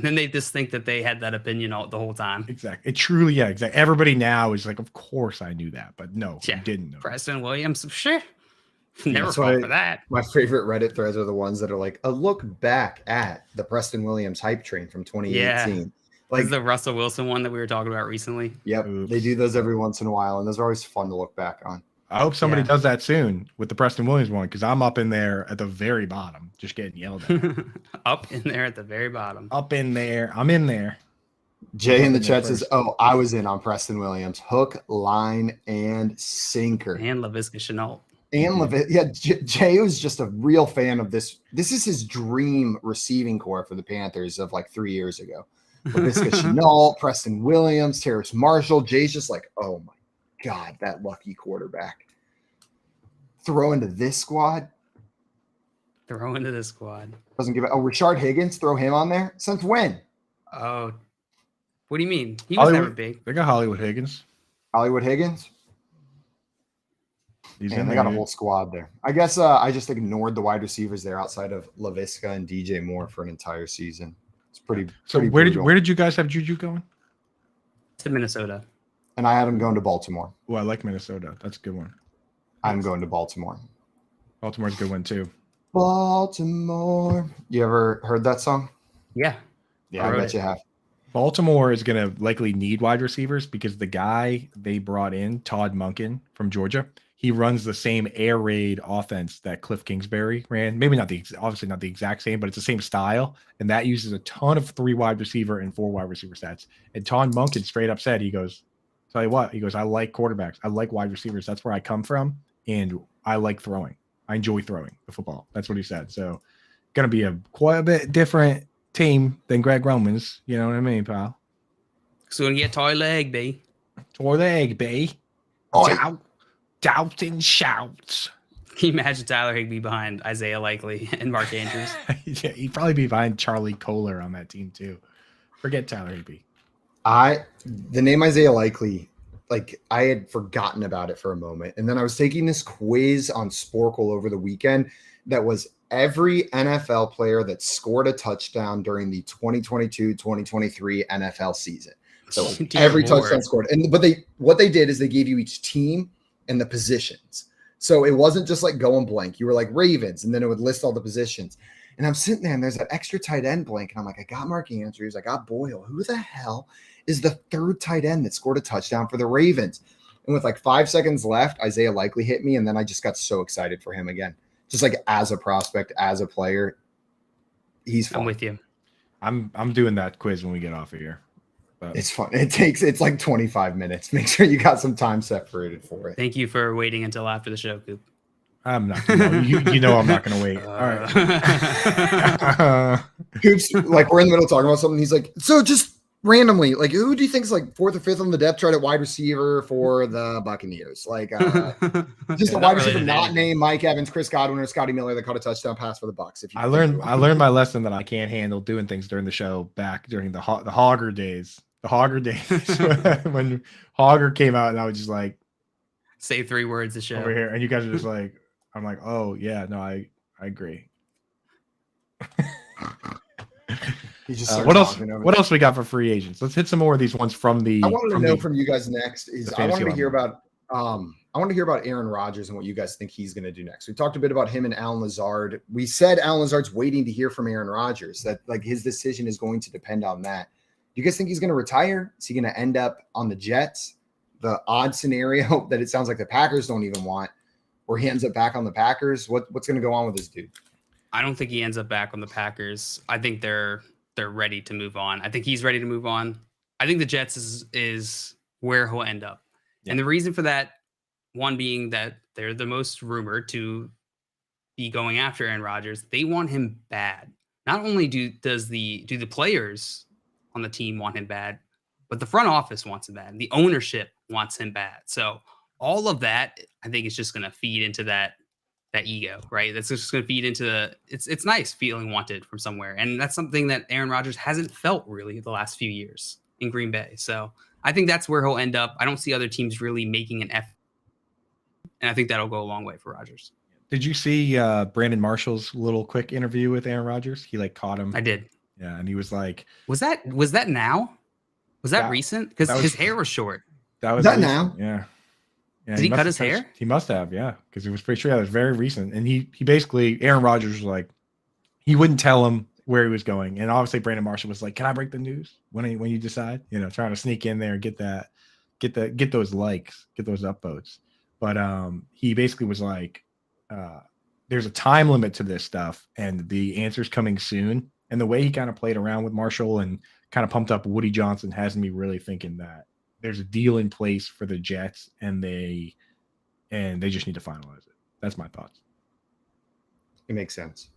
then they just think that they had that opinion the whole time. Exactly. It truly, exactly. Everybody now is like, "Of course I knew that," but no, you didn't know. Preston Williams, sure. Never fought for that. My favorite Reddit threads are the ones that are like a look back at the Preston Williams hype train from 2018. Yeah. Like the Russell Wilson one that we were talking about recently. Yep. Oops. They do those every once in a while, and those are always fun to look back on. I hope somebody does that soon with the Preston Williams one, because I'm up in there at the very bottom, just getting yelled at. Up in there at the very bottom. Up in there. I'm in there. Jay in the chat says, I was in on Preston Williams. Hook, line, and sinker. And Laviska Shenault. Jay was just a real fan of this. This is his dream receiving core for the Panthers of like 3 years ago. Laviska Shenault, Preston Williams, Terrace Marshall. Jay's just like, oh my God, that lucky quarterback. Throw into this squad. Doesn't give it. Oh, Rashard Higgins, throw him on there. Since when? Oh, what do you mean? He was never big. They got Hollywood Higgins. And they got a whole squad there. I guess I just ignored the wide receivers there outside of Laviska and DJ Moore for an entire season. It's pretty. So where did you guys have Juju going? To Minnesota. And I had him going to Baltimore. Oh, I like Minnesota. That's a good one. I'm going to Baltimore. Baltimore's a good one too. Baltimore. You ever heard that song? Yeah. Yeah, I bet you have. Baltimore is going to likely need wide receivers because the guy they brought in, Todd Monken from Georgia, he runs the same air raid offense that Cliff Kingsbury ran. Maybe obviously not the exact same, but it's the same style. And that uses a ton of 3 wide receiver and 4 wide receiver sets. And Todd Monken straight up said, he goes, tell you what, he goes, I like quarterbacks. I like wide receivers. That's where I come from. And I like throwing. I enjoy throwing the football. That's what he said. So going to be quite a bit different team than Greg Roman's. You know what I mean, pal? So going to get Tyler Higbee. Doubt and shouts. Can you imagine Tyler Higbee behind Isaiah Likely and Mark Andrews? Yeah, he'd probably be behind Charlie Kohler on that team too. Forget Tyler Higbee. The name Isaiah Likely, like I had forgotten about it for a moment. And then I was taking this quiz on Sporkle over the weekend that was every NFL player that scored a touchdown during the 2022-2023 NFL season. So every touchdown scored. But what they did is they gave you each team and the positions. So it wasn't just like going blank. You were like Ravens, and then it would list all the positions. And I'm sitting there, and there's that extra tight end blank. And I'm like, I got Mark Andrews. I got Boyle. Who the hell is the third tight end that scored a touchdown for the Ravens? And with like 5 seconds left, Isaiah Likely hit me, and then I just got so excited for him again. Just like as a prospect, as a player, he's fun. I'm with you. I'm doing that quiz when we get off of here. But it's fun. It's like 25 minutes. Make sure you got some time separated for it. Thank you for waiting until after the show, Coop. I'm not. You know I'm not going to wait. All right. Coop's like we're in the middle talking about something. He's like, so just randomly, like who do you think is like 4th or 5th on the depth chart at wide receiver for the Buccaneers? Like just a wide receiver not named Mike Evans, Chris Godwin, or Scotty Miller that caught a touchdown pass for the Bucs. If you I learned my lesson that I can't handle doing things during the show back during the Hogger days. The Hogger days when Hogger came out, and I was just like, say 3 words to show over here, and you guys are just like, I'm like, oh yeah, no, I agree. What else we got for free agents? Let's hit some more of these ones from the. I wanted to know from you guys next is I wanted to hear about. I I want to hear about Aaron Rodgers and what you guys think he's going to do next. We talked a bit about him and Alan Lazard. We said Alan Lazard's waiting to hear from Aaron Rodgers, that like his decision is going to depend on that. Do you guys think he's going to retire? Is he going to end up on the Jets? The odd scenario that it sounds like the Packers don't even want, or he ends up back on the Packers. What's going to go on with this dude? I don't think he ends up back on the Packers. I think they're ready to move on. I think he's ready to move on. I think the Jets is where he'll end up. Yeah. And the reason for that, one being that they're the most rumored to be going after Aaron Rodgers. They want him bad. Not only do the players on the team want him bad, but the front office wants him bad. The ownership wants him bad. So all of that, I think, is just going to feed into that ego, right? That's just going to feed into it's nice feeling wanted from somewhere. And that's something that Aaron Rodgers hasn't felt really the last few years in Green Bay. So I think that's where he'll end up. I don't see other teams really making an effort. And I think that'll go a long way for Rodgers. Did you see Brandon Marshall's little quick interview with Aaron Rodgers? He like caught him. I did. Yeah, and he was like, Was that now? Was that recent? Because his hair was short. That was now? Yeah. Did he cut his hair? He must have, yeah, because it was pretty sure that was very recent. And he basically, Aaron Rodgers was like, he wouldn't tell him where he was going, and obviously Brandon Marshall was like, "Can I break the news when you decide?" Trying to sneak in there and get those likes, get those upvotes. But he basically was like, "There's a time limit to this stuff, and the answer's coming soon." And the way he kind of played around with Marshall and kind of pumped up Woody Johnson has me really thinking that there's a deal in place for the Jets, and they just need to finalize it. That's my thoughts. It makes sense.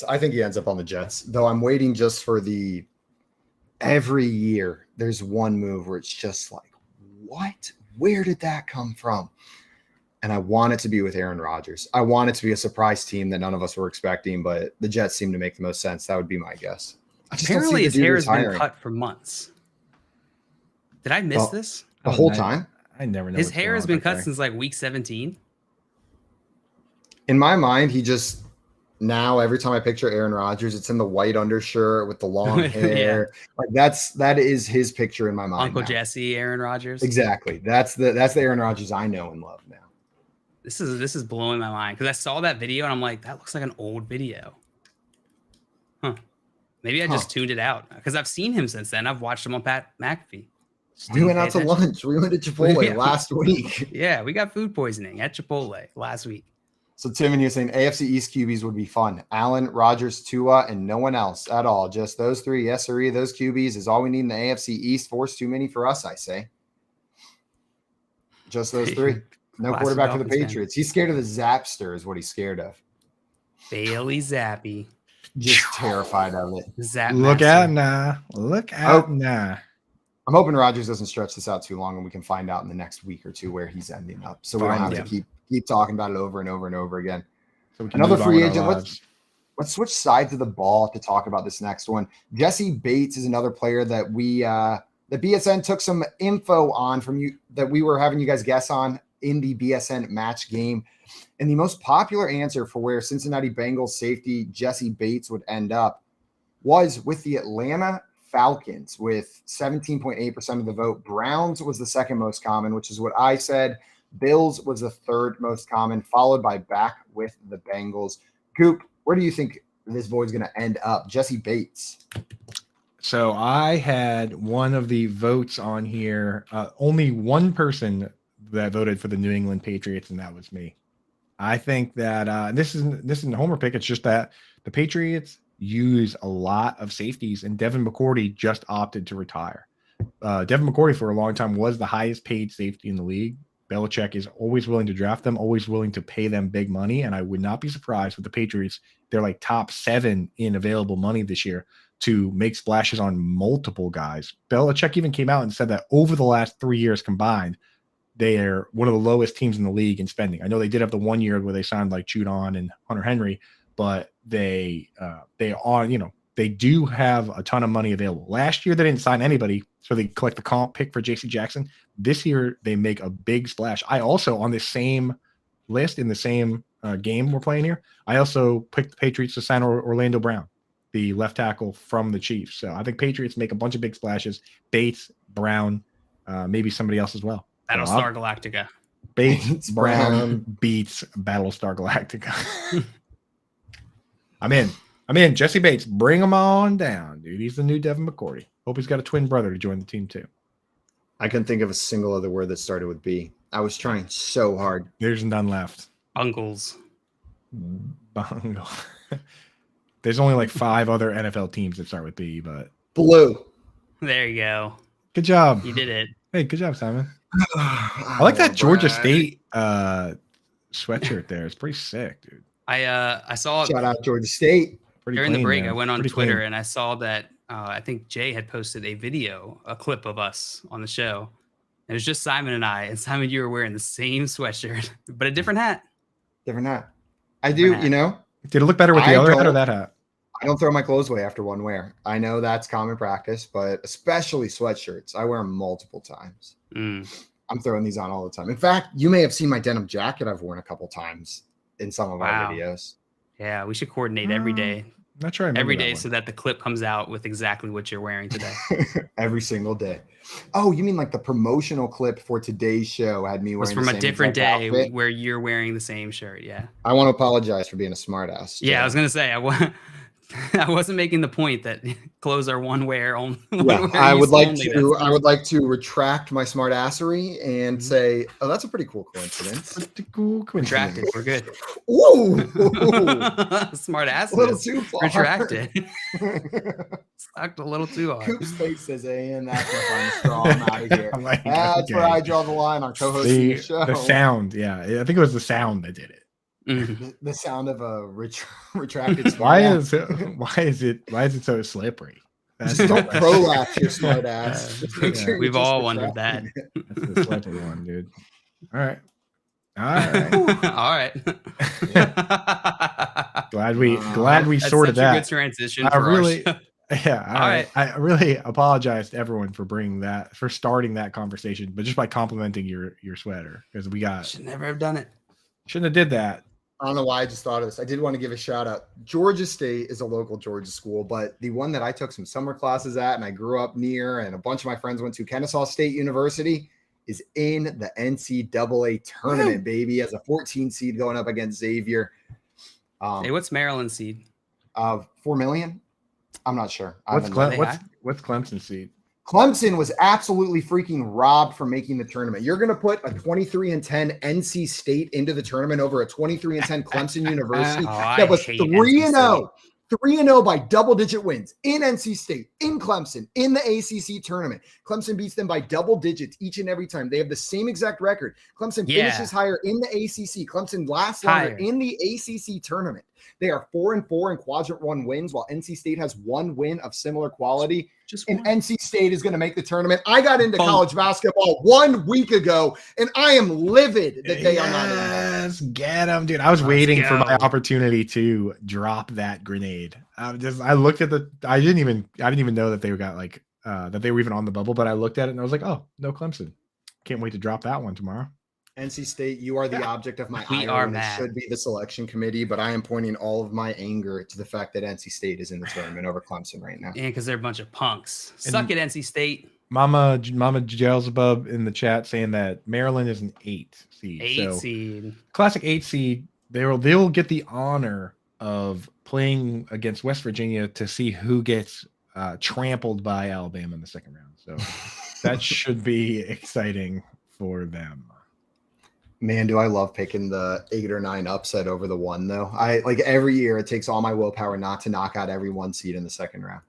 I think he ends up on the Jets, though I'm waiting just for every year there's one move where it's just like, what? Where did that come from? And I want it to be with Aaron Rodgers. I want it to be a surprise team that none of us were expecting, but the Jets seem to make the most sense. That would be my guess. Apparently his hair has been cut for months. Did I miss this? The whole time? I never know. His hair has been cut since like week 17. In my mind, he just now every time I picture Aaron Rodgers, it's in the white undershirt with the long hair. Like that is his picture in my mind. Uncle Jesse, Aaron Rodgers. Exactly. That's the Aaron Rodgers I know and love now. This is blowing my mind because I saw that video and I'm like, that looks like an old video. Huh. Maybe I just tuned it out because I've seen him since then. I've watched him on Pat McAfee. We went out to lunch. We went to Chipotle last week. Yeah, we got food poisoning at Chipotle last week. So Tim and you saying AFC East QBs would be fun. Allen, Rodgers, Tua, and no one else at all. Just those three. Yes, sir. Those QBs is all we need in the AFC East. Four's too many for us, I say. Just those three. No quarterback for the Patriots. He's scared of the Zapster is what he's scared of. Bailey Zappi. Just terrified of it. Look out now. I'm hoping Rodgers doesn't stretch this out too long and we can find out in the next week or two where he's ending up. So we don't have to keep talking about it over and over and over again. So another free agent. Let's switch sides of the ball to talk about this next one. Jesse Bates is another player that the BSN took some info on from you that we were having you guys guess on in the BSN match game. And the most popular answer for where Cincinnati Bengals safety Jesse Bates would end up was with the Atlanta Falcons with 17.8% of the vote. Browns was the second most common, which is what I said. Bills was the third most common, followed by back with the Bengals. Coop, where do you think this boy's going to end up? Jesse Bates. So I had one of the votes on here. Only one person that voted for the New England Patriots, and that was me. I think that this isn't a homer pick. It's just that the Patriots use a lot of safeties, and Devin McCourty just opted to retire. Devin McCourty for a long time was the highest paid safety in the league. Belichick is always willing to draft them, always willing to pay them big money, and I would not be surprised with the Patriots. They're like top 7 in available money this year to make splashes on multiple guys. Belichick even came out and said that over the last 3 years combined, they are one of the lowest teams in the league in spending. I know they did have the 1 year where they signed like Judon and Hunter Henry, but they do have a ton of money available. Last year they didn't sign anybody, so they collect the comp pick for J.C. Jackson. This year they make a big splash. I also, on this same list in the same game we're playing here, I also picked the Patriots to sign Orlando Brown, the left tackle from the Chiefs. So I think Patriots make a bunch of big splashes. Bates, Brown, maybe somebody else as well. Battlestar Galactica. Bates Brown beats Battlestar Galactica. I'm in. Jesse Bates, bring him on down, dude. He's the new Devin McCourty. Hope he's got a twin brother to join the team too. I couldn't think of a single other word that started with B. I was trying so hard. There's none left. Uncles. Bungle. There's only like 5 other NFL teams that start with B, but Blue. There you go. good job. You did it. Hey, good job, Simon. I like that Georgia State sweatshirt there. It's pretty sick, dude. I saw Shout out Georgia State. Pretty during the clean, break. man. I went on Pretty Twitter clean. and I saw that I think Jay had posted a clip of us on the show. It was just Simon and I. And Simon, you were wearing the same sweatshirt, but a different hat. Different hat. I do, hat. you know, Did it look better with the I other hat or don't- that hat? I don't throw my clothes away after one wear. I know that's common practice, but especially sweatshirts, I wear them multiple times. Mm. I'm throwing these on all the time. In fact, you may have seen my denim jacket I've worn a couple times in some of Wow. our videos. Yeah, we should coordinate every day. Not sure. I remember Every that day one. so that the clip comes out with exactly what you're wearing today. Every single day. Oh, you mean like the promotional clip for today's show had me It was wearing from the a same different exact day outfit? where you're wearing the same shirt. Yeah. I want to apologize for being a smartass. Yeah, I was gonna say I wasn't making the point that clothes are one wear only. Yeah, I would like to retract my smartassery and say, oh, that's a pretty cool coincidence. Pretty cool coincidence. Retracted. We're good. Ooh, Smart ass. a little too far. Retracted. Sucked a little too hard. Coop's face says, and that's my final straw. I'm out of here. I'm like, That's okay. where I draw the line on co-hosting the show. The sound, yeah. I think it was the sound that did it. Mhm. The sound of a retracted Why smartass. is it so slippery? That's Just don't the- prolapse your smart ass. Just make Yeah. sure you're We've just all wondered that. retracting it. That's the slippery one, dude. All right. All right. All right. glad we That's sorted such a good that. transition. I For our really, show. yeah. All All right. I really apologize to everyone for starting that conversation, but just by complimenting your sweater because we Should never have done it. shouldn't have did that. I don't know why I just thought of this. I did want to give a shout out. Georgia State is a local Georgia school, but the one that I took some summer classes at and I grew up near and a bunch of my friends went to, Kennesaw State University, is in the NCAA tournament, baby, as a 14 seed going up against Xavier. Hey, what's Maryland seed? 4 million? I'm not sure. I What's haven't looked. What's Clemson seed? Clemson was absolutely freaking robbed from making the tournament. You're going to put a 23-10 NC State into the tournament over a 23-10 Clemson University Oh, I that was hate 3-0. 3-0 by double-digit wins in NC State, in Clemson, in the ACC tournament. Clemson beats them by double digits each and every time. They have the same exact record. Clemson Yeah. finishes higher in the ACC. Clemson lasts longer Higher. in the ACC tournament. They are 4-4 in quadrant 1 wins, while NC State has 1 win of similar quality. Just And one. NC State is going to make the tournament. I got into Boom. college basketball 1 week ago, and I am livid that they are not in there. Yes, get them, dude. I was Let's waiting for my go. opportunity to drop that grenade. I looked at I didn't even know that they got like that they were even on the bubble, but I looked at it and I was like, oh, no Clemson. Can't wait to drop that one tomorrow. NC State, you are the object of my We ire, are and mad. it should be the selection committee, but I am pointing all of my anger to the fact that NC State is in the tournament over Clemson right now. Yeah, because they're a bunch of punks. Suck it, NC State. Mama Jelzebub in the chat saying that Maryland is an 8 seed. 8 so seed. classic 8 seed. They'll get the honor of playing against West Virginia to see who gets trampled by Alabama in the second round. So that should be exciting for them. Man, do I love picking the 8 or 9 upset over the 1, though. I like every year it takes all my willpower not to knock out every 1 seed in the second round.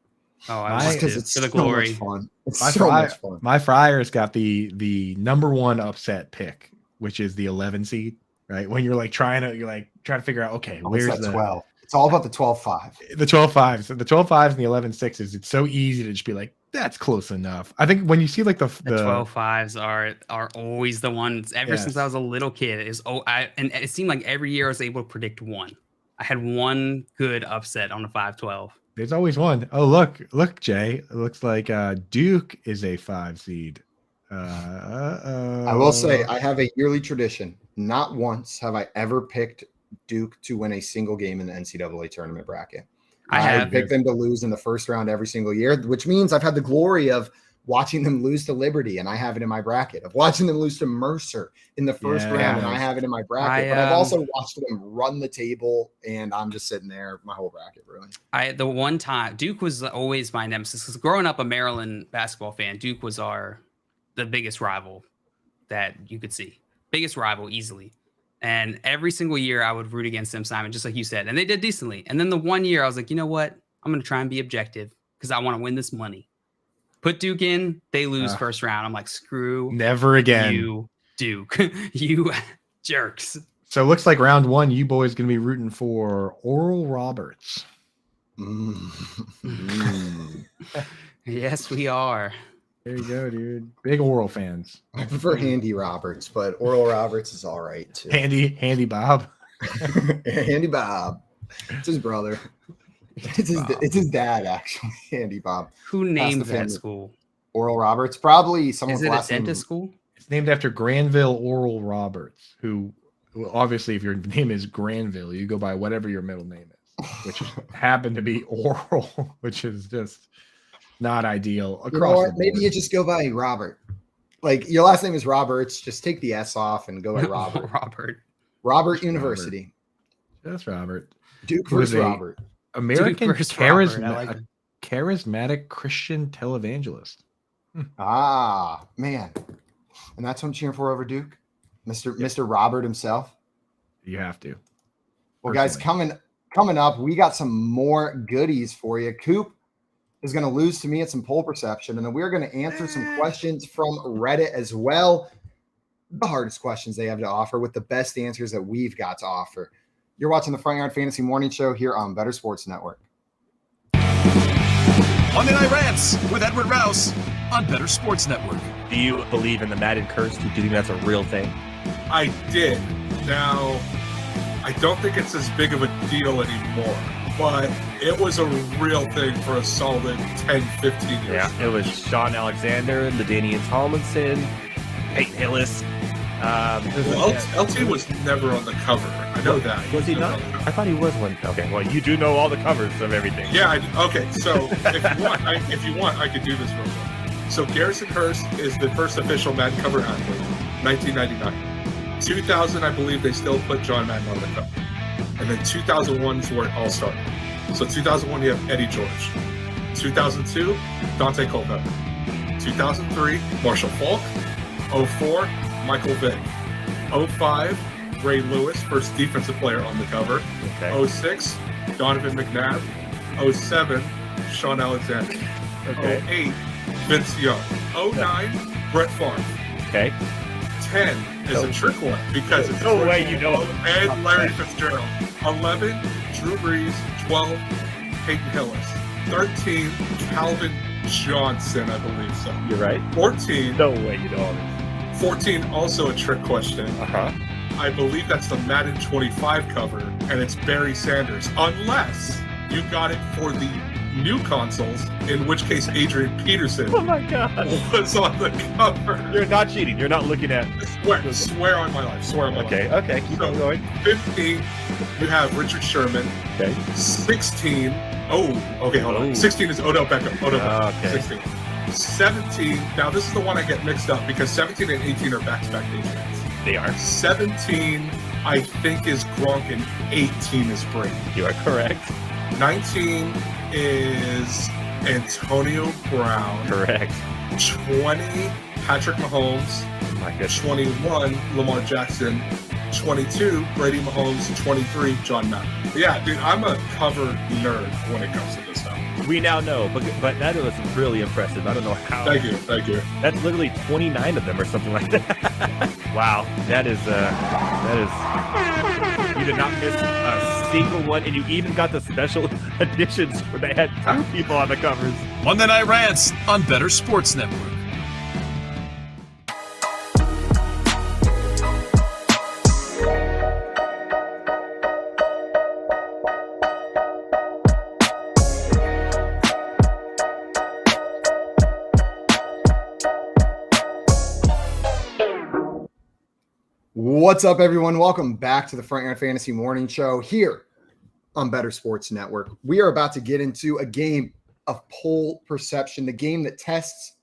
Oh, My- I Just want because to it's for the so glory. much fun. It's My so fri- much fun. My Friars got the number 1 upset pick, which is the 11 seed, right? When you're trying to figure out, okay, What's where's that the 12? It's all about the 12-5. the 12-5s, the 12-5s and the 11-6s. It's so easy to just be like, that's close enough. I think when you see like The 12-5s are always the ones ever since Yes. I was a little kid. And it seemed like every year I was able to predict one. I had one good upset on the 5-12. there's always one. Oh, look, Jay. It looks like Duke is a 5 seed. I will say I have a yearly tradition. Not once have I ever picked Duke to win a single game in the NCAA tournament bracket. I have. picked them to lose in the first round every single year, which means I've had the glory of watching them lose to Liberty, and I have it in my bracket, of watching them lose to Mercer in the first round, and I have it in my bracket. But I've also watched them run the table, and I'm just sitting there, my whole bracket, really. The one time Duke was always my nemesis, because growing up a Maryland basketball fan, Duke was the biggest rival that you could see. Biggest rival easily. And every single year I would root against them, Simon, just like you said. And they did decently. And then the one year I was like, you know what? I'm going to try and be objective because I want to win this money. Put Duke in, they lose first round. I'm like, screw never again. You, Duke. You jerks. So it looks like round 1, you boys going to be rooting for Oral Roberts. Yes, we are. There you go, dude. Big Oral fans. I prefer Handy Roberts, but Oral Roberts is all right too. Handy Bob. Handy Bob. It's his brother. It's his dad, actually. Handy Bob. Who named that school? Oral Roberts. Probably someone's Is it last a dentist name. school? It's named after Granville Oral Roberts, who obviously, if your name is Granville, you go by whatever your middle name is, which happened to be Oral, which is just not ideal across the board. Maybe you just go by Robert. Like, your last name is Roberts. Just take the S off and go by Robert. Robert University. That's Robert. Duke versus Robert. American Duke versus Robert. I like it. charismatic Christian televangelist. Ah, man. And that's what I'm cheering for over Duke? Mr. Robert himself? You have to. Well, guys, coming up, we got some more goodies for you. Coop is going to lose to me at some poll perception, and then we're going to answer some questions from Reddit as well. The hardest questions they have to offer with the best answers that we've got to offer. You're watching the Front Yard Fantasy Morning Show here on Bettor Sports Network. Monday Night Rants with Edward Rouse on Bettor Sports Network. Do you believe in the Madden curse? Do you think that's a real thing? I did. Now, I don't think it's as big of a deal anymore, but it was a real thing for a solid 10, 15 years. Yeah, it was Sean Alexander, LaDainian Tomlinson, Peyton Hillis. LT was never on the cover. I know that. Was he not? I thought he was one. Okay, well, you do know all the covers of everything. Yeah, okay. So if you want, I could do this real quick. So Garrison Hurst is the first official Madden cover athlete, 1999. 2000, I believe they still put John Madden on the cover. And then 2001 is where it all started. So 2001, you have Eddie George. 2002, Dante Culpepper. 2003, Marshall Falk. 04, Michael Vick. 05, Ray Lewis, first defensive player on the cover. Okay. 06, Donovan McNabb. 07, Sean Alexander. Okay. 08, Vince Young. 09, Brett Favre. Okay. 10 is a trick one because it's no way you know. And Larry Fitzgerald. 11, Drew Brees. 12, Peyton Hillis. 13, Calvin Johnson, I believe so. You're right. 14. No way you know all this. 14, also a trick question. I believe that's the Madden 25 cover, and it's Barry Sanders, unless you got it for the new consoles, in which case Adrian Peterson Oh my God. was on the cover. You're not cheating. You're not looking at. Swear on my life. Swear on my life. Okay, keep on going. 15, you have Richard Sherman. Okay. 16, hold on. 16 is Odell Beckham. Okay. 16. 17, now this is the one I get mixed up because 17 and 18 are back-to-back Patriots. They are. 17, I think, is Gronk, and 18 is Brady. You are correct. 19 is Antonio Brown. Correct. 20, Patrick Mahomes. Oh my goodness. 21, Lamar Jackson. 22, Brady Mahomes. 23, John Madden. Yeah, dude, I'm a cover nerd when it comes to this stuff. We now know, but that was really impressive. I don't know how. Thank you. That's literally 29 of them or something like that. Wow, that is. You did not miss a single one, and you even got the special editions where they had 2 people on the covers. Monday Night Rants on Bettor Sports Network. What's up, everyone? Welcome back to the Front Yard Fantasy Morning Show here on Bettor Sports Network. We are about to get into a game of poll perception, the game that tests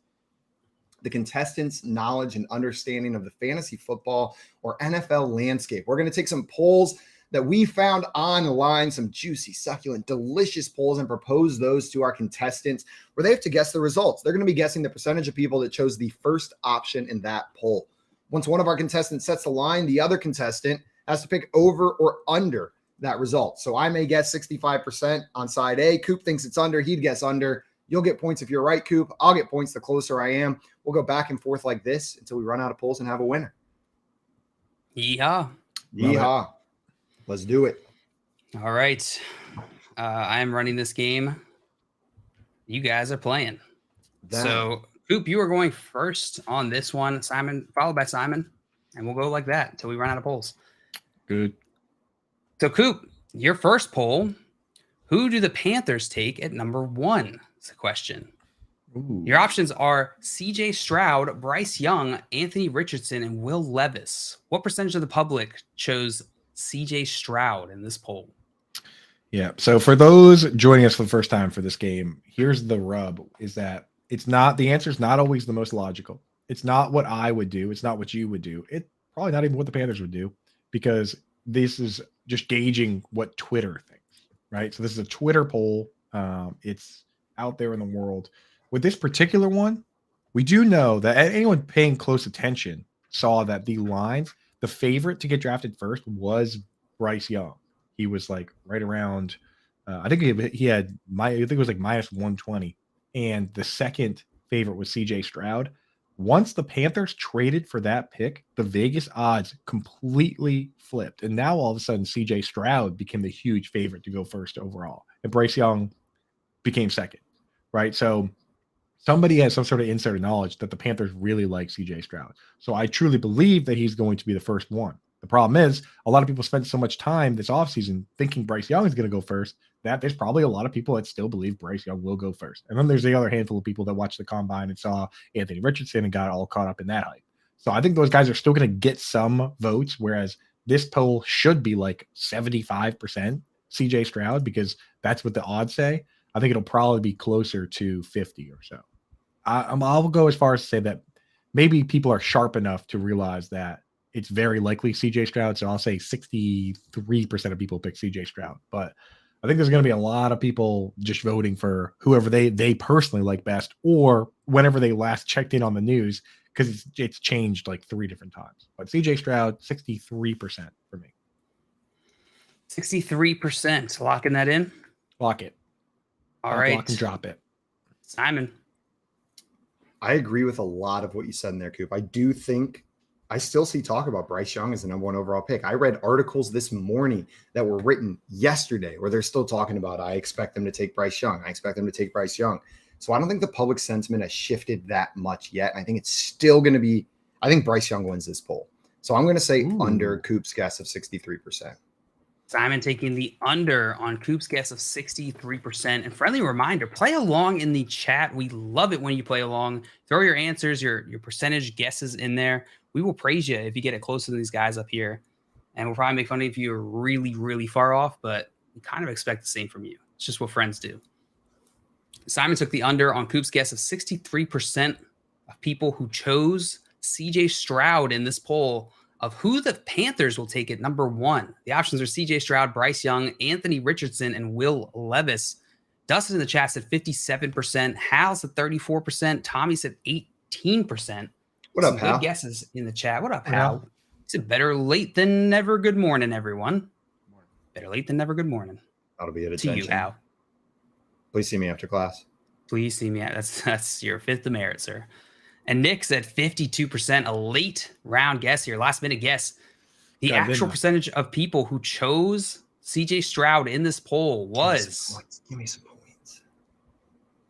the contestants' knowledge and understanding of the fantasy football or NFL landscape. We're going to take some polls that we found online, some juicy, succulent, delicious polls, and propose those to our contestants where they have to guess the results. They're going to be guessing the percentage of people that chose the first option in that poll. Once one of our contestants sets the line, the other contestant has to pick over or under that result. So I may guess 65% on side A. Coop thinks it's under. He'd guess under. You'll get points if you're right, Coop. I'll get points the closer I am. We'll go back and forth like this until we run out of polls and have a winner. Yeehaw. Yeehaw. Let's do it. All right. I am running this game. You guys are playing. So, Coop, you are going first on this one. Simon, followed by Simon. And we'll go like that until we run out of polls. Good. So, Coop, your first poll, who do the Panthers take at number 1? It's a question. Ooh. Your options are CJ Stroud, Bryce Young, Anthony Richardson, and Will Levis. What percentage of the public chose CJ Stroud in this poll? Yeah. So for those joining us for the first time for this game, here's the rub is that it's not, the answer is not always the most logical. It's not what I would do. It's not what you would do. It's probably not even what the Panthers would do, because this is just gauging what Twitter thinks, right? So this is a Twitter poll. It's out there in the world. With this particular one, we do know that anyone paying close attention saw that the lines, the favorite to get drafted first was Bryce Young. He was like right around, I think he had, I think it was like minus 120. And the second favorite was CJ Stroud. Once the Panthers traded for that pick, the Vegas odds completely flipped. And now all of a sudden, CJ Stroud became the huge favorite to go first overall. And Bryce Young became second, right? So somebody has some sort of insider knowledge that the Panthers really like CJ Stroud. So I truly believe that he's going to be the first one. The problem is a lot of people spent so much time this offseason thinking Bryce Young is going to go first that there's probably a lot of people that still believe Bryce Young will go first. And then there's the other handful of people that watched the combine and saw Anthony Richardson and got all caught up in that hype. So I think those guys are still going to get some votes, whereas this poll should be like 75% CJ Stroud, because that's what the odds say. I think it'll probably be closer to 50 or so. I'll go as far as to say that maybe people are sharp enough to realize that it's very likely CJ Stroud. So I'll say 63% of people pick CJ Stroud. But I think there's going to be a lot of people just voting for whoever they personally like best, or whenever they last checked in on the news, because it's changed like 3 different times. But CJ Stroud, 63% for me. 63%. Locking that in? Lock it. All right. Lock and drop it. Simon. I agree with a lot of what you said in there, Coop. I do think I still see talk about Bryce Young as the number 1 overall pick. I read articles this morning that were written yesterday where they're still talking about, I expect them to take Bryce Young. I expect them to take Bryce Young. So I don't think the public sentiment has shifted that much yet. I think it's still going to be, I think Bryce Young wins this poll. So I'm going to say under Coop's guess of 63%. Simon taking the under on Coop's guess of 63%. And friendly reminder, play along in the chat. We love it when you play along. Throw your answers, your percentage guesses in there. We will praise you if you get it closer than these guys up here. And we'll probably make fun of you if you're really, really far off, but we kind of expect the same from you. It's just what friends do. Simon took the under on Coop's guess of 63% of people who chose CJ Stroud in this poll of who the Panthers will take at number 1. The options are CJ Stroud, Bryce Young, Anthony Richardson, and Will Levis. Dustin in the chat said 57%. Hal said 34%. Tommy said 18%. What up, Some Hal? good guesses in the chat. What up, Hal? He said better late than never. Good morning, everyone. Better late than never. Good morning. That'll be it. To you, Hal. Please see me after class. Please see me. That's your 5th demerit, sir. And Nick said 52%, a late round guess here, last minute guess. The actual percentage of people who chose CJ Stroud in this poll was Give me some points.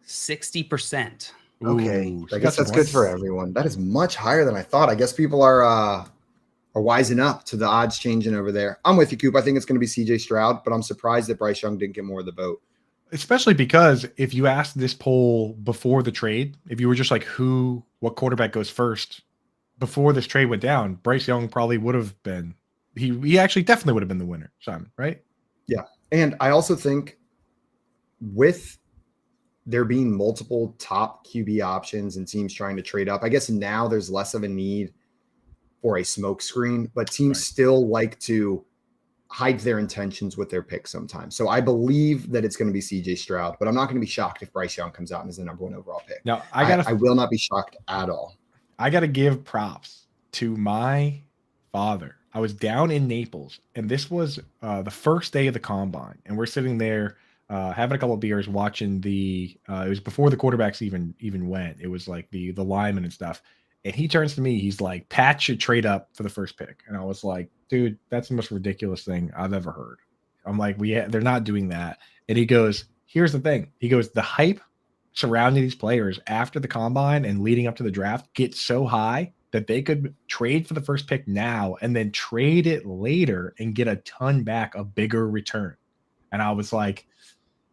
60%. Okay. Ooh, I guess that's good for everyone. That is much higher than I thought. I guess people are wising up to the odds changing over there. I'm with you, Coop. I think it's going to be CJ Stroud, but I'm surprised that Bryce Young didn't get more of the vote. Especially because if you asked this poll before the trade, if you were just like what quarterback goes first before this trade went down, Bryce Young probably would have been, he actually definitely would have been the winner, Simon, right? Yeah. And I also think with there being multiple top QB options and teams trying to trade up. I guess now there's less of a need for a smoke screen, but teams still like to hide their intentions with their pick sometimes. So I believe that it's going to be CJ Stroud, but I'm not going to be shocked if Bryce Young comes out and is the number 1 overall pick. Now I will not be shocked at all. I got to give props to my father. I was down in Naples, and this was the first day of the combine, and we're sitting there having a couple of beers, watching the. It was before the quarterbacks even went. It was like the linemen and stuff. And he turns to me. He's like, "Pat should trade up for the first pick," and I was like, "Dude, that's the most ridiculous thing I've ever heard." I'm like, they're not doing that. And he goes, "Here's the thing." He goes, "The hype surrounding these players after the combine and leading up to the draft gets so high that they could trade for the first pick now and then trade it later and get a ton back, a bigger return." And I was like,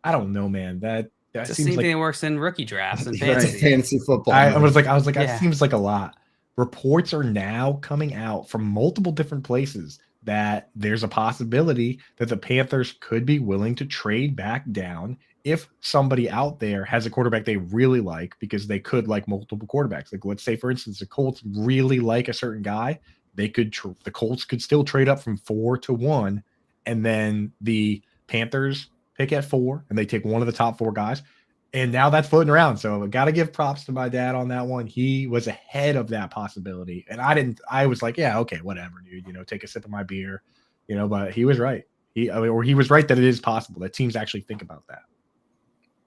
I don't know, man. That It's the seems same like thing that works in rookie drafts and Fantasy fantasy. football. I was like, Yeah. that seems like a lot. Reports are now coming out from multiple different places that there's a possibility that the Panthers could be willing to trade back down if somebody out there has a quarterback they really like, because they could like multiple quarterbacks. Like, let's say, for instance, the Colts really like a certain guy. They could the Colts could still trade up from 4 to 1, and then the Panthers pick at 4, and they take one of the top 4 guys. And now that's floating around. So I got to give props to my dad on that one. He was ahead of that possibility. And I was like, yeah, okay, whatever, dude, take a sip of my beer, but he was right. He was right that it is possible that teams actually think about that.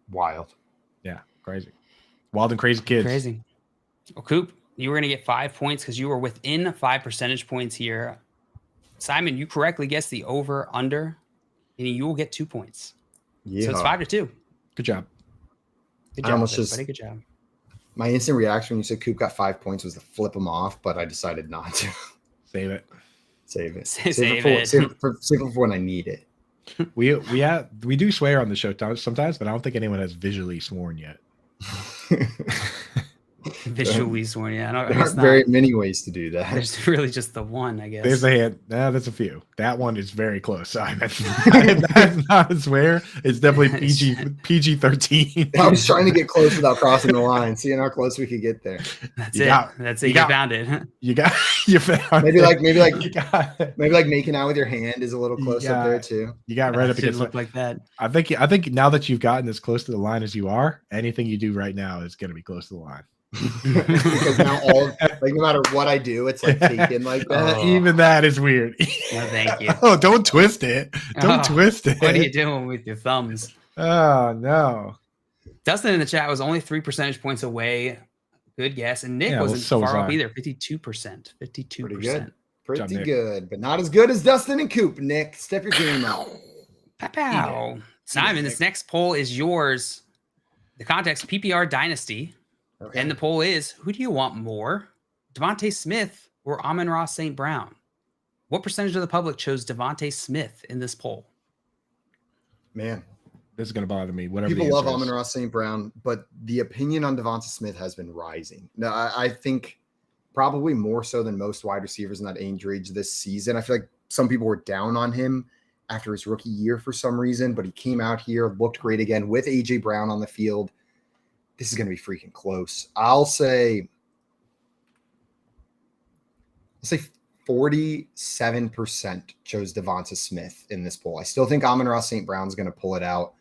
Wild. Yeah. Crazy. Wild and crazy kids. Crazy. Well, Coop, you were going to get 5 points because you were within 5 percentage points here. Simon, you correctly guessed the over under, and you will get 2 points. Yeah. So it's 5-2. Good job. Good I job, almost everybody. Good job. My instant reaction when you said Coop got 5 points was to flip him off, but I decided not to. Save it. Save it. Save it for when I need it. We do swear on the show sometimes, but I don't think anyone has visually sworn yet. Visually sworn, yeah. There aren't very many ways to do that. There's really just the one, I guess. There's a hand. There's a few. That one is very close, Simon. That's not a swear. It's definitely PG-13. I was trying to get close without crossing the line, seeing how close we could get there. That's it. You found it. You found maybe it. Maybe making out with your hand is a little close up there too. You got right up It against look like that. I think now that you've gotten as close to the line as you are, anything you do right now is going to be close to the line. Because now no matter what I do, it's taken like that. Even that is weird. No, thank you. Oh, don't twist it. Don't twist it. What are you doing with your thumbs? Oh no. Dustin in the chat was only 3 percentage points away. Good guess. And Nick wasn't far off either. 52%. 52%. Pretty good, but not as good as Dustin and Coop. Nick, step your game up. Pow. Simon, this next poll is yours. The context, PPR Dynasty. Okay. And the poll is, who do you want more, Devontae Smith or Amon-Ra St. Brown? What percentage of the public chose Devontae Smith in this poll? Man, this is going to bother me. Whatever people love Amon-Ra St. Brown, but the opinion on Devontae Smith has been rising. Now, I think probably more so than most wide receivers in that age range this season. I feel like some people were down on him after his rookie year for some reason, but he came out here, looked great again with AJ Brown on the field. This is going to be freaking close. I'll say 47% chose Devonta Smith in this poll. I still think Amon-Ra St. Brown's going to pull it out.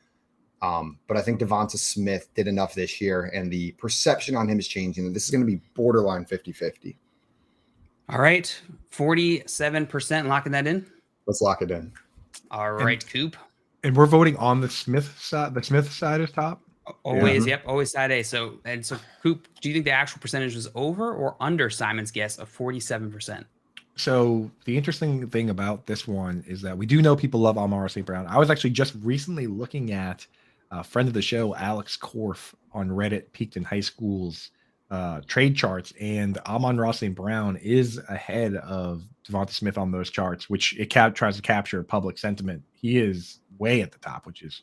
But I think Devonta Smith did enough this year, and the perception on him is changing. This is going to be borderline 50-50. All right. 47% locking that in. Let's lock it in. All right, Coop. And we're voting on the Smith side. The Smith side is top. Always, yep, always side A. So Coop, do you think the actual percentage was over or under Simon's guess of 47%? So the interesting thing about this one is that we do know people love Amon-Ra St. Brown. I was actually just recently looking at a friend of the show, Alex Korf, on Reddit, Peaked in High School's trade charts, and Amon-Ra St. Brown is ahead of Devonta Smith on those charts, which it tries to capture public sentiment. He is way at the top, which is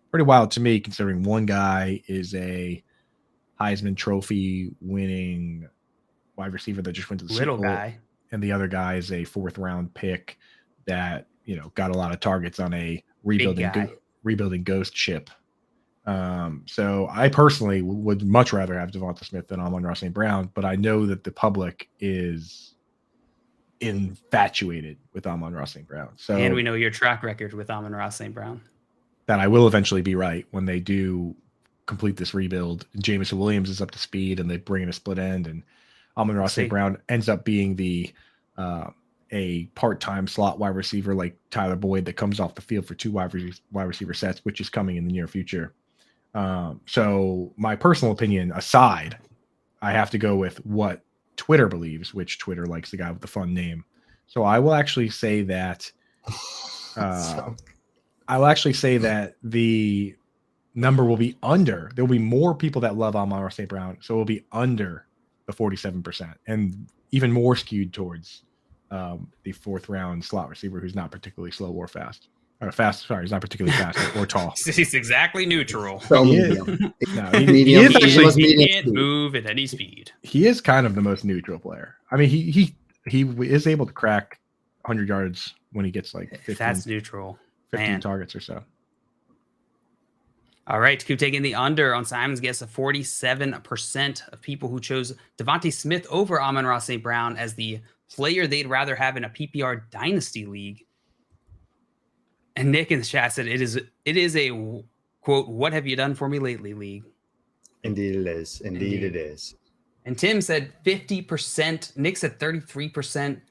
pretty wild to me, considering one guy is a Heisman Trophy winning wide receiver that just went to the Little Super Bowl, guy, and the other guy is a 4th round pick that got a lot of targets on a rebuilding ghost ship. So I personally would much rather have Devonta Smith than Amon-Ra St. Brown, but I know that the public is infatuated with Amon-Ra St. Brown. So And we know your track record with Amon-Ra St. Brown. that I will eventually be right when they do complete this rebuild. Jameson Williams is up to speed and they bring in a split end, and Amon-Ra St. Brown ends up being the a part-time slot wide receiver like Tyler Boyd that comes off the field for 2 wide receiver sets, which is coming in the near future. So my personal opinion aside, I have to go with what Twitter believes, which Twitter likes the guy with the fun name. So I will actually say that the number will be under. There will be more people that love Amon-Ra St. Brown, so it will be under the 47%, and even more skewed towards the 4th round slot receiver who's not particularly slow or fast. Or fast, sorry, he's not particularly fast or tall. He's exactly neutral. So He medium. he is actually He can't move at any speed. he is kind of the most neutral player. I mean, he is able to crack 100 yards when he gets like 15, That's neutral. 15 Man. targets or so. All right, keep taking the under on Simon's guess of 47% of people who chose Devontae Smith over Amon-Ra St. Brown as the player they'd rather have in a PPR dynasty league. And Nick in the chat said it is a quote, "What have you done for me lately?" league. Indeed it is. Indeed it is. And Tim said 50%. Nick said 33%.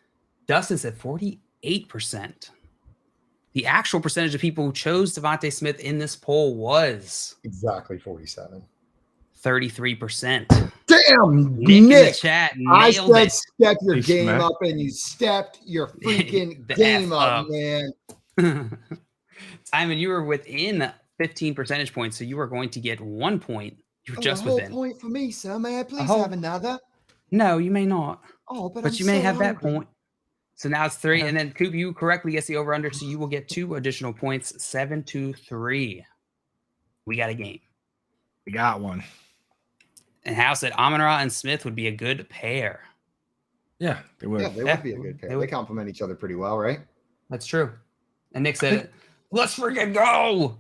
Dustin said 48%. The actual percentage of people who chose Devontae Smith in this poll was Exactly 47. 33%. Damn, Nick in the Nick. chat I nailed said it. step your He game smacked. up, and you stepped your freaking The game F up, up. man. Simon, you were within 15 percentage points, so you are going to get 1 point. You're Oh, just a whole within. point for me, sir. May I please whole- have another? No, you may not, Oh, but but I'm you may so have that hungry. point. So now it's 3, Uh-huh. and then Coop, you correctly guess the over/under, so you will get 2 additional points. 7-3. We got a game. We got one. And Hal said Amon-Ra and Smith would be a good pair. Yeah, they would. Yeah, they Yeah, would be a good pair. they They would. complement each other pretty well, right? That's true. And Nick said, "Let's freaking go!"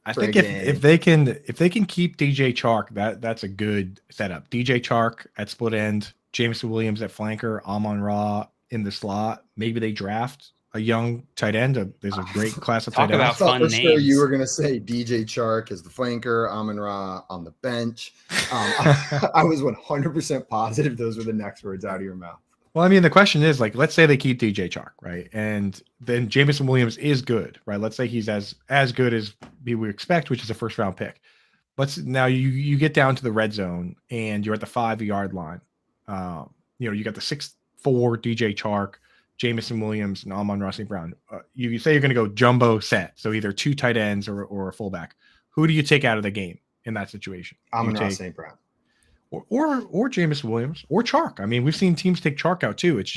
I think Friggin'. if they can keep DJ Chark, that's a good setup. DJ Chark at split end, Jameson Williams at flanker, Amon-Ra in the slot. Maybe they draft a young tight end. There's a great class of Talk tight about I ends. thought fun for sure you names. were gonna say DJ Chark as the flanker, Amon-Ra on the bench. I was 100% positive those were the next words out of your mouth. Well, I mean, the question is, like, let's say they keep DJ Chark, right? And then Jameson Williams is good, right? Let's say he's as good as we would expect, which is a first round pick. Now you get down to the red zone and you're at the 5-yard line. You got the 6'4" DJ Chark, Jameson Williams, and Amon-Ra St. Brown. You say you're going to go jumbo set, so either 2 tight ends or a fullback. Who do you take out of the game in that situation? Do you Amon-Ra take- St. Brown. or Jameson Williams or Chark. I mean, we've seen teams take Chark out too. It's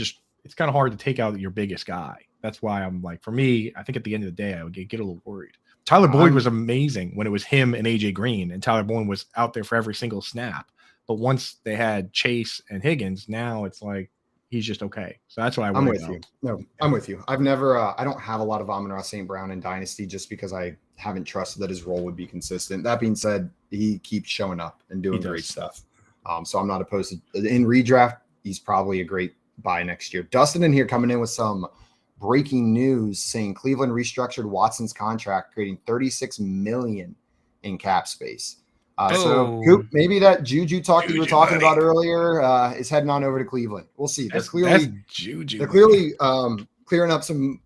kind of hard to take out your biggest guy. That's why I'm like, for me, I think at the end of the day, I would get a little worried. Tyler Boyd was amazing when it was him and AJ Green, and Tyler Boyd was out there for every single snap. But once they had Chase and Higgins, now it's like he's just okay. So that's why I'm with you. No, I'm with you. I've never, I don't have a lot of Amon-Ra St. Brown in Dynasty just because I haven't trusted that his role would be consistent. That being said, he keeps showing up and doing great stuff. So I'm not opposed to in redraft. He's probably a great buy next year. Dustin in here coming in with some breaking news saying Cleveland restructured Watson's contract, creating $36 million in cap space. So Coop, maybe that Juju talk you were talking about earlier is heading on over to Cleveland. We'll see. They're clearly Juju. They're clearly clearing up some.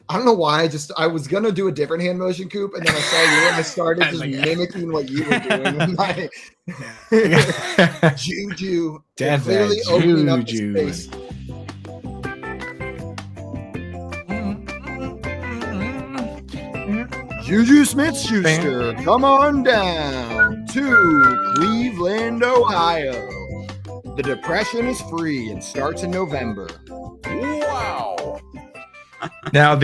I don't know why. I was gonna do a different hand motion, Coop, and then I saw you and I started just mimicking what you were doing. With my Juju. They're That's clearly that opening up the Juju. space. Juju Smith-Schuster, come on down to Cleveland, Ohio. The Depression is free and starts in November. Wow. Now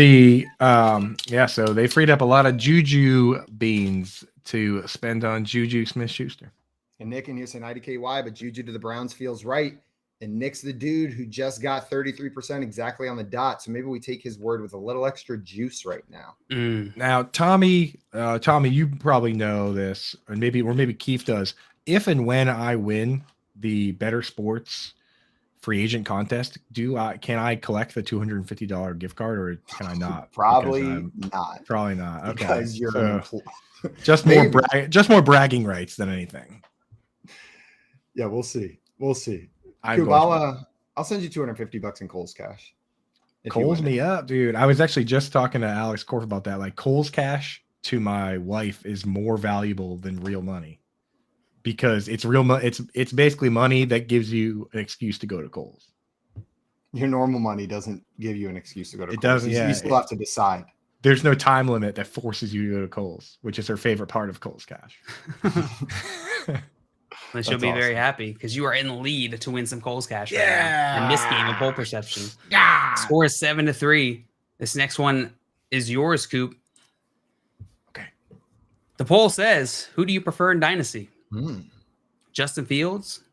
so they freed up a lot of Juju beans to spend on Juju Smith-Schuster. And Nick in here saying IDKY, but Juju to the Browns feels right. And Nick's the dude who just got 33% exactly on the dot. So maybe we take his word with a little extra juice right now. Now, Tommy, you probably know this, or maybe Keith does. If and when I win the Bettor Sports free agent contest, can I collect the $250 gift card, or can I not? Probably not. Probably not. Okay, because you're just more bragging rights than anything. Yeah, we'll see. We'll see. Coop, I'll send you $250 in Cole's cash. Cole's me up, dude. I was actually just talking to Alex Korf about that. Like, Cole's cash to my wife is more valuable than real money, because it's real money. It's basically money that gives you an excuse to go to Cole's. Your normal money doesn't give you an excuse to go to Cole's. Doesn't. Yeah, you still have to decide. There's no time limit that forces you to go to Cole's, which is her favorite part of Cole's cash. And she'll be very happy because you are in the lead to win some Cole's cash right Yeah. now in this game of pole perception. Yeah. Score is 7-3. This next one is yours, Coop. Okay. The poll says, who do you prefer in Dynasty? Justin Fields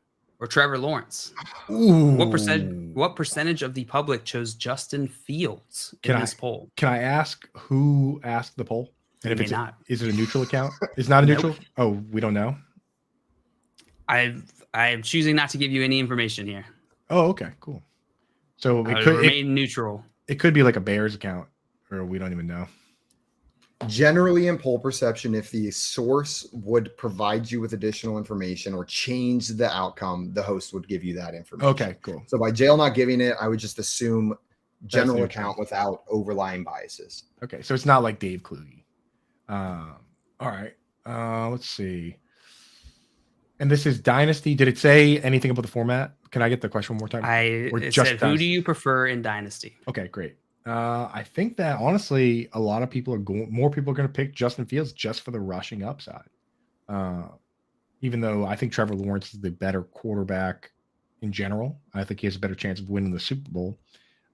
or Trevor Lawrence? Ooh. What percentage of the public chose Justin Fields in this poll? Can I ask who asked the poll? And if may it's not. Is it a neutral account? It's not a neutral? Nope. Oh, we don't know. I'm choosing not to give you any information here. Oh, okay, cool. So it could remain neutral. It could be like a Bears account, or we don't even know. Generally, in poll perception, if the source would provide you with additional information or change the outcome, the host would give you that information. Okay, cool. So by jail not giving it, I would just assume general account without overlying biases. Okay, so it's not like Dave Kluge. All right. Let's see. And this is Dynasty. Did it say anything about the format? Can I get the question one more time? It said, who do you prefer in Dynasty? Okay, great. I think that honestly, a lot of people more people are going to pick Justin Fields just for the rushing upside. Even though I think Trevor Lawrence is the better quarterback in general, I think he has a better chance of winning the Super Bowl.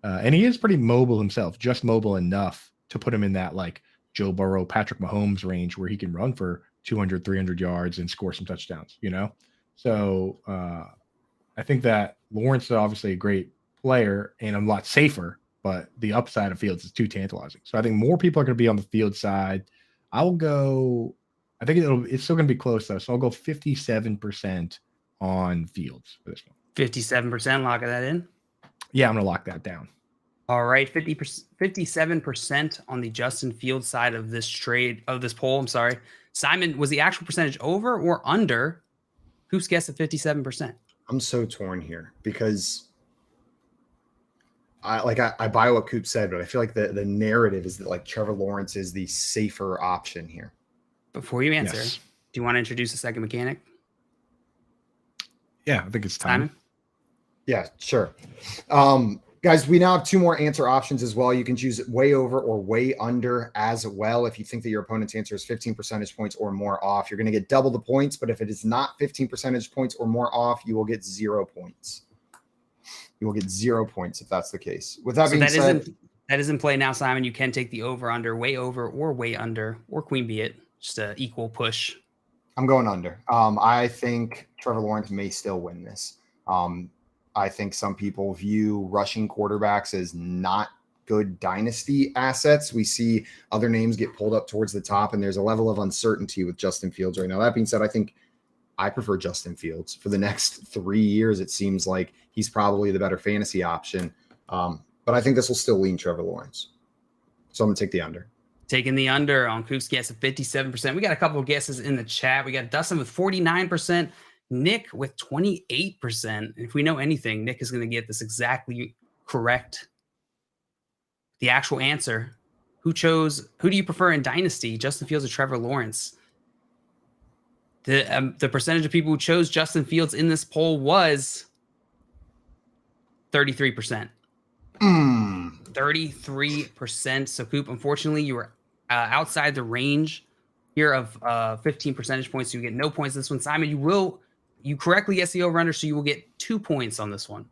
And he is pretty mobile himself, just mobile enough to put him in that like Joe Burrow, Patrick Mahomes range where he can run for 200, 300 yards and score some touchdowns, So I think that Lawrence is obviously a great player and a lot safer, but the upside of Fields is too tantalizing. So I think more people are going to be on the Field side. I think it's still going to be close though. So I'll go 57% on Fields for this one. 57%, lock that in. Yeah, I'm going to lock that down. All right, 57% on the Justin Fields side of this poll. I'm sorry. Simon, was the actual percentage over or under? Who's guessed at 57%? I'm so torn here because I buy what Coop said, but I feel like the narrative is that like Trevor Lawrence is the safer option here. Before you answer, Yes. do you want to introduce a second mechanic? Yeah, I think it's time. Simon? Yeah, sure. Guys, we now have two more answer options as well. You can choose way over or way under as well. If you think that your opponent's answer is 15 percentage points or more off, you're going to get double the points. But if it is not 15 percentage points or more off, you will get 0 points. You will get 0 points if that's the case. With that being said, that is in play now, Simon. You can take the over, or way under, or queen bee it. Just an equal push. I'm going under. I think Trevor Lawrence may still win this. I think some people view rushing quarterbacks as not good dynasty assets. We see other names get pulled up towards the top, and there's a level of uncertainty with Justin Fields right now. That being said, I think I prefer Justin Fields for the next 3 years. It seems like he's probably the better fantasy option. But I think this will still lean Trevor Lawrence. So I'm going to take the under. Taking the under on Coop's guess at 57%. We got a couple of guesses in the chat. We got Dustin with 49%. Nick with 28%. And if we know anything, Nick is going to get this exactly correct. The actual answer. Who do you prefer in Dynasty, Justin Fields or Trevor Lawrence? The percentage of people who chose Justin Fields in this poll was 33%. 33%. So, Coop, unfortunately, you were outside the range here of 15 percentage points. So you get no points this one. Simon, you correctly guess the over-under, so you will get 2 points on this one.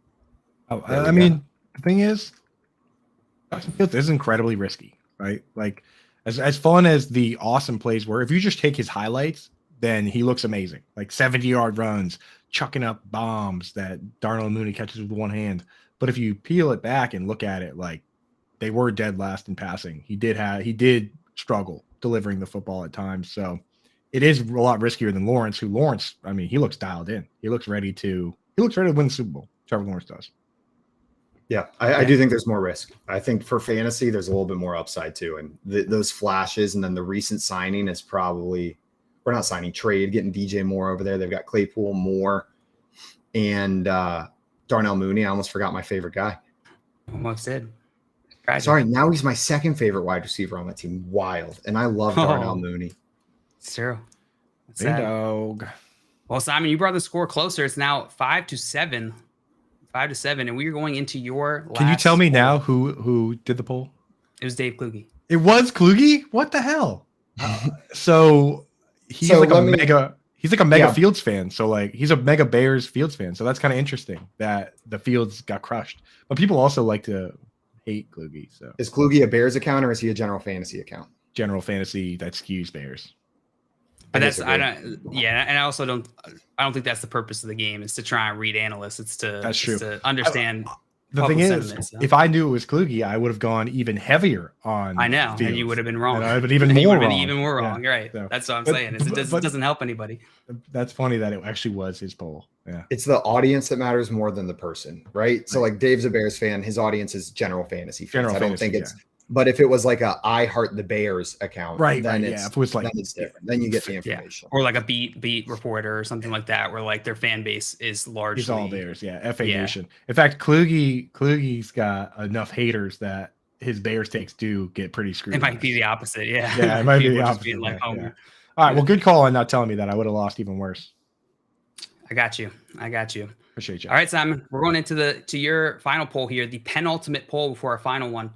Oh, I mean, the thing is, Justin Fields is incredibly risky, right? Like, as fun as the awesome plays were, if you just take his highlights, then he looks amazing. Like 70-yard runs, chucking up bombs that Darnell Mooney catches with one hand. But if you peel it back and look at it, like they were dead last in passing. He did struggle delivering the football at times. So it is a lot riskier than Lawrence, I mean, he looks dialed in. He looks ready to win the Super Bowl. Trevor Lawrence does. Yeah, I do think there's more risk. I think for fantasy, there's a little bit more upside too. And those flashes and then the recent signing is probably, we're not signing, trade, getting DJ Moore over there. They've got Claypool, Moore, and Darnell Mooney. I almost forgot my favorite guy. Almost did. Tragic. Sorry, now he's my second favorite wide receiver on that team. Wild. And I love Darnell Mooney. It's true. That's Big sad. dog. Well, Simon, you brought the score closer. It's now 5-7. 5-7, and we are going into your last. Can you tell me poll. now who did the poll? It was Dave Kluge. It was Kluge? What the hell? So he's like a mega Fields fan. So like he's a mega Bears Fields fan. So that's kind of interesting that the Fields got crushed. But people also like to hate Kluge. So Is Kluge a Bears account or is he a general fantasy account? general fantasy that skews Bears. But and I also don't think that's the purpose of the game. Is to try and read analysts. It's to understand. The thing is, if I knew it was Kluge, I would have gone even heavier on. I know, Fields. And you would have been wrong. I would have been even more wrong. Yeah, right? So. That's what I'm saying. It doesn't help anybody. That's funny that it actually was his poll. Yeah, it's the audience that matters more than the person, right? So like Dave's a Bears fan. His audience is general fantasy fans. I don't think it's. But if it was like a I Heart the Bears account, then it's, if it was like, then it's different. Then you get the information. Or like a beat reporter or something like that, where like their fan base is largely it's all Bears. Yeah, FA Nation. In fact, Kluge's got enough haters that his Bears takes do get pretty screwed. It might be the opposite. Yeah, yeah, it might be the opposite. Like All right, well, good call on not telling me that. I would have lost even worse. I got you. Appreciate you. All right, Simon, we're going into your final poll here, the penultimate poll before our final one.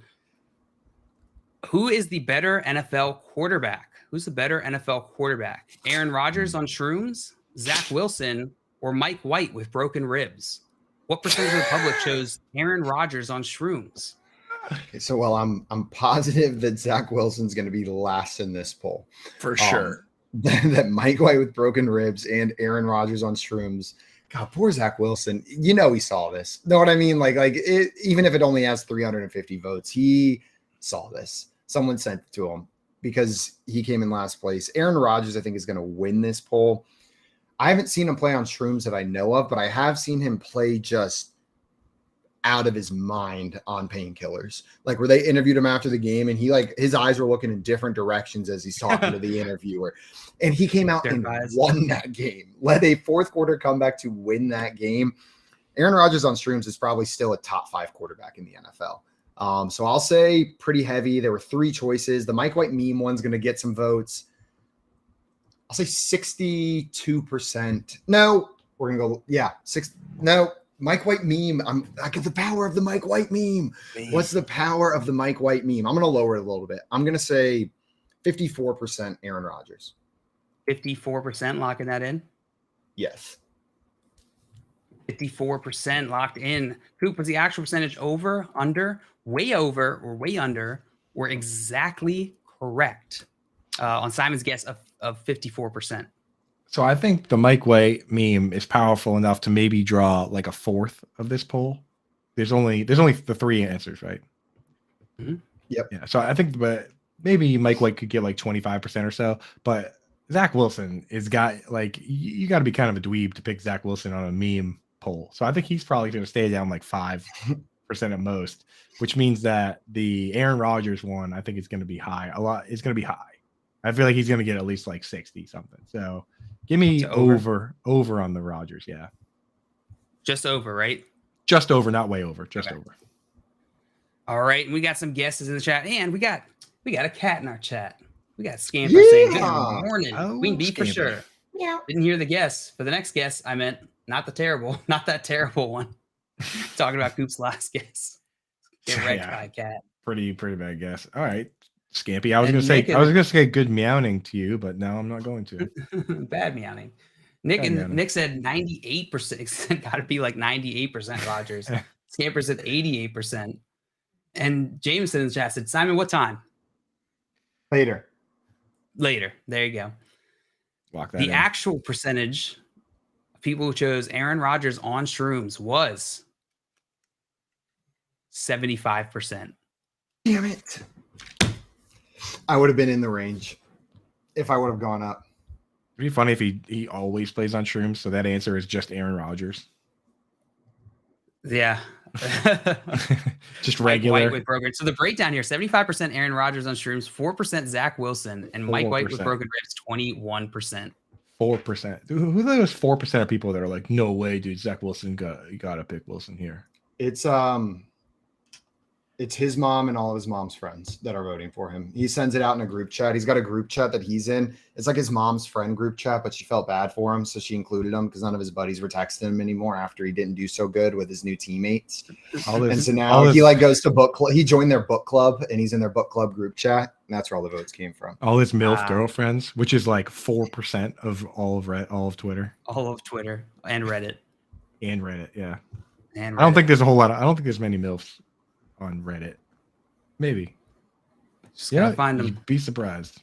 Who is the better NFL quarterback? Who's the better NFL quarterback? Aaron Rodgers on shrooms, Zach Wilson, or Mike White with broken ribs? What percentage of the public chose Aaron Rodgers on shrooms? Okay, so I'm positive that Zach Wilson's going to be last in this poll for sure. That Mike White with broken ribs and Aaron Rodgers on shrooms. God, poor Zach Wilson. You know he saw this. Know what I mean? Like even if it only has 350 votes, he saw this. Someone sent it to him because he came in last place. Aaron Rodgers, I think, is going to win this poll. I haven't seen him play on shrooms that I know of, but I have seen him play just out of his mind on painkillers. Like where they interviewed him after the game and he like his eyes were looking in different directions as he's talking to the interviewer. And he came out and won that game. Led a fourth quarter comeback to win that game. Aaron Rodgers on shrooms is probably still a top 5 quarterback in the NFL. So I'll say pretty heavy. There were 3 choices. The Mike White meme one's going to get some votes. I'll say 62%. No, we're going to go. Yeah. No, Mike White meme. I get the power of the Mike White meme. What's the power of the Mike White meme? I'm going to lower it a little bit. I'm going to say 54% Aaron Rodgers. 54% locking that in? Yes. 54% locked in. Coop, was the actual percentage over, under, way over, or way under, or exactly correct on Simon's guess of 54%? So I think the Mike White meme is powerful enough to maybe draw like a fourth of this poll. There's only the 3 answers, right? Mm-hmm. Yep. Yeah. So I think, but maybe Mike White could get like 25% or so, but Zach Wilson is got like, you got to be kind of a dweeb to pick Zach Wilson on a meme poll. So I think he's probably going to stay down like 5% at most, which means that the Aaron Rodgers one, I think it's going to be high. It's going to be high. I feel like he's going to get at least like 60 something. So give me over on the Rodgers. Yeah. Just over, right? Just over, not way over, just over. All right. And we got some guesses in the chat, and we got a cat in our chat. We got Scamper saying good morning. Queen Bee for sure. Yeah. Didn't hear the guess. For the next guess, I meant not that terrible one. Talking about Coop's last guess. Get red by cat. Pretty bad guess. All right, Scampy. I was gonna say good meowing to you, but now I'm not going to. Bad meowing. Nick said 98%. It's got to be like 98% Rodgers. Scamper said 88%. And Jameson in the chat said, Simon, what time? Later. There you go. Lock that The in. actual percentage of people who chose Aaron Rodgers on shrooms was 75%. Damn it. I would have been in the range if I would have gone up. It'd be funny if he always plays on shrooms. So that answer is just Aaron Rodgers. Yeah. Just Mike regular. White with broken. So the breakdown here: 75% Aaron Rodgers on shrooms, 4% Zach Wilson, and Mike White with 4%. broken ribs, 21%. 4%. Who are those 4% of people that are like, no way, dude? Zach Wilson you gotta pick Wilson here. It's his mom and all of his mom's friends that are voting for him. He sends it out in a group chat. He's got a group chat that he's in. It's like his mom's friend group chat, but she felt bad for him, so she included him because none of his buddies were texting him anymore after he didn't do so good with his new teammates. And so now he like goes to book club. He joined their book club and he's in their book club group chat, and that's where all the votes came from. All his MILF girlfriends, which is like 4% of all of Twitter. All of Twitter and Reddit. And Reddit, yeah. And I don't Reddit. think there's a whole lot. I don't think there's many MILFs on Reddit. Maybe. Just gotta find them. You'd be surprised.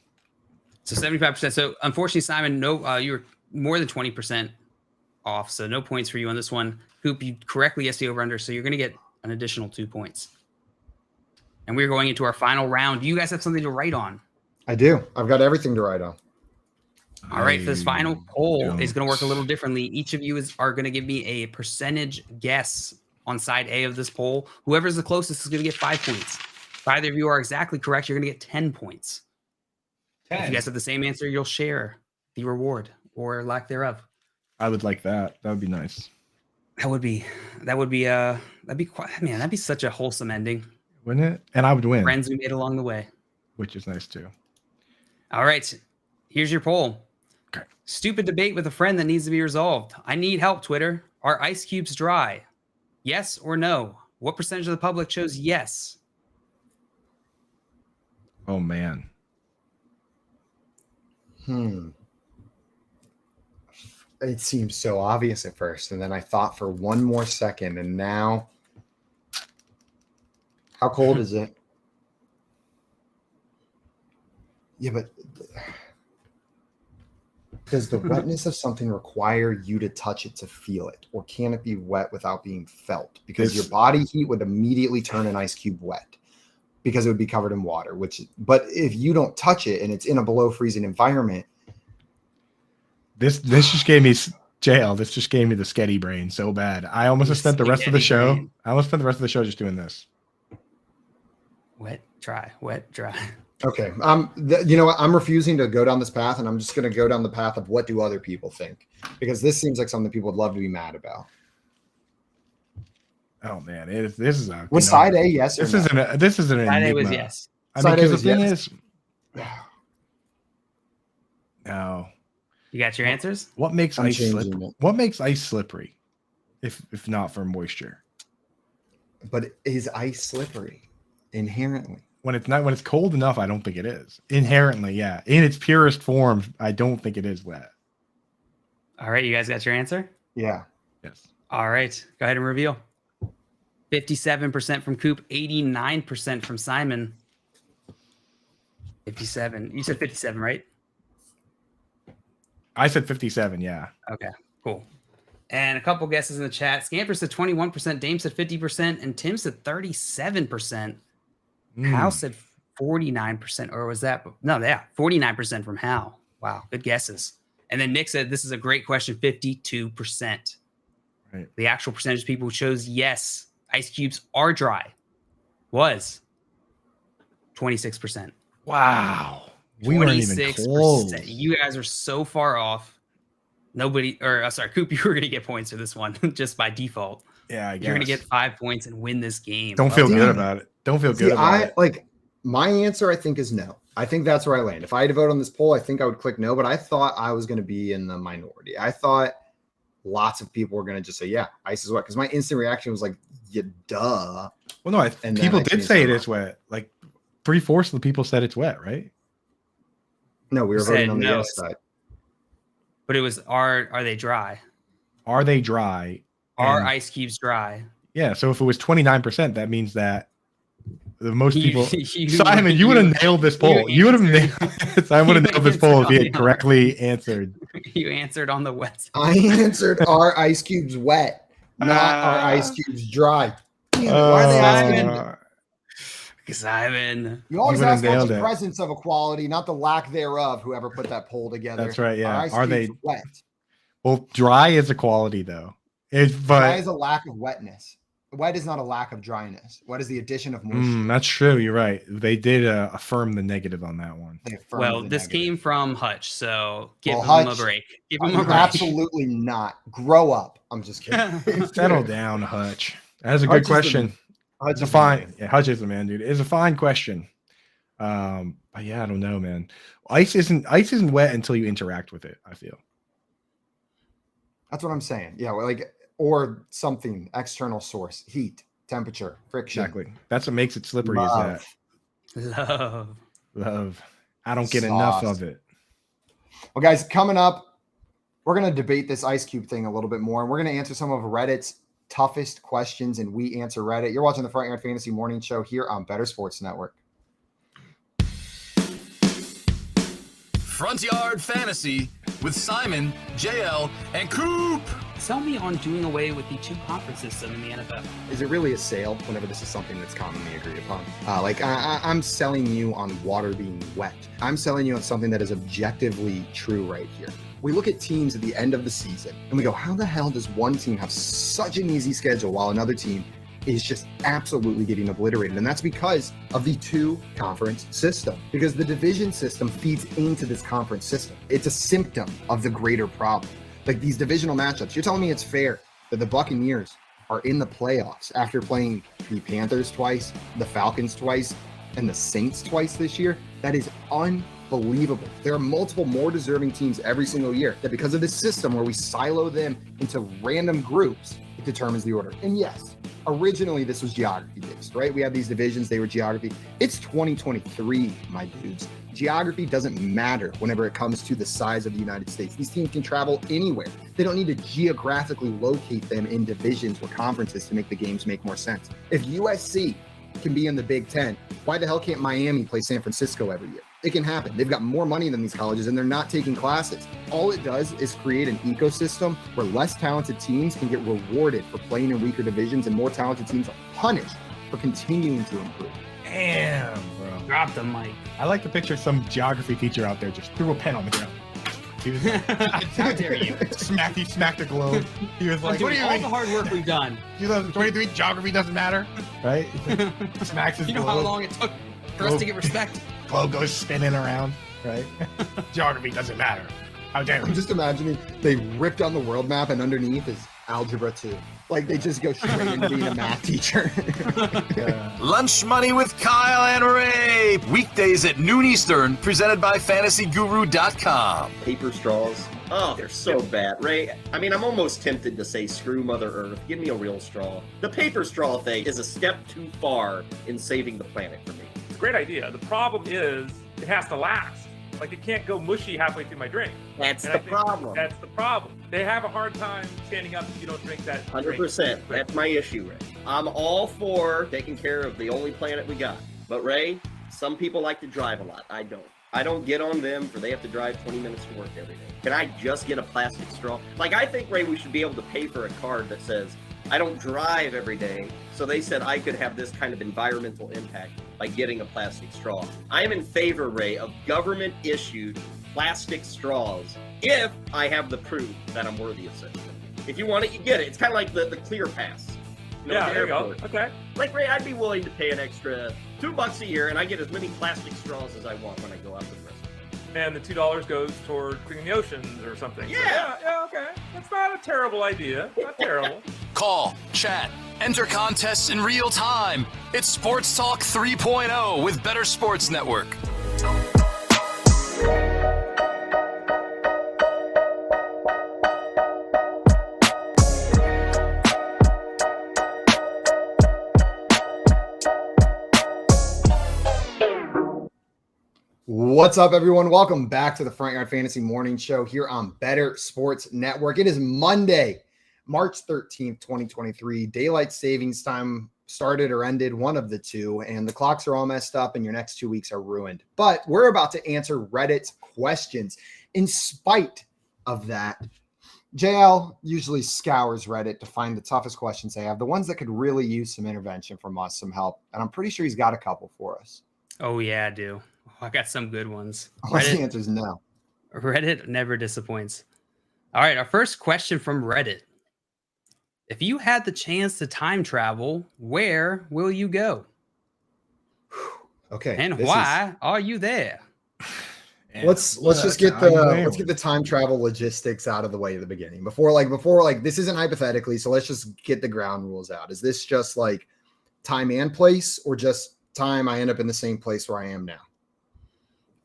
So 75%. So unfortunately, Simon, no, you were more than 20% off. So no points for you on this one. Coop, you correctly guessed the over/under, so you're going to get an additional 2 points. And we're going into our final round. Do you guys have something to write on? I do. I've got everything to write on. All right, this final poll don't. is going to work a little differently. Each of you are going to give me a percentage guess on side A of this poll. Whoever's the closest is going to get 5 points. If either of you are exactly correct, you're going to get 10 points. If you guys have the same answer, you'll share the reward or lack thereof. I would like that. That would be nice. That'd be quite, man, that'd be such a wholesome ending. Wouldn't it? And I would win. Friends we made along the way. Which is nice too. All right, here's your poll. Okay. Stupid debate with a friend that needs to be resolved. I need help, Twitter. Are ice cubes dry? Yes or no? What percentage of the public chose yes? Oh man. It seemed so obvious at first, and then I thought for one more second, and now how cold is it? Yeah, but does the wetness of something require you to touch it to feel it, or can it be wet without being felt? Because your body heat would immediately turn an ice cube wet because it would be covered in water, but if you don't touch it and it's in a below freezing environment. This just gave me jail. This just gave me the sketty brain so bad. I almost have spent the rest of the show. Brain. I almost spent the rest of the show just doing this. Wet, dry, wet, dry. Okay. You know what? I'm refusing to go down this path, and I'm just going to go down the path of what do other people think, because this seems like something people would love to be mad about. Oh man, this is a was side A yes or no? This isn't an Side A enigma. was yes. I mean, Side A because the was thing yes. is, no. You got your answers? What makes I'm ice changing slippery? it. What makes ice slippery, if not for moisture? But is ice slippery inherently? When it's cold enough, I don't think it is. Inherently, yeah. In its purest form, I don't think it is wet. All right, you guys got your answer? Yeah. Yes. All right, go ahead and reveal. 57% from Coop, 89% from Simon. 57. You said 57, right? I said 57, yeah. Okay, cool. And a couple guesses in the chat. Scamper said 21%, Dame said 50%, and Tim said 37%. Hal said 49%, or was that? No, yeah, 49% from Hal. Wow, good guesses. And then Nick said, this is a great question, 52%. Right. The actual percentage of people who chose yes, ice cubes are dry, was 26%. Wow. We weren't even close. You guys are so far off. Coop, you were going to get points for this one just by default. Yeah, I guess. You're going to get 5 points and win this game. Don't feel good about it. Don't feel good about it. Like my answer, I think, is no. I think that's where I land. If I had to vote on this poll, I think I would click no, but I thought I was going to be in the minority. I thought lots of people were going to just say, yeah, ice is wet. Because my instant reaction was like, yeah, duh. Well, no, people did say it is wet. Like 3/4 of the people said it's wet, right? No, we were voting on the yes side. But it was, are they dry? Are they dry? Are ice cubes dry? Yeah. So if it was 29%, that means that The most people. You- Simon, you would have nailed this poll. You would have nailed. Simon would have nailed this poll if he had correctly answered. You answered on the west. I answered, are ice cubes wet, not are ice cubes dry. Damn it, why are they asking? Simon. You always You would've ask about nailed the it. presence of equality, not the lack thereof. Whoever put that poll together. That's right, yeah. Ice Are cubes they- wet? Well, dry is a quality though. It's Dry but is a lack of wetness. Wet is not a lack of dryness. Wet is the addition of moisture. that's true. You're right. They did affirm the negative on that one. They affirmed Well, the this negative. came from Hutch, so give Well, him a Hutch- break. Give him a break. Absolutely not. Grow up. I'm just kidding. Settle down, Hutch. That's a Hutch good is the- question. Hutch It's a is the fine. man. Yeah, Hutch is the man, dude. It's a fine question. But yeah, I don't know, man. Ice isn't wet until you interact with it, I feel. That's what I'm saying. Yeah, well, like or something external source, heat, temperature, friction. Exactly. That's what makes it slippery. Love. Is Love. that love? I don't get enough Sauce. of it. Well, guys, coming up, we're going to debate this ice cube thing a little bit more, and we're going to answer some of Reddit's toughest questions, and we answer Reddit. You're watching the Front Yard Fantasy Morning Show here on Bettor Sports Network. Front Yard Fantasy with Simon, JL, and Coop. Sell me on doing away with the 2 conference system in the NFL. Is it really a sale whenever this is something that's commonly agreed upon? I'm selling you on water being wet. I'm selling you on something that is objectively true right here. We look at teams at the end of the season and we go, how the hell does one team have such an easy schedule while another team is just absolutely getting obliterated? And that's because of the 2-conference system, because the division system feeds into this conference system. It's a symptom of the greater problem. Like these divisional matchups, you're telling me it's fair that the Buccaneers are in the playoffs after playing the Panthers twice, the Falcons twice, and the Saints twice this year? That is unbelievable. There are multiple more deserving teams every single year that because of this system where we silo them into random groups, it determines the order. And yes, originally this was geography based, right? We have these divisions, they were geography. It's 2023, my dudes. Geography doesn't matter whenever it comes to the size of the United States. These teams can travel anywhere. They don't need to geographically locate them in divisions or conferences to make the games make more sense. If USC can be in the Big Ten, why the hell can't Miami play San Francisco every year? It can happen. They've got more money than these colleges and they're not taking classes. All it does is create an ecosystem where less talented teams can get rewarded for playing in weaker divisions and more talented teams are punished for continuing to improve. Damn, bro. Drop the mic. I like to picture some geography teacher out there just threw a pen on the ground. He was like, how dare you? He smacked the globe. He was like, what do you all mean? the hard work we've done. 2023 geography doesn't matter, right? Smacks his You know globe. how long it took for us to get respect? Globe goes spinning around, right? Geography doesn't matter. How dare I'm you? just imagining they ripped on the world map and underneath is algebra 2. Like they just go straight into being a math teacher. Lunch Money with Kyle and Ray. Weekdays at noon Eastern, presented by FantasyGuru.com. Paper straws. Oh, they're so bad. Ray, I mean, I'm almost tempted to say screw Mother Earth. Give me a real straw. The paper straw thing is a step too far in saving the planet for me. It's a great idea. The problem is it has to last. Like it can't go mushy halfway through my drink. That's And the I think problem. That's the problem. They have a hard time standing up if you don't drink that. 100%. That's my issue, Ray. I'm all for taking care of the only planet we got. But Ray, some people like to drive a lot. I don't. I don't get on them for they have to drive 20 minutes to work every day. Can I just get a plastic straw? Like, I think, Ray, we should be able to pay for a card that says, I don't drive every day, so they said I could have this kind of environmental impact by getting a plastic straw. I am in favor, Ray, of government-issued plastic straws if I have the proof that I'm worthy of such. If you want it, you get it. It's kind of like the Clear Pass. You know, Yeah, at the there you go. airport. Okay. Like, Ray, I'd be willing to pay an extra $2 a year, and I get as many plastic straws as I want when I go out to the restaurant. And the $2 goes toward cleaning the oceans or something. So, Yeah. yeah, okay. That's not a terrible idea. Not terrible. Call, chat, enter contests in real time. It's Sports Talk 3.0 with Bettor Sports Network. What's up, everyone? Welcome back to the Front Yard Fantasy Morning Show here on Bettor Sports Network. It is Monday, March 13th, 2023. Daylight savings time started or ended, one of the two, and the clocks are all messed up and your next 2 weeks are ruined. But we're about to answer Reddit's questions. In spite of that, JL usually scours Reddit to find the toughest questions they have, the ones that could really use some intervention from us, some help. And I'm pretty sure he's got a couple for us. Oh, yeah, I do. I got some good ones. The answer is no. Reddit never disappoints. All right, our first question from Reddit. If you had the chance to time travel, where will you go? Okay. And why are you there? Let's just get the time travel logistics out of the way at the beginning. Before this isn't hypothetically, so let's just get the ground rules out. Is this just like time and place, or just time I end up in the same place where I am now?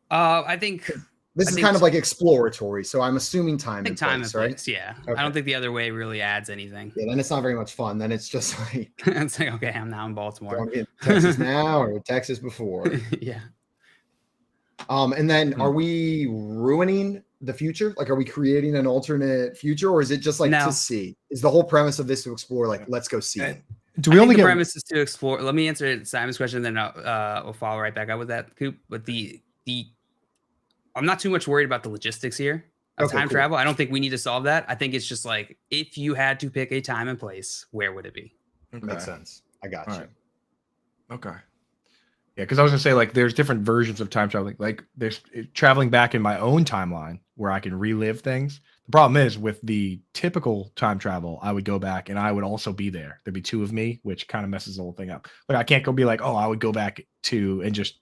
I think this is kind of like exploratory, so I'm assuming time and place, right? Yeah. Okay. I don't think the other way really adds anything. Yeah, then it's not very much fun. Then it's just like it's like, okay, I'm now in Baltimore. I'm in Texas now or Texas before. Yeah. And then are we ruining the future? Like, are we creating an alternate future, or is it just like to see? Is the whole premise of this to explore? Like, let's go see it. Do we only get the premise is to explore? Let me answer Simon's question, then we'll follow right back up with that, Coop. But the I'm not too much worried about the logistics here of time travel. I don't think we need to solve that. I think it's just like, if you had to pick a time and place, where would it be? Okay. Makes sense. I got you. Right. Okay. Yeah, because I was gonna say, like, there's different versions of time traveling. Like, there's traveling back in my own timeline where I can relive things. The problem is with the typical time travel, I would go back and I would also be there. There'd be two of me, which kind of messes the whole thing up. Like, I can't go be like, oh, I would go back to and just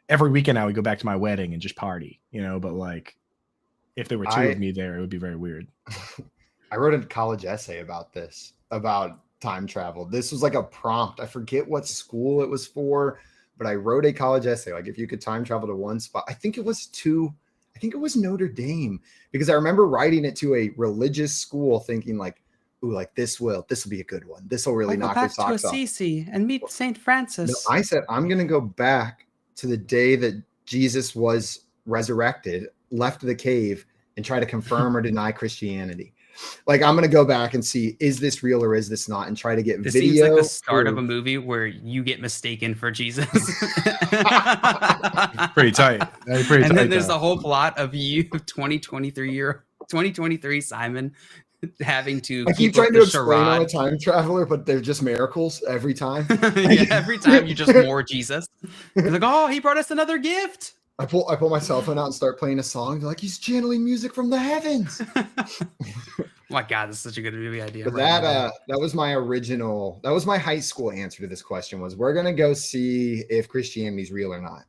every weekend I would go back to my wedding and just party, but like if there were two of me there, it would be very weird. I wrote a college essay about this, about time travel. This was like a prompt. I forget what school it was for, but I wrote a college essay. Like, if you could time travel to one spot, I think it was Notre Dame, because I remember writing it to a religious school thinking like, ooh, like this will be a good one. This will really knock your socks off. Assisi and meet St. Francis. No, I said, I'm going to go back to the day that Jesus was resurrected, left the cave, and try to confirm or deny Christianity. Like, I'm going to go back and see, is this real or is this not? And try to get this video. Seems like the start of a movie where you get mistaken for Jesus. Pretty tight. And then there's the whole plot of you, 2023 Simon, having to keep trying to explain I'm a time traveler, but they're just miracles every time. Yeah, every time you just more Jesus. You're like, oh, he brought us another gift. I pull my cell phone out and start playing a song. They're like, he's channeling music from the heavens. Oh my God, this is such a good movie idea. But that was my high school answer to this question was, we're gonna go see if Christianity's real or not.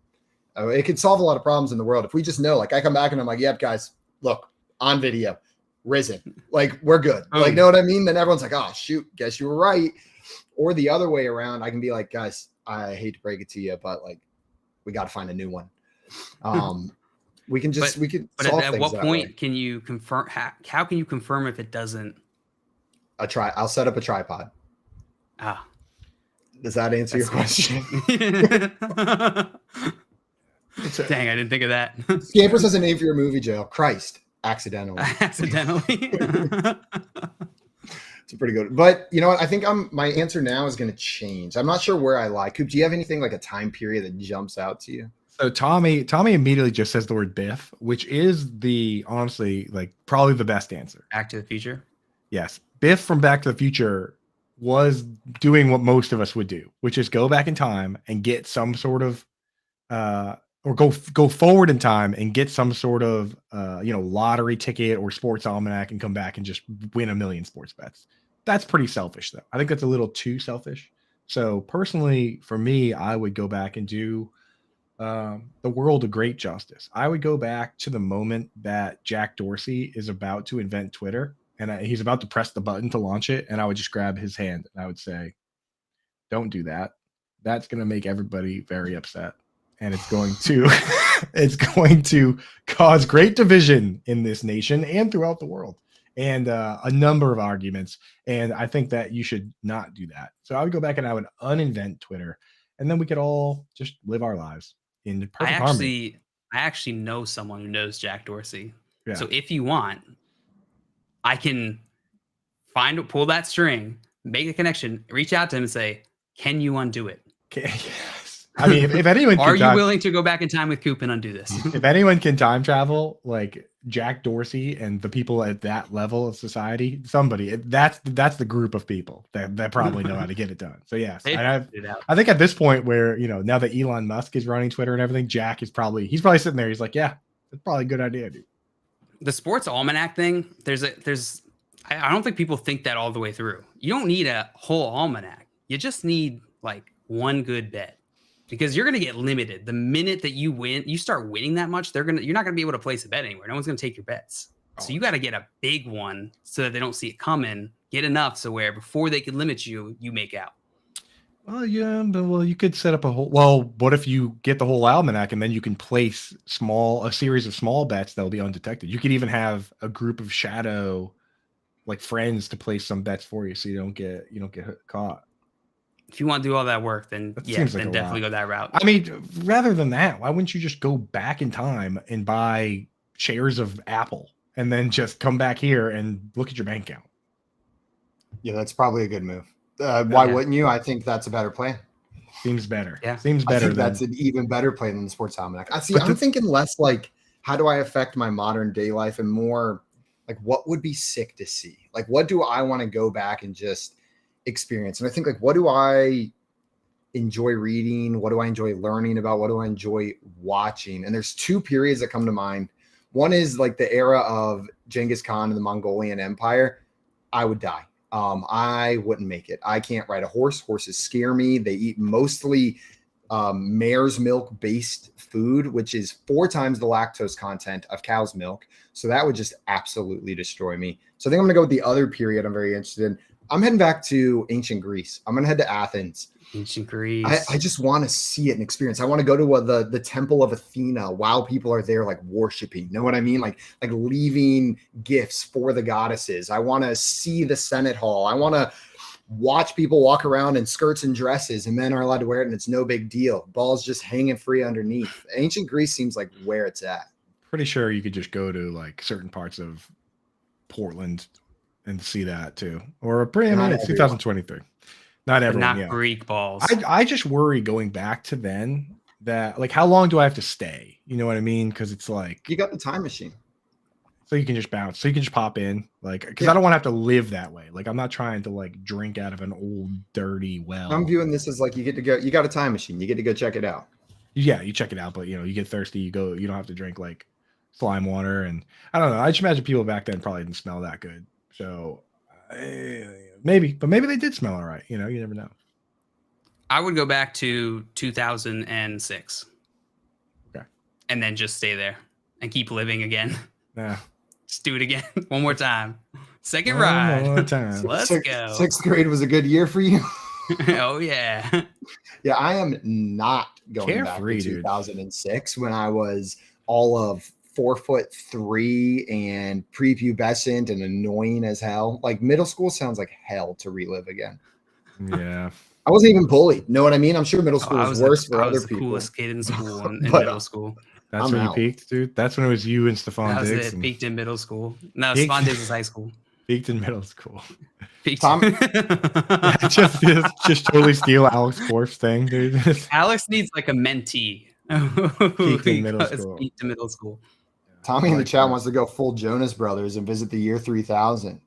It could solve a lot of problems in the world if we just know. Like, I come back and I'm like, yep, guys, look, on video, risen. Like, we're good. Like, know what I mean? Then everyone's like, oh shoot, guess you were right. Or the other way around, I can be like, guys, I hate to break it to you, but like, we got to find a new one. We can solve at what point can you confirm? How can you confirm if it doesn't? I'll set up a tripod. Does that answer your question? Dang, I didn't think of that. Scampers has a name for your movie, Jail. Christ, accidentally. It's pretty good. But you know what? I think my answer now is going to change. I'm not sure where I lie. Coop, do you have anything like a time period that jumps out to you? So Tommy immediately just says the word Biff, which is honestly, like, probably the best answer. Back to the Future? Yes. Biff from Back to the Future was doing what most of us would do, which is go back in time and get some sort of or go forward in time and get some sort of lottery ticket or sports almanac and come back and just win 1 million sports bets. That's pretty selfish, though. I think that's a little too selfish. So personally, for me, I would go back and do the world a great justice. I would go back to the moment that Jack Dorsey is about to invent Twitter, and he's about to press the button to launch it, and I would just grab his hand and I would say, don't do that. That's going to make everybody very upset, and it's going to cause great division in this nation and throughout the world, and a number of arguments. And I think that you should not do that. So I would go back and I would uninvent Twitter, and then we could all just live our lives in perfect harmony. I actually know someone who knows Jack Dorsey. Yeah. So if you want, I can pull that string, make a connection, reach out to him and say, Can you undo it? Yes. I mean, if anyone Are can you willing to go back in time with Coop and undo this? if anyone can time travel, like Jack Dorsey and the people at that level of society, that's the group of people that probably know how to get it done. So yes, I think at this point where, now that Elon Musk is running Twitter and everything, Jack is he's probably sitting there. He's like, yeah, that's probably a good idea, dude. The sports almanac thing, I don't think people think that all the way through. You don't need a whole almanac. You just need like one good bet. Because you're going to get limited. The minute that you start winning that much, you're not going to be able to place a bet anywhere. No one's going to take your bets. So you got to get a big one so that they don't see it coming. Get enough so where before they can limit you, you make out. Well, yeah, but you could set up what if you get the whole almanac and then you can place a series of small bets that'll be undetected. You could even have a group of shadow like friends to place some bets for you so you don't get caught. If you want to do all that work, then definitely go that route. I mean, rather than that, why wouldn't you just go back in time and buy shares of Apple and then just come back here and look at your bank account? Yeah, that's probably a good move. Why wouldn't you? I think that's a better plan. Seems better. Yeah. Seems better. That's an even better plan than the sports almanac. I'm thinking less like, how do I affect my modern day life, and more like, what would be sick to see? Like, what do I want to go back and just experience? And I think, like, what do I enjoy reading? What do I enjoy learning about? What do I enjoy watching? And there's two periods that come to mind. One is like the era of Genghis Khan and the Mongolian Empire. I would die. I wouldn't make it. I can't ride a horse. Horses scare me. They eat mostly mare's milk based food, which is 4 times the lactose content of cow's milk. So that would just absolutely destroy me. So I think I'm going to go with the other period I'm very interested in. I'm heading back to ancient Greece. I'm going to head to Athens. Ancient Greece. I just want to see it and experience. I want to go to the Temple of Athena while people are there, like worshiping. You know what I mean? Like leaving gifts for the goddesses. I want to see the Senate Hall. I want to watch people walk around in skirts and dresses, and men are allowed to wear it, and it's no big deal. Balls just hanging free underneath. Ancient Greece seems like where it's at. Pretty sure you could just go to like certain parts of Portland and see that too. Or it's 2023. Not everyone. Not Greek balls. I just worry going back to then that, like, how long do I have to stay? You know what I mean? Because it's like you got the time machine, so you can just bounce. So you can just pop in, like, because I don't want to have to live that way. Like, I'm not trying to like drink out of an old dirty well. I'm viewing this as like you get to go. You got a time machine. You get to go check it out. Yeah, you check it out, but you get thirsty. You go. You don't have to drink like slime water, and I don't know. I just imagine people back then probably didn't smell that good. So. Maybe they did smell all right. You never know. I would go back to 2006. Okay. And then just stay there and keep living again. Yeah. Just do it again. One more time. Second One ride. more time. Let's go. Sixth grade was a good year for you. Oh, yeah. Yeah, I am not going back to 2006 when I was all of 4'3" and prepubescent and annoying as hell. Like middle school sounds like hell to relive again. Yeah. I wasn't even bullied. Know what I mean? I'm sure middle school was worse for other people. I was the coolest kid in school in middle school. That's when you peaked, dude. That's when it was you and Stephon Diggs. Peaked in middle school. No, Stephon Diggs was high school. Peaked in middle school. Tom, just totally steal Alex Korf's thing, dude. Alex needs like a mentee. Peaked in middle school. Peaked in middle school. Tommy in the chat wants to go full Jonas Brothers and visit the year 3000.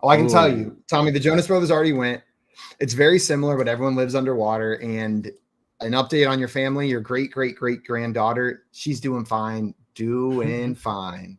Oh, I can tell you, Tommy, the Jonas Brothers already went. It's very similar, but everyone lives underwater. And an update on your family, your great granddaughter, she's doing fine. Doing fine.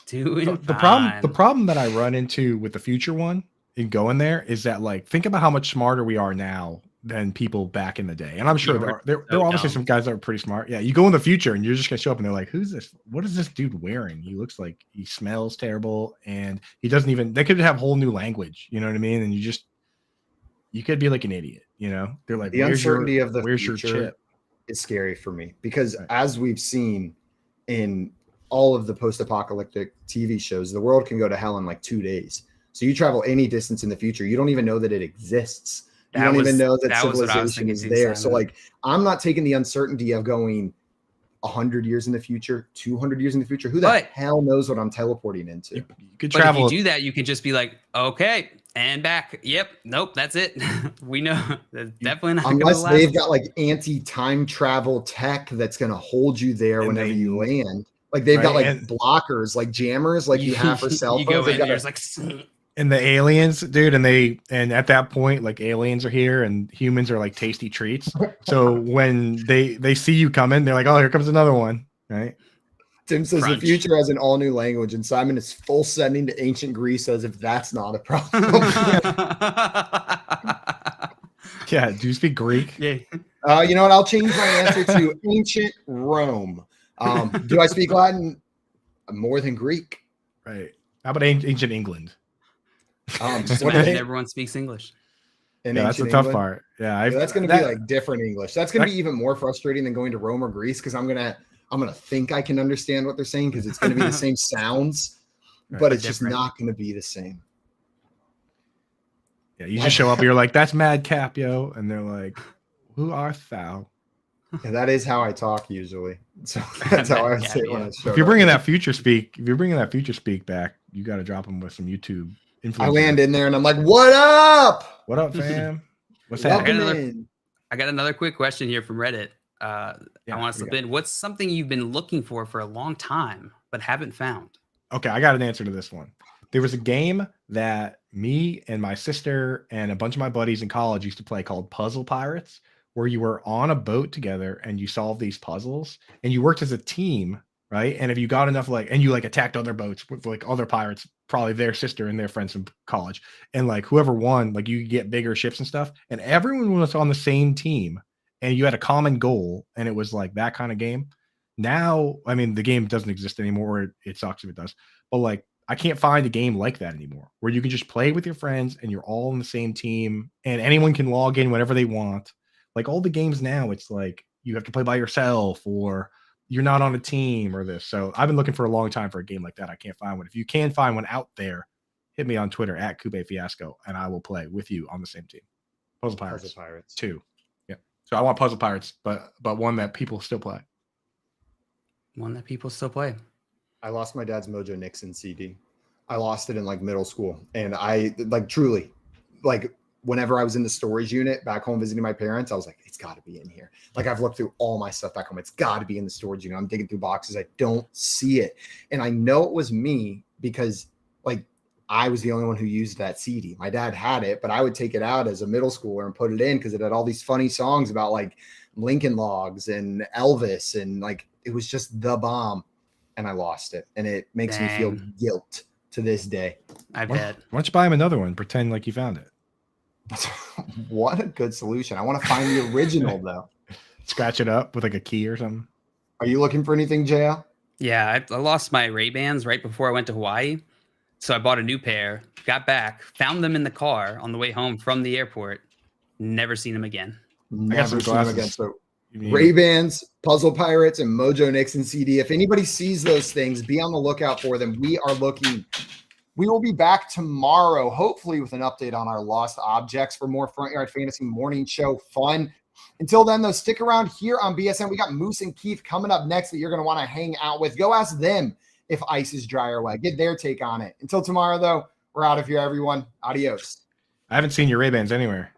The problem that I run into with the future one in going there is that, like, think about how much smarter we are now than people back in the day. And I'm sure there are obviously some guys that are pretty smart. Yeah, you go in the future and you're just gonna show up and they're like, who's this? What is this dude wearing? He looks like he smells terrible, and he doesn't even, they could have whole new language, you know what I mean? And you could be like an idiot, They're like, the uncertainty of the where's future your chip? Is scary for me because as we've seen in all of the post-apocalyptic TV shows, the world can go to hell in like 2 days. So you travel any distance in the future, you don't even know that it exists. You don't even know that civilization is there. So like, I'm not taking the uncertainty of going 100 years in the future, 200 years in the future. Who the But- hell knows what I'm teleporting into? You could But travel. if you do that, you can just be like, okay, and back. Yep. Nope. That's it. We know that's definitely not going to Unless last. they've got like anti-time travel tech that's going to hold you there And whenever they- you land. Like they've got Right, like and- blockers, like jammers, like you have for cell You phones. go They've in got and a- there's like, And the aliens, dude, and at that point, like aliens are here and humans are like tasty treats. So when they see you coming, they're like, oh, here comes another one, right? Tim says Crunch. the future has an all new language, and Simon is full sending to ancient Greece as if that's not a problem. Yeah. Do you speak Greek? yeah. You know what? I'll change my answer to ancient Rome. Do I speak Latin? More than Greek. Right. How about ancient England? Just What imagine is- everyone speaks English. in Yeah, that's the ancient tough England? part. Yeah, Yeah, that's going to be like different English. That's going to be even more frustrating than going to Rome or Greece because I'm gonna think I can understand what they're saying because it's going to be the same sounds, Right. but it's just Different. not going to be the same. Yeah, you just show up, you're like, that's madcap, yo. And they're like, who art thou? Yeah, that is how I talk usually. So that's how I would say it when I show If you're up. bringing that future speak back, you got to drop them with some YouTube influencers. I land in there and I'm like, "What up? What up, fam? What's Welcome Welcome happening? in." I got another quick question here from Reddit. I Yeah, want to slip in. What's something you've been looking for a long time but haven't found? Okay, I got an answer to this one. There was a game that me and my sister and a bunch of my buddies in college used to play called Puzzle Pirates, where you were on a boat together and you solved these puzzles and you worked as a team, right? And if you got enough, and you attacked other boats with other pirates, probably their sister and their friends from college, and whoever won, you get bigger ships and stuff, and everyone was on the same team and you had a common goal, and it was that kind of game. Now, I mean, the game doesn't exist anymore. Or it sucks if it does, but I can't find a game like that anymore where you can just play with your friends and you're all on the same team and anyone can log in whenever they want. All the games now, it's you have to play by yourself or you're not on a team or this. So I've been looking for a long time for a game like that. I can't find one. If you can find one out there, hit me on Twitter at Coupe Fiasco and I will play with you on the same team. Puzzle Pirates. Puzzle Pirates. 2. Yeah. So I want Puzzle Pirates, but one that people still play. One that people still play. I lost my dad's Mojo Nixon CD. I lost it in middle school, and I truly whenever I was in the storage unit back home visiting my parents, I was like, it's got to be in here. I've looked through all my stuff back home. It's got to be in the storage unit. I'm digging through boxes. I don't see it. And I know it was me because I was the only one who used that CD. My dad had it, but I would take it out as a middle schooler and put it in because it had all these funny songs about Lincoln Logs and Elvis. And it was just the bomb. And I lost it. And it makes me feel Dang. guilt to this day. I Why bet. don't you buy him another one? Pretend like you found it. What a good solution. I want to find the original though. Scratch it up with a key or something. Are you looking for anything, JL? Yeah, I lost my Ray-Bans right before I went to Hawaii. So I bought a new pair, got back, found them in the car on the way home from the airport. Never seen them again. Never some seen them again. glasses. So You mean- Ray-Bans, Puzzle Pirates, and Mojo Nixon CD. If anybody sees those things, be on the lookout for them. We are looking. We will be back tomorrow, hopefully with an update on our lost objects for more Front Yard Fantasy morning show fun. Until then, though, stick around here on BSN. We got Moose and Keith coming up next that you're going to want to hang out with. Go ask them if ice is dry or wet. Get their take on it. Until tomorrow, though, we're out of here, everyone. Adios. I haven't seen your Ray-Bans anywhere.